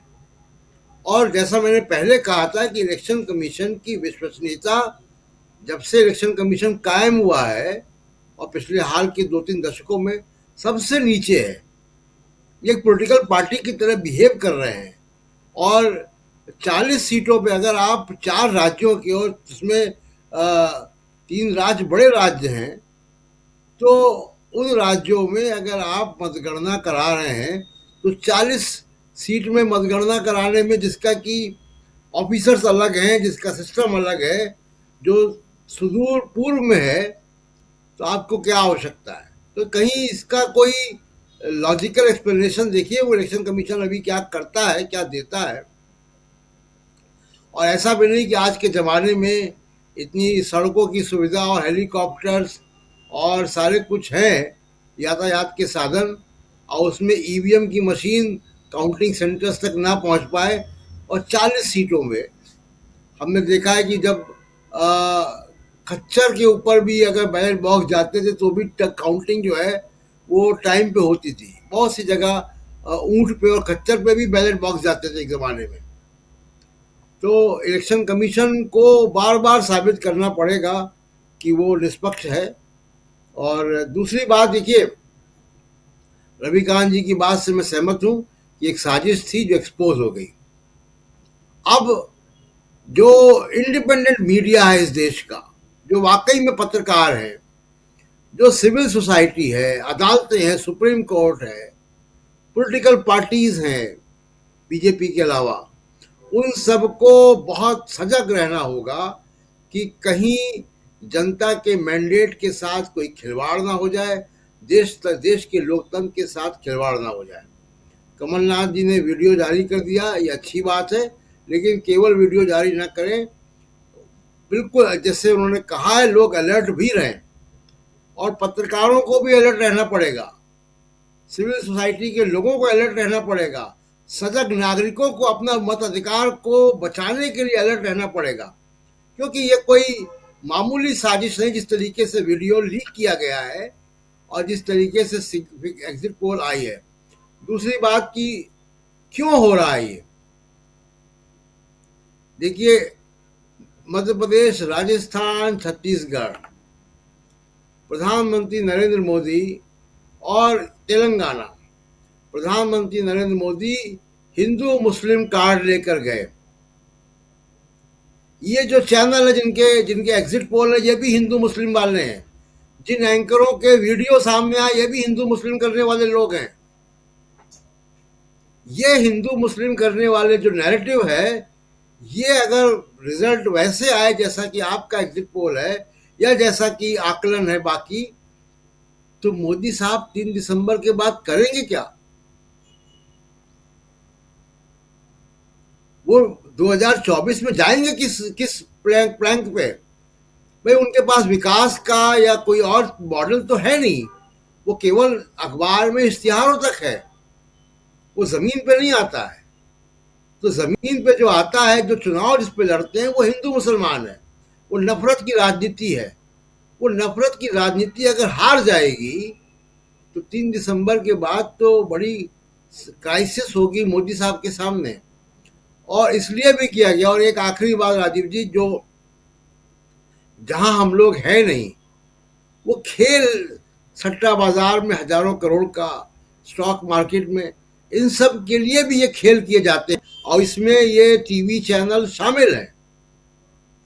और जैसा मैंने पहले कहा था कि इलेक्शन कमीशन की विश्वसनीयता जब से इलेक्शन कमीशन कायम हुआ है और पिछले हाल के 2-3 दशकों में सबसे नीचे है। ये एक पॉलिटिकल पार्टी की तरह बिहेव कर रहे हैं। और 40 सीटों पे अगर आप 4 राज्यों की, और जिसमें 3 राज्य बड़े राज्य हैं, तो उन राज्यों में अगर आप मतगणना करा रहे हैं तो 40 सीट में मतगणना कराने में जिसका कि ऑफिसर्स अलग हैं, जिसका सिस्टम अलग है, जो सुदूर पूर्व में है, तो आपको क्या आवश्यकता है? तो कहीं इसका कोई लॉजिकल एक्सप्लेनेशन देखिए वो इलेक्शन कमीशन अभी क्या करता है, क्या देता है। और ऐसा भी नहीं कि आज के ज़माने में इतनी सड़कों की सुविधा और हेलीकॉप्टर्स और सारे कुछ हैं यातायात के साधन, और उसमें ईवीएम की मशीन काउंटिंग सेंटर्स तक ना पहुंच पाए। और 40 सीटों में हमने देखा है कि जब खच्चर के ऊपर भी अगर बैलेट बॉक्स जाते थे तो भी काउंटिंग जो है वो टाइम पे होती थी। बहुत सी जगह ऊंट पे और खच्चर पे भी बैलेट बॉक्स जाते थे एक ज़माने में। तो इलेक्शन कमीशन को बार बार साबित करना पड़ेगा कि वो निष्पक्ष है। और दूसरी बात देखिए, रविकांत जी की बात से मैं सहमत हूँ कि एक साजिश थी जो एक्सपोज हो गई। अब जो इंडिपेंडेंट मीडिया है इस देश का, जो वाकई में पत्रकार है, जो सिविल सोसाइटी है, अदालतें हैं, सुप्रीम कोर्ट है, पॉलिटिकल पार्टीज हैं बीजेपी के अलावा, उन सबको बहुत सजग रहना होगा कि कहीं जनता के मैंडेट के साथ कोई खिलवाड़ ना हो जाए, देश के लोकतंत्र के साथ खिलवाड़ ना हो जाए। कमलनाथ जी ने वीडियो जारी कर दिया, ये अच्छी बात है, लेकिन केवल वीडियो जारी ना करें। बिल्कुल जैसे उन्होंने कहा है, लोग अलर्ट भी रहें और पत्रकारों को भी अलर्ट रहना पड़ेगा, सिविल सोसाइटी के लोगों को अलर्ट रहना पड़ेगा, सजग नागरिकों को अपना मत अधिकार को बचाने के लिए अलर्ट रहना पड़ेगा, क्योंकि ये कोई मामूली साजिश नहीं जिस तरीके से वीडियो लीक किया गया है और जिस तरीके से एग्जिट पोल आई है। दूसरी बात कि क्यों हो रहा है ये, देखिए मध्य प्रदेश, राजस्थान, छत्तीसगढ़, प्रधानमंत्री नरेंद्र मोदी और तेलंगाना, प्रधानमंत्री नरेंद्र मोदी हिंदू मुस्लिम कार्ड लेकर गए। ये जो चैनल है जिनके एग्जिट पोल है, ये भी हिंदू मुस्लिम वाले हैं। जिन एंकरों के वीडियो सामने आए, ये भी हिंदू मुस्लिम करने वाले लोग हैं। ये हिंदू मुस्लिम करने वाले जो नैरेटिव है, ये अगर रिजल्ट वैसे आए जैसा कि आपका एग्जिट पोल है या जैसा कि आकलन है बाकी, तो मोदी साहब 3 दिसंबर के बाद करेंगे क्या? वो 2024 में जाएंगे किस प्लैंक पे? भाई उनके पास विकास का या कोई और मॉडल तो है नहीं, वो केवल अखबार में इश्तिहारों तक है, वो जमीन पे नहीं आता है। तो जमीन पे जो आता है, जो चुनाव जिस पे लड़ते हैं, वो हिंदू मुसलमान है, वो नफरत की राजनीति है। वो नफरत की राजनीति अगर हार जाएगी तो 3 दिसंबर के बाद तो बड़ी क्राइसिस होगी मोदी साहब के सामने। और इसलिए भी किया गया। और एक आखिरी बात राजीव जी, जो जहां हम लोग हैं नहीं, वो खेल सट्टा बाजार में हजारों करोड़ का, स्टॉक मार्केट में, इन सब के लिए भी ये खेल किए जाते हैं और इसमें ये टीवी चैनल शामिल हैं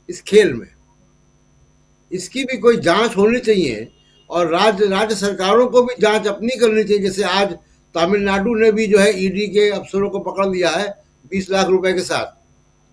इस खेल में। इसकी भी कोई जांच होनी चाहिए और राज्य सरकारों को भी जांच अपनी करनी चाहिए। जैसे आज तमिलनाडु ने भी जो है ईडी के अफसरों को पकड़ लिया है 20 लाख रुपए के साथ,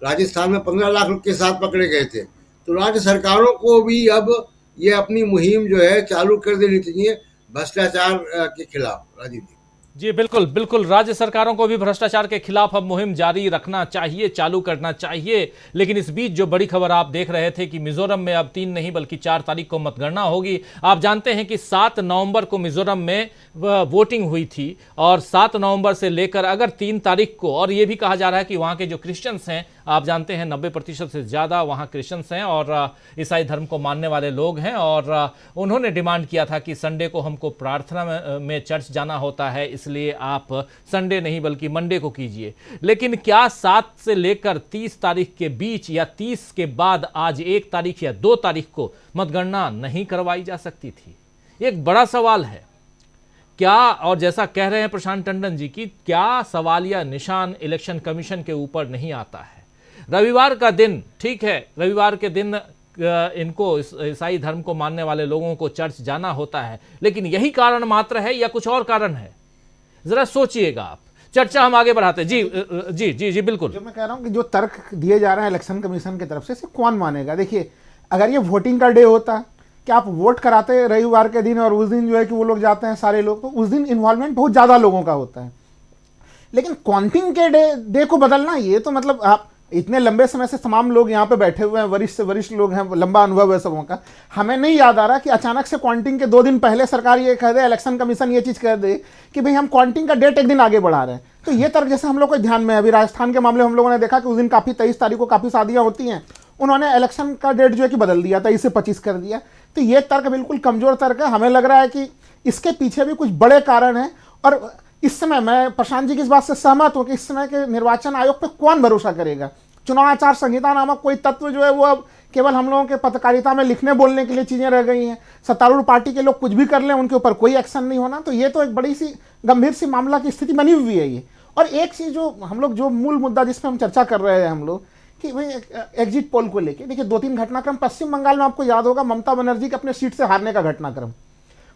राजस्थान में 15 लाख के साथ पकड़े गए थे। तो राज्य सरकारों को भी अब ये अपनी मुहिम जो है चालू कर देनी चाहिए भ्रष्टाचार के खिलाफ। राजीव जी जी बिल्कुल बिल्कुल, राज्य सरकारों को भी भ्रष्टाचार के खिलाफ अब मुहिम जारी रखना चाहिए, चालू करना चाहिए। लेकिन इस बीच जो बड़ी खबर आप देख रहे थे कि मिजोरम में अब 3 नहीं बल्कि 4 तारीख को मतगणना होगी। आप जानते हैं कि 7 नवंबर को मिजोरम में वोटिंग हुई थी और 7 नवंबर से लेकर अगर 3 तारीख को, और ये भी कहा जा रहा है कि वहाँ के जो क्रिश्चियंस हैं, आप जानते हैं 90% से ज़्यादा वहाँ क्रिश्चियंस हैं और ईसाई धर्म को मानने वाले लोग हैं, और उन्होंने डिमांड किया था कि संडे को हमको प्रार्थना में चर्च जाना होता है, इसलिए आप संडे नहीं बल्कि मंडे को कीजिए। लेकिन क्या 7 से लेकर 30 तारीख के बीच या 30 के बाद आज 1 तारीख या 2 तारीख को मतगणना नहीं करवाई जा सकती थी? एक बड़ा सवाल है क्या, और जैसा कह रहे हैं प्रशांत टंडन जी की, क्या सवालिया निशान इलेक्शन कमीशन के ऊपर नहीं आता है? रविवार का दिन, ठीक है, रविवार के दिन इनको ईसाई धर्म को मानने वाले लोगों को चर्च जाना होता है, लेकिन यही कारण मात्र है या कुछ और कारण है? जरा सोचिएगा आप। चर्चा हम आगे बढ़ाते हैं। जी जी जी जी बिल्कुल। जो मैं कह रहा हूं कि जो तर्क दिए जा रहे हैं इलेक्शन कमीशन की तरफ से, इसे कौन मानेगा? देखिए, अगर ये वोटिंग का डे होता कि आप वोट कराते रविवार के दिन और उस दिन जो है कि वो लोग जाते हैं सारे लोग, तो उस दिन इन्वॉल्वमेंट बहुत ज़्यादा लोगों का होता है। लेकिन काउंटिंग के डे को बदलना, ये तो मतलब आप इतने लंबे समय से तमाम लोग यहाँ पे बैठे हुए हैं, वरिष्ठ से वरिष्ठ लोग हैं, लंबा अनुभव है सबों का। हमें नहीं याद आ रहा कि अचानक से काउंटिंग के 2 दिन पहले सरकार ये कह दे, इलेक्शन कमीशन ये चीज़ कह दे कि भाई हम काउंटिंग का डेट 1 दिन आगे बढ़ा रहे हैं। तो ये तर्क जैसे हम लोग को ध्यान में है, अभी राजस्थान के मामले हम लोगों ने देखा कि उस दिन काफ़ी 23 तारीख को काफ़ी शादियाँ होती हैं, उन्होंने इलेक्शन का डेट जो है कि बदल दिया, 23 से 25 कर दिया। तो ये तर्क बिल्कुल कमजोर तर्क है। हमें लग रहा है कि इसके पीछे भी कुछ बड़े कारण हैं। और इस समय मैं प्रशांत जी की इस बात से सहमत हूं कि इस समय के निर्वाचन आयोग पे कौन भरोसा करेगा? चुनाव आचार संहिता नामक कोई तत्व जो है वो अब केवल हम लोगों के पत्रकारिता में लिखने बोलने के लिए चीजें रह गई हैं। सत्तारूढ़ पार्टी के लोग कुछ भी कर लें, उनके ऊपर कोई एक्शन नहीं होना। तो ये तो एक बड़ी सी गंभीर सी मामला की स्थिति बनी हुई है ये। और एक चीज जो हम लोग, जो मूल मुद्दा जिस पर हम चर्चा कर रहे हैं हम लोग, कि भाई एग्जिट पोल को लेके देखिए 2-3 घटनाक्रम पश्चिम बंगाल में आपको याद होगा, ममता बनर्जी के अपने सीट से हारने का घटनाक्रम।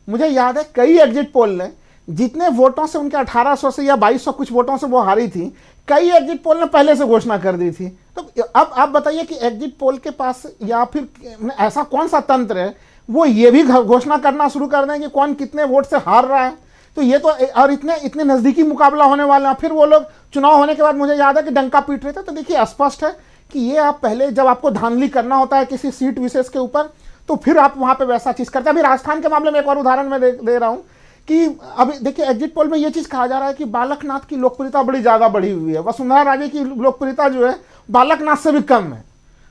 मुझे याद है कई एग्जिट पोल ने जितने वोटों से, उनके 1800 से या 2200 कुछ वोटों से वो हारी थी, कई एग्जिट पोल ने पहले से घोषणा कर दी थी। तो अब आप बताइए कि एग्जिट पोल के पास या फिर ऐसा कौन सा तंत्र है वो ये भी घोषणा करना शुरू कर दें कि कौन कितने वोट से हार रहा है? तो ये तो, और इतने नजदीकी मुकाबला होने वाला है। फिर वो लोग चुनाव होने के बाद मुझे याद है कि डंका पीट रहे थे। तो देखिए स्पष्ट है कि ये आप पहले जब आपको धांधली करना होता है किसी सीट विशेष के ऊपर, तो फिर आप वहां पे वैसा चीज करते हैं। अभी राजस्थान के मामले में एक और उदाहरण मैं दे रहा हूं कि अभी देखिए एग्जिट पोल में ये चीज कहा जा रहा है कि बालकनाथ की लोकप्रियता बड़ी ज्यादा बढ़ी हुई है, वसुंधरा राजे की लोकप्रियता जो है बालकनाथ से भी कम है।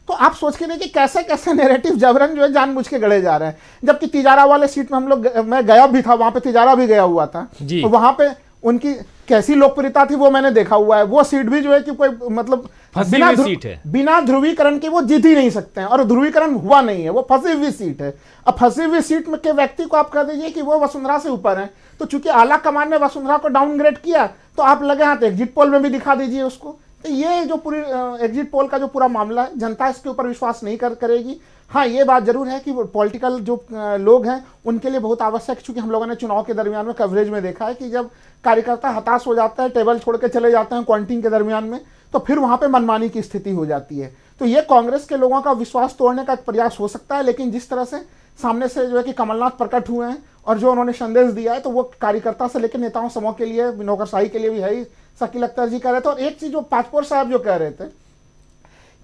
तो आप सोच के देखिए कैसे कैसे नैरेटिव जबरन जो है जानबूझ के गढ़े जा रहे हैं। जबकि तिजारा वाले सीट में हम लोग, मैं गया भी था वहां पे, तिजारा भी गया हुआ था, तो वहां पे उनकी कैसी लोकप्रियता थी वो मैंने देखा हुआ है। वो सीट भी जो है कि कोई मतलब बिना ध्रुवीकरण के वो जीत ही नहीं सकते हैं, और ध्रुवीकरण हुआ नहीं है, वो फंसी हुई सीट है। अब फंसी हुई सीट में के व्यक्ति को आप कह दीजिए कि वो वसुंधरा से ऊपर है, तो चूंकि आला कमान ने वसुंधरा को डाउनग्रेड किया, तो आप लगे हाथ एग्जिट पोल में भी दिखा दीजिए उसको। तो ये जो पूरी एग्जिट पोल का जो पूरा मामला है, जनता इसके ऊपर विश्वास नहीं करेगी। हाँ, ये बात जरूर है कि पॉलिटिकल जो लोग हैं उनके लिए बहुत आवश्यक, क्योंकि हम लोगों ने चुनाव के दरमियान में कवरेज में देखा है कि जब कार्यकर्ता हताश हो जाता है, टेबल छोड़ के चले जाते हैं काउंटिंग के दरमियान में, तो फिर वहां पे मनमानी की स्थिति हो जाती है। तो ये कांग्रेस के लोगों का विश्वास तोड़ने का एक प्रयास हो सकता है, लेकिन जिस तरह से सामने से जो है कि कमलनाथ प्रकट हुए हैं और जो उन्होंने संदेश दिया है, तो वो कार्यकर्ता से लेकर नेताओं समूह के लिए, नौकरशाही के लिए भी है ही। शकील अख्तर जी कह रहे थे, और एक चीज जो पासपोर्ट साहब जो कह रहे थे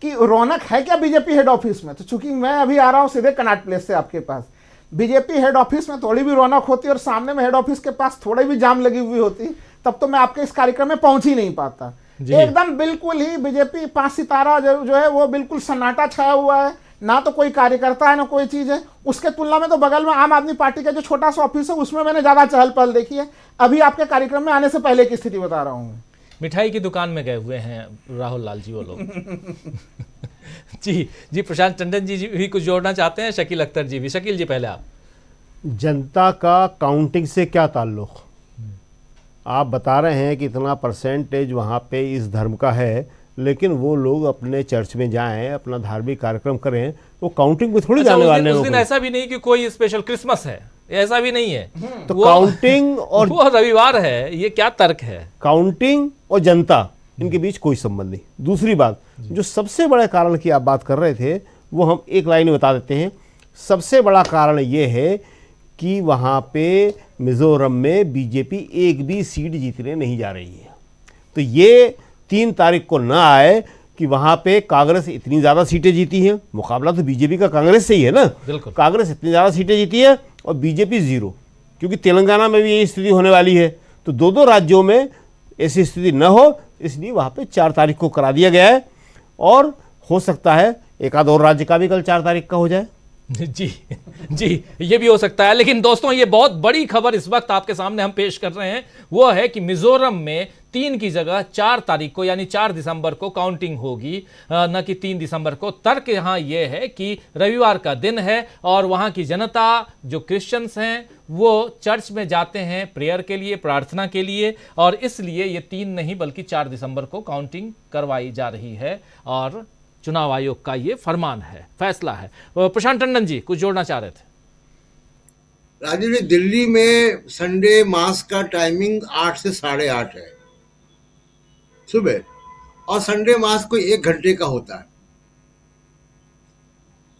कि रौनक है क्या बीजेपी हेड ऑफिस में, तो चूंकि मैं अभी आ रहा हूं सीधे कनॉट प्लेस से आपके पास, बीजेपी हेड ऑफिस में थोड़ी भी रौनक होती और सामने में हेड ऑफिस के पास थोड़ी भी जाम लगी हुई होती, तब तो मैं आपके इस कार्यक्रम में पहुंच ही नहीं पाता। एकदम बिल्कुल ही बीजेपी 5 सितारा जो है वो बिल्कुल सन्नाटा छाया हुआ है, ना तो कोई कार्यकर्ता है ना कोई चीज है। उसके तुलना में तो बगल में आम आदमी पार्टी का जो छोटा सा ऑफिस है उसमें मैंने ज्यादा चहल पहल देखी है। अभी आपके कार्यक्रम में आने से पहले की स्थिति बता रहा हूँ। मिठाई की दुकान में गए हुए हैं राहुल लाल जी वो लोग। जी प्रशांत टंडन जी भी कुछ जोड़ना चाहते हैं, शकील अख्तर जी भी। शकील जी पहले आप। जनता का काउंटिंग से क्या ताल्लुक? आप बता रहे हैं कि इतना परसेंटेज वहाँ पे इस धर्म का है, लेकिन वो लोग अपने चर्च में जाएं, अपना धार्मिक कार्यक्रम करें, तो काउंटिंग में थोड़ी जाने वाले हैं। उस दिन ऐसा भी नहीं कि कोई स्पेशल क्रिसमस है, ऐसा भी नहीं है। तो काउंटिंग और वो रविवार है, ये क्या तर्क है? काउंटिंग और जनता, इनके बीच कोई संबंध नहीं। दूसरी बात, जो सबसे बड़े कारण की आप बात कर रहे थे, वो हम एक लाइन में बता देते हैं। सबसे बड़ा कारण ये है कि वहाँ पे मिजोरम में बीजेपी एक भी सीट जीतने नहीं जा रही है। तो ये 3 तारीख को ना आए कि वहाँ पे कांग्रेस इतनी ज़्यादा सीटें जीती हैं, मुकाबला तो बीजेपी का कांग्रेस से ही है ना। कांग्रेस इतनी ज़्यादा सीटें जीती है और बीजेपी 0, क्योंकि तेलंगाना में भी यही स्थिति होने वाली है। तो 2 राज्यों में ऐसी स्थिति न हो, इसलिए वहाँ पे 4 तारीख को करा दिया गया है, और हो सकता है एक आध और राज्य का भी कल 4 तारीख का हो जाए। जी ये भी हो सकता है। लेकिन दोस्तों, ये बहुत बड़ी खबर इस वक्त आपके सामने हम पेश कर रहे हैं, वो है कि मिजोरम में 3 की जगह 4 तारीख को यानी 4 दिसंबर को काउंटिंग होगी, न कि 3 दिसंबर को। तर्क यहाँ ये है कि रविवार का दिन है और वहाँ की जनता जो क्रिश्चियंस हैं वो चर्च में जाते हैं प्रेयर के लिए, प्रार्थना के लिए, और इसलिए ये 3 नहीं बल्कि 4 दिसंबर को काउंटिंग करवाई जा रही है, और चुनाव आयोग का ये फरमान है, फैसला है। प्रशांत टंडन जी कुछ जोड़ना चाह रहे थे। राजीव जी, दिल्ली में संडे मास का टाइमिंग 8 से 8:30 है सुबह, और संडे मास को 1 घंटे का होता है,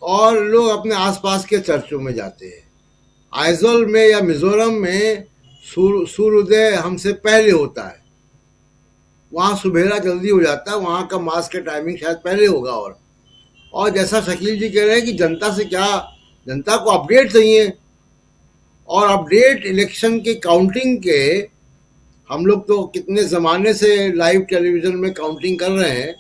और लोग अपने आसपास के चर्चों में जाते हैं। आइजोल में या मिजोरम में सूर्योदय हमसे पहले होता है, वहाँ सुबेरा जल्दी हो जाता है, वहाँ का मास का टाइमिंग शायद पहले होगा। और जैसा शकील जी कह रहे हैं कि जनता से क्या, जनता को अपडेट चाहिए, और अपडेट इलेक्शन के काउंटिंग के, हम लोग तो कितने ज़माने से लाइव टेलीविज़न में काउंटिंग कर रहे हैं,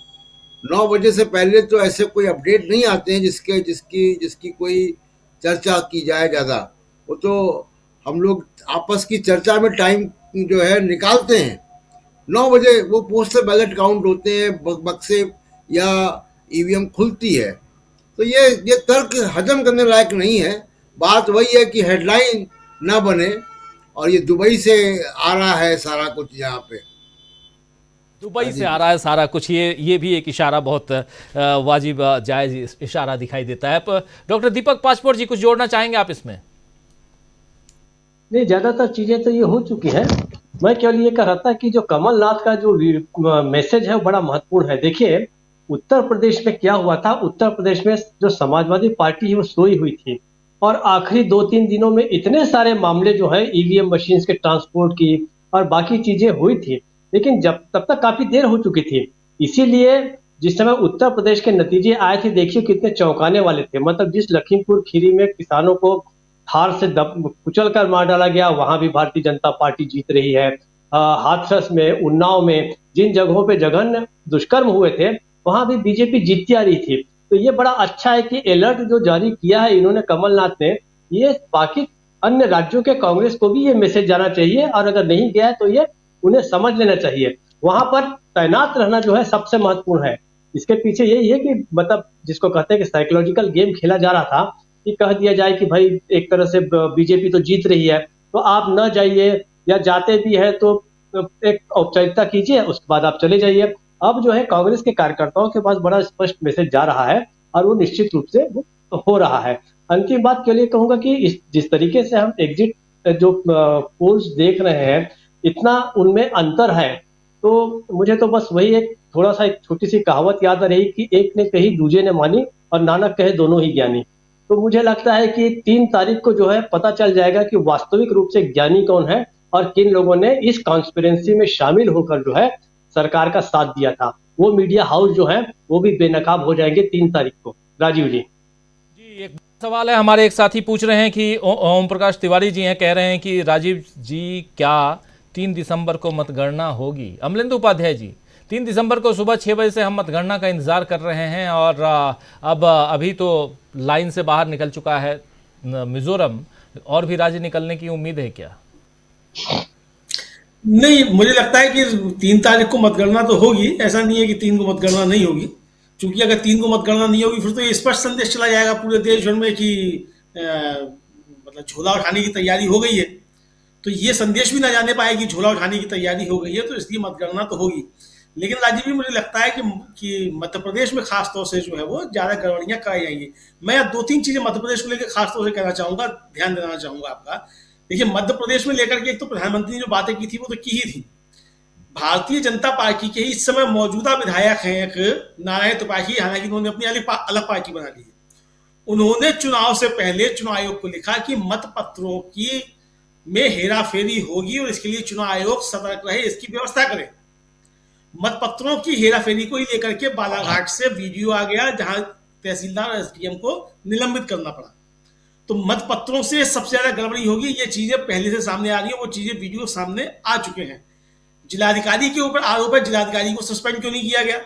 9 बजे से पहले तो ऐसे कोई अपडेट नहीं आते हैं जिसकी कोई चर्चा की जाए ज़्यादा। वो तो हम लोग आपस की चर्चा में टाइम जो है निकालते हैं। 9 बजे वो पोस्टल बैलेट काउंट होते हैं, बक्से या ईवीएम खुलती है। तो ये तर्क हजम करने लायक नहीं है। बात वही है कि हेडलाइन ना बने, और ये दुबई से आ रहा है सारा कुछ, यहाँ पे दुबई से आ रहा है सारा कुछ, ये भी एक इशारा, बहुत वाजिब जायज इशारा दिखाई देता है। डॉक्टर दीपक पासपोर्ट जी कुछ जोड़ना चाहेंगे आप इसमें? नहीं, ज्यादातर चीजें तो ये हो चुकी हैं। मैं केवल ये कह रहा था कि जो कमलनाथ का जो मैसेज है वो बड़ा महत्वपूर्ण है। देखिए, उत्तर प्रदेश में क्या हुआ था, उत्तर प्रदेश में जो समाजवादी पार्टी है वो सोई हुई थी, और आखिरी 2-3 दिनों में इतने सारे मामले जो है ईवीएम मशीन के ट्रांसपोर्ट की और बाकी चीजें हुई थी, लेकिन तब तक काफी देर हो चुकी थी। इसीलिए जिस समय उत्तर प्रदेश के नतीजे आए थे, देखिए कितने चौंकाने वाले थे। मतलब जिस लखीमपुर खीरी में किसानों को थार से कुचल कर मार डाला गया, वहां भी भारतीय जनता पार्टी जीत रही है। हाथरस में, उन्नाव में, जिन जगहों पे जघन्य दुष्कर्म हुए थे, वहां भी बीजेपी जीतती आ रही थी। तो ये बड़ा अच्छा है कि अलर्ट जो जारी किया है इन्होंने, कमलनाथ ने, ये बाकी अन्य राज्यों के कांग्रेस को भी ये मैसेज जाना चाहिए, और अगर नहीं गया है तो ये उन्हें समझ लेना चाहिए। वहां पर तैनात रहना जो है सबसे महत्वपूर्ण है। इसके पीछे यही है कि मतलब जिसको कहते हैं कि साइकोलॉजिकल गेम खेला जा रहा था, कि कह दिया जाए कि भाई एक तरह से बीजेपी तो जीत रही है तो आप न जाइए, या जाते भी है तो एक औपचारिकता कीजिए, उसके बाद आप चले जाइए। अब जो है कांग्रेस के कार्यकर्ताओं के पास बड़ा स्पष्ट मैसेज जा रहा है, और वो निश्चित रूप से वो हो रहा है। अंतिम बात के लिए कहूंगा कि जिस तरीके से हम एग्जिट जो पोल्स देख रहे हैं, इतना उनमें अंतर है, तो मुझे तो बस वही एक थोड़ा सा एक छोटी सी कहावत याद आ रही कि एक ने कही दूजे ने मानी और नानक कहे दोनों ही ज्ञानी। तो मुझे लगता है कि 3 तारीख को जो है पता चल जाएगा कि वास्तविक रूप से ज्ञानी कौन है और किन लोगों ने इस कॉन्स्पिरेंसी में शामिल होकर जो है सरकार का साथ दिया था। वो मीडिया हाउस जो है वो भी बेनकाब हो जाएंगे 3 तारीख को। राजीव जी। जी, एक सवाल है, हमारे एक साथी पूछ रहे हैं कि ओम प्रकाश तिवारी जी हैं, कह रहे हैं कि राजीव जी क्या 3 दिसंबर को मतगणना होगी? अमलेंदु उपाध्याय जी, 3 दिसंबर को सुबह 6 बजे से हम मतगणना का इंतजार कर रहे हैं और अब अभी तो लाइन से बाहर निकल चुका है मिजोरम, और भी राज्य निकलने की उम्मीद है क्या? नहीं, मुझे लगता है कि 3 तारीख को मतगणना तो होगी, ऐसा नहीं है कि 3 को मतगणना नहीं होगी। क्योंकि अगर 3 को मतगणना नहीं होगी फिर तो ये स्पष्ट संदेश चला जाएगा पूरे देश भर में कि मतलब झोला उठाने की तैयारी हो गई है। तो ये संदेश भी ना जाने पाए कि झोला उठाने की तैयारी हो गई है, तो इसलिए मतगणना तो होगी। लेकिन राजीव जी, मुझे लगता है कि मध्य प्रदेश में खास तौर से जो है वो ज्यादा गड़बड़ियां कराई जाएंगी। मैं 2-3 चीजें मध्य प्रदेश को लेकर खास तौर से कहना चाहूंगा, ध्यान देना चाहूंगा आपका। देखिए, मध्य प्रदेश में लेकर के एक तो प्रधानमंत्री ने जो बातें की थी वो तो की ही थी। भारतीय जनता पार्टी के इस समय मौजूदा विधायक हैं एक नारायण त्रिपाठी, हालांकि उन्होंने अपनी अलग पार्टी बना ली है। उन्होंने चुनाव से पहले चुनाव आयोग को लिखा कि मतपत्रों की में हेराफेरी होगी और इसके लिए चुनाव आयोग सतर्क रहे, इसकी व्यवस्था करे। मतपत्रों की हेराफेरी को ही लेकर के बालाघाट से वीडियो आ गया जहां तहसीलदार और एसडीएम को निलंबित करना पड़ा। तो मतपत्रों से सबसे ज्यादा गड़बड़ी होगी, ये चीजें पहले से सामने आ रही है, वो चीजें वीडियो सामने आ चुके हैं। जिलाधिकारी के ऊपर आरोप है, जिलाधिकारी को सस्पेंड क्यों नहीं किया गया,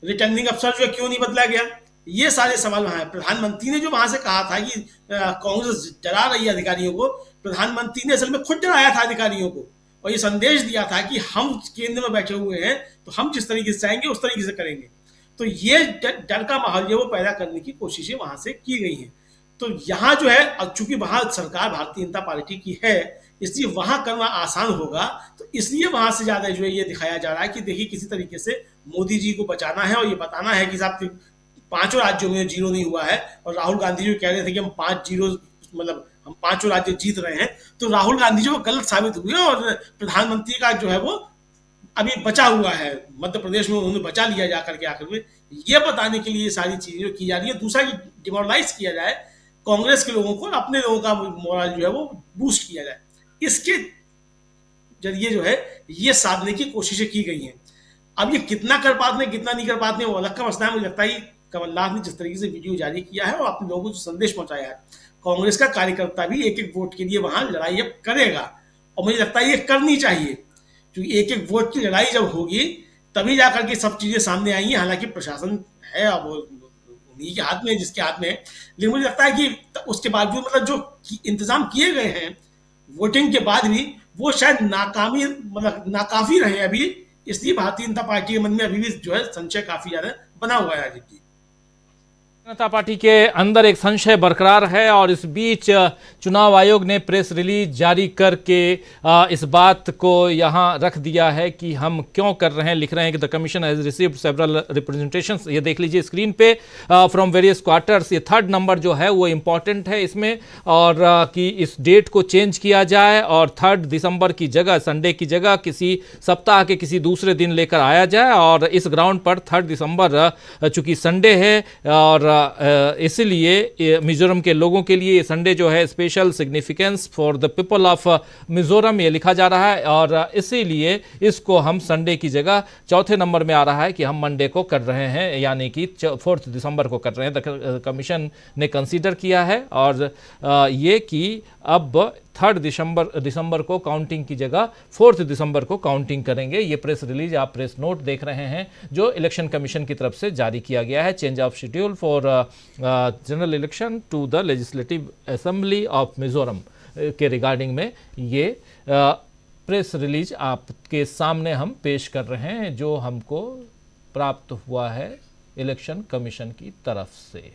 रिटर्निंग अफसर जो क्यों नहीं बदला गया, ये सारे सवाल वहां है। प्रधानमंत्री ने जो वहां से कहा था कि कांग्रेस डरा रही है अधिकारियों को, प्रधानमंत्री ने असल में खुद डराया था अधिकारियों को और ये संदेश दिया था कि हम केंद्र में बैठे हुए हैं तो हम जिस तरीके से चाहेंगे उस तरीके से करेंगे। तो ये डर का माहौल जो वो पैदा करने की कोशिशें वहां से की गई हैं। तो यहाँ जो है, चूंकि वहां सरकार भारतीय जनता पार्टी की है, इसलिए वहां करना आसान होगा। तो इसलिए वहां से ज्यादा जो है ये दिखाया जा रहा है कि देखिए किसी तरीके से मोदी जी को बचाना है और ये बताना है कि साहब 5 राज्यों में जीरो नहीं हुआ है। और राहुल गांधी जी कह रहे थे कि हम 5-0 मतलब हम 5 राज्य जीत रहे हैं, तो राहुल गांधी जी वो गलत साबित हुए और प्रधानमंत्री का जो है वो अभी बचा हुआ है मध्य प्रदेश में, उन्होंने बचा लिया जाकर के आखिर में। ये बताने के लिए सारी चीजें की जा रही है। दूसरा, कि डिमोरलाइज किया जाए कांग्रेस के लोगों को, अपने लोगों का मोरल जो है वो बूस्ट किया जाए, इसके जरिए जो है ये साधने की कोशिशें की गई हैं। अब ये कितना कर पाते हैं कितना नहीं कर पाते हैं वो अलग का मसला है। मुझे लगता है कि कमलनाथ ने जिस तरीके से वीडियो जारी किया है और अपने लोगों को जो संदेश पहुंचाया है, कांग्रेस का कार्यकर्ता भी एक एक वोट के लिए वहां लड़ाई अब करेगा और मुझे लगता है ये करनी चाहिए, क्योंकि एक एक वोट की लड़ाई जब होगी तभी जाकर के सब चीजें सामने आएंगी। हालांकि प्रशासन है अब उन्हीं के हाथ में, जिसके हाथ में है, लेकिन मुझे लगता है कि उसके बावजूद मतलब जो इंतजाम किए गए हैं वोटिंग के बाद भी वो शायद नाकाफी रहे अभी। इसलिए भारतीय जनता पार्टी के मन में अभी भी जो है संशय काफी ज्यादा बना हुआ है। राजीव जी, जनता पार्टी के अंदर एक संशय बरकरार है और इस बीच चुनाव आयोग ने प्रेस रिलीज जारी करके इस बात को यहां रख दिया है कि हम क्यों कर रहे हैं। लिख रहे हैं कि the commission has received several representations, ये देख लीजिए स्क्रीन पे, फ्रॉम वेरियस क्वार्टर्स। ये 3rd नंबर जो है वो इम्पॉर्टेंट है इसमें, और कि इस डेट को चेंज किया जाए और 3 दिसंबर की जगह, संडे की जगह किसी सप्ताह के किसी दूसरे दिन लेकर आया जाए। और इस ग्राउंड पर 3 दिसंबर चूंकि संडे है और इसलिए मिजोरम के लोगों के लिए संडे जो है special significance for the people of Mizoram, ये लिखा जा रहा है। और इसीलिए इसको हम संडे की जगह 4थे नंबर में आ रहा है कि हम मंडे को कर रहे हैं, यानी कि 4 दिसंबर को कर रहे हैं। कमीशन ने कंसीडर किया है और ये कि अब 3 दिसंबर को काउंटिंग की जगह 4 दिसंबर को काउंटिंग करेंगे। ये प्रेस रिलीज, आप प्रेस नोट देख रहे हैं जो इलेक्शन कमीशन की तरफ से जारी किया गया है। Change of schedule for general election to the legislative assembly of Mizoram के रिगार्डिंग में ये प्रेस रिलीज आपके सामने हम पेश कर रहे हैं जो हमको प्राप्त हुआ है इलेक्शन कमीशन की तरफ से।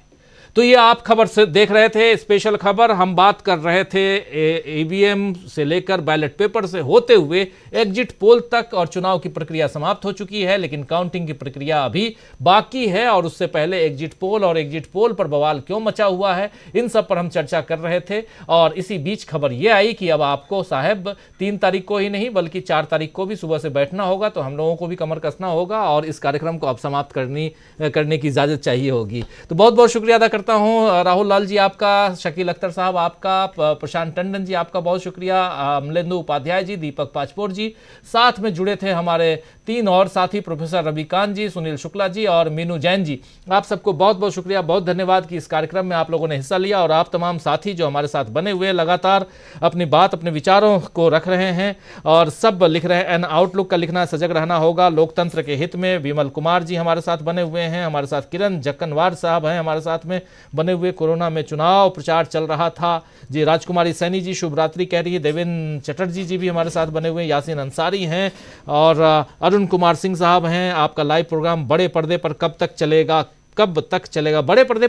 तो ये आप खबर से देख रहे थे, स्पेशल खबर। हम बात कर रहे थे ईवीएम से लेकर बैलेट पेपर से होते हुए एग्जिट पोल तक, और चुनाव की प्रक्रिया समाप्त हो चुकी है, लेकिन काउंटिंग की प्रक्रिया अभी बाकी है। और उससे पहले एग्जिट पोल और एग्जिट पोल पर बवाल क्यों मचा हुआ है, इन सब पर हम चर्चा कर रहे थे। और इसी बीच खबर यह आई कि अब आपको साहब 3 तारीख को ही नहीं बल्कि 4 तारीख को भी सुबह से बैठना होगा, तो हम लोगों को भी कमर कसना होगा और इस कार्यक्रम को अब समाप्त करने की इजाज़त चाहिए होगी। तो बहुत बहुत शुक्रिया अदा करता हूं राहुल लाल जी आपका, शकील अख्तर साहब आपका, प्रशांत टंडन जी आपका बहुत शुक्रिया, अमलेंदु उपाध्याय जी, दीपक पाचपोर जी, साथ में जुड़े थे हमारे 3 और साथी प्रोफेसर रविकांत जी, सुनील शुक्ला जी और मीनू जैन जी। आप सबको बहुत बहुत शुक्रिया, बहुत धन्यवाद कि इस कार्यक्रम में आप लोगों ने हिस्सा लिया। और आप तमाम साथी जो हमारे साथ बने हुए लगातार अपनी बात, अपने विचारों को रख रहे हैं और सब लिख रहे हैं। एन आउटलुक का लिखना सजग रहना होगा लोकतंत्र के हित में। विमल कुमार जी हमारे साथ बने हुए हैं, हमारे साथ किरण जक्कनवार साहब हैं हमारे साथ में बने हुए। कोरोना में चुनाव प्रचार चल रहा था जी। राजकुमारी सैनी जी शुभ रात्रि कह रही है। देवेंद्र चटर्जी जी भी हमारे साथ बने हुए हैं। यासीन अंसारी हैं और अरुण कुमार सिंह साहब हैं। आपका लाइव प्रोग्राम बड़े पर्दे पर कब तक चलेगा, बड़े पर्दे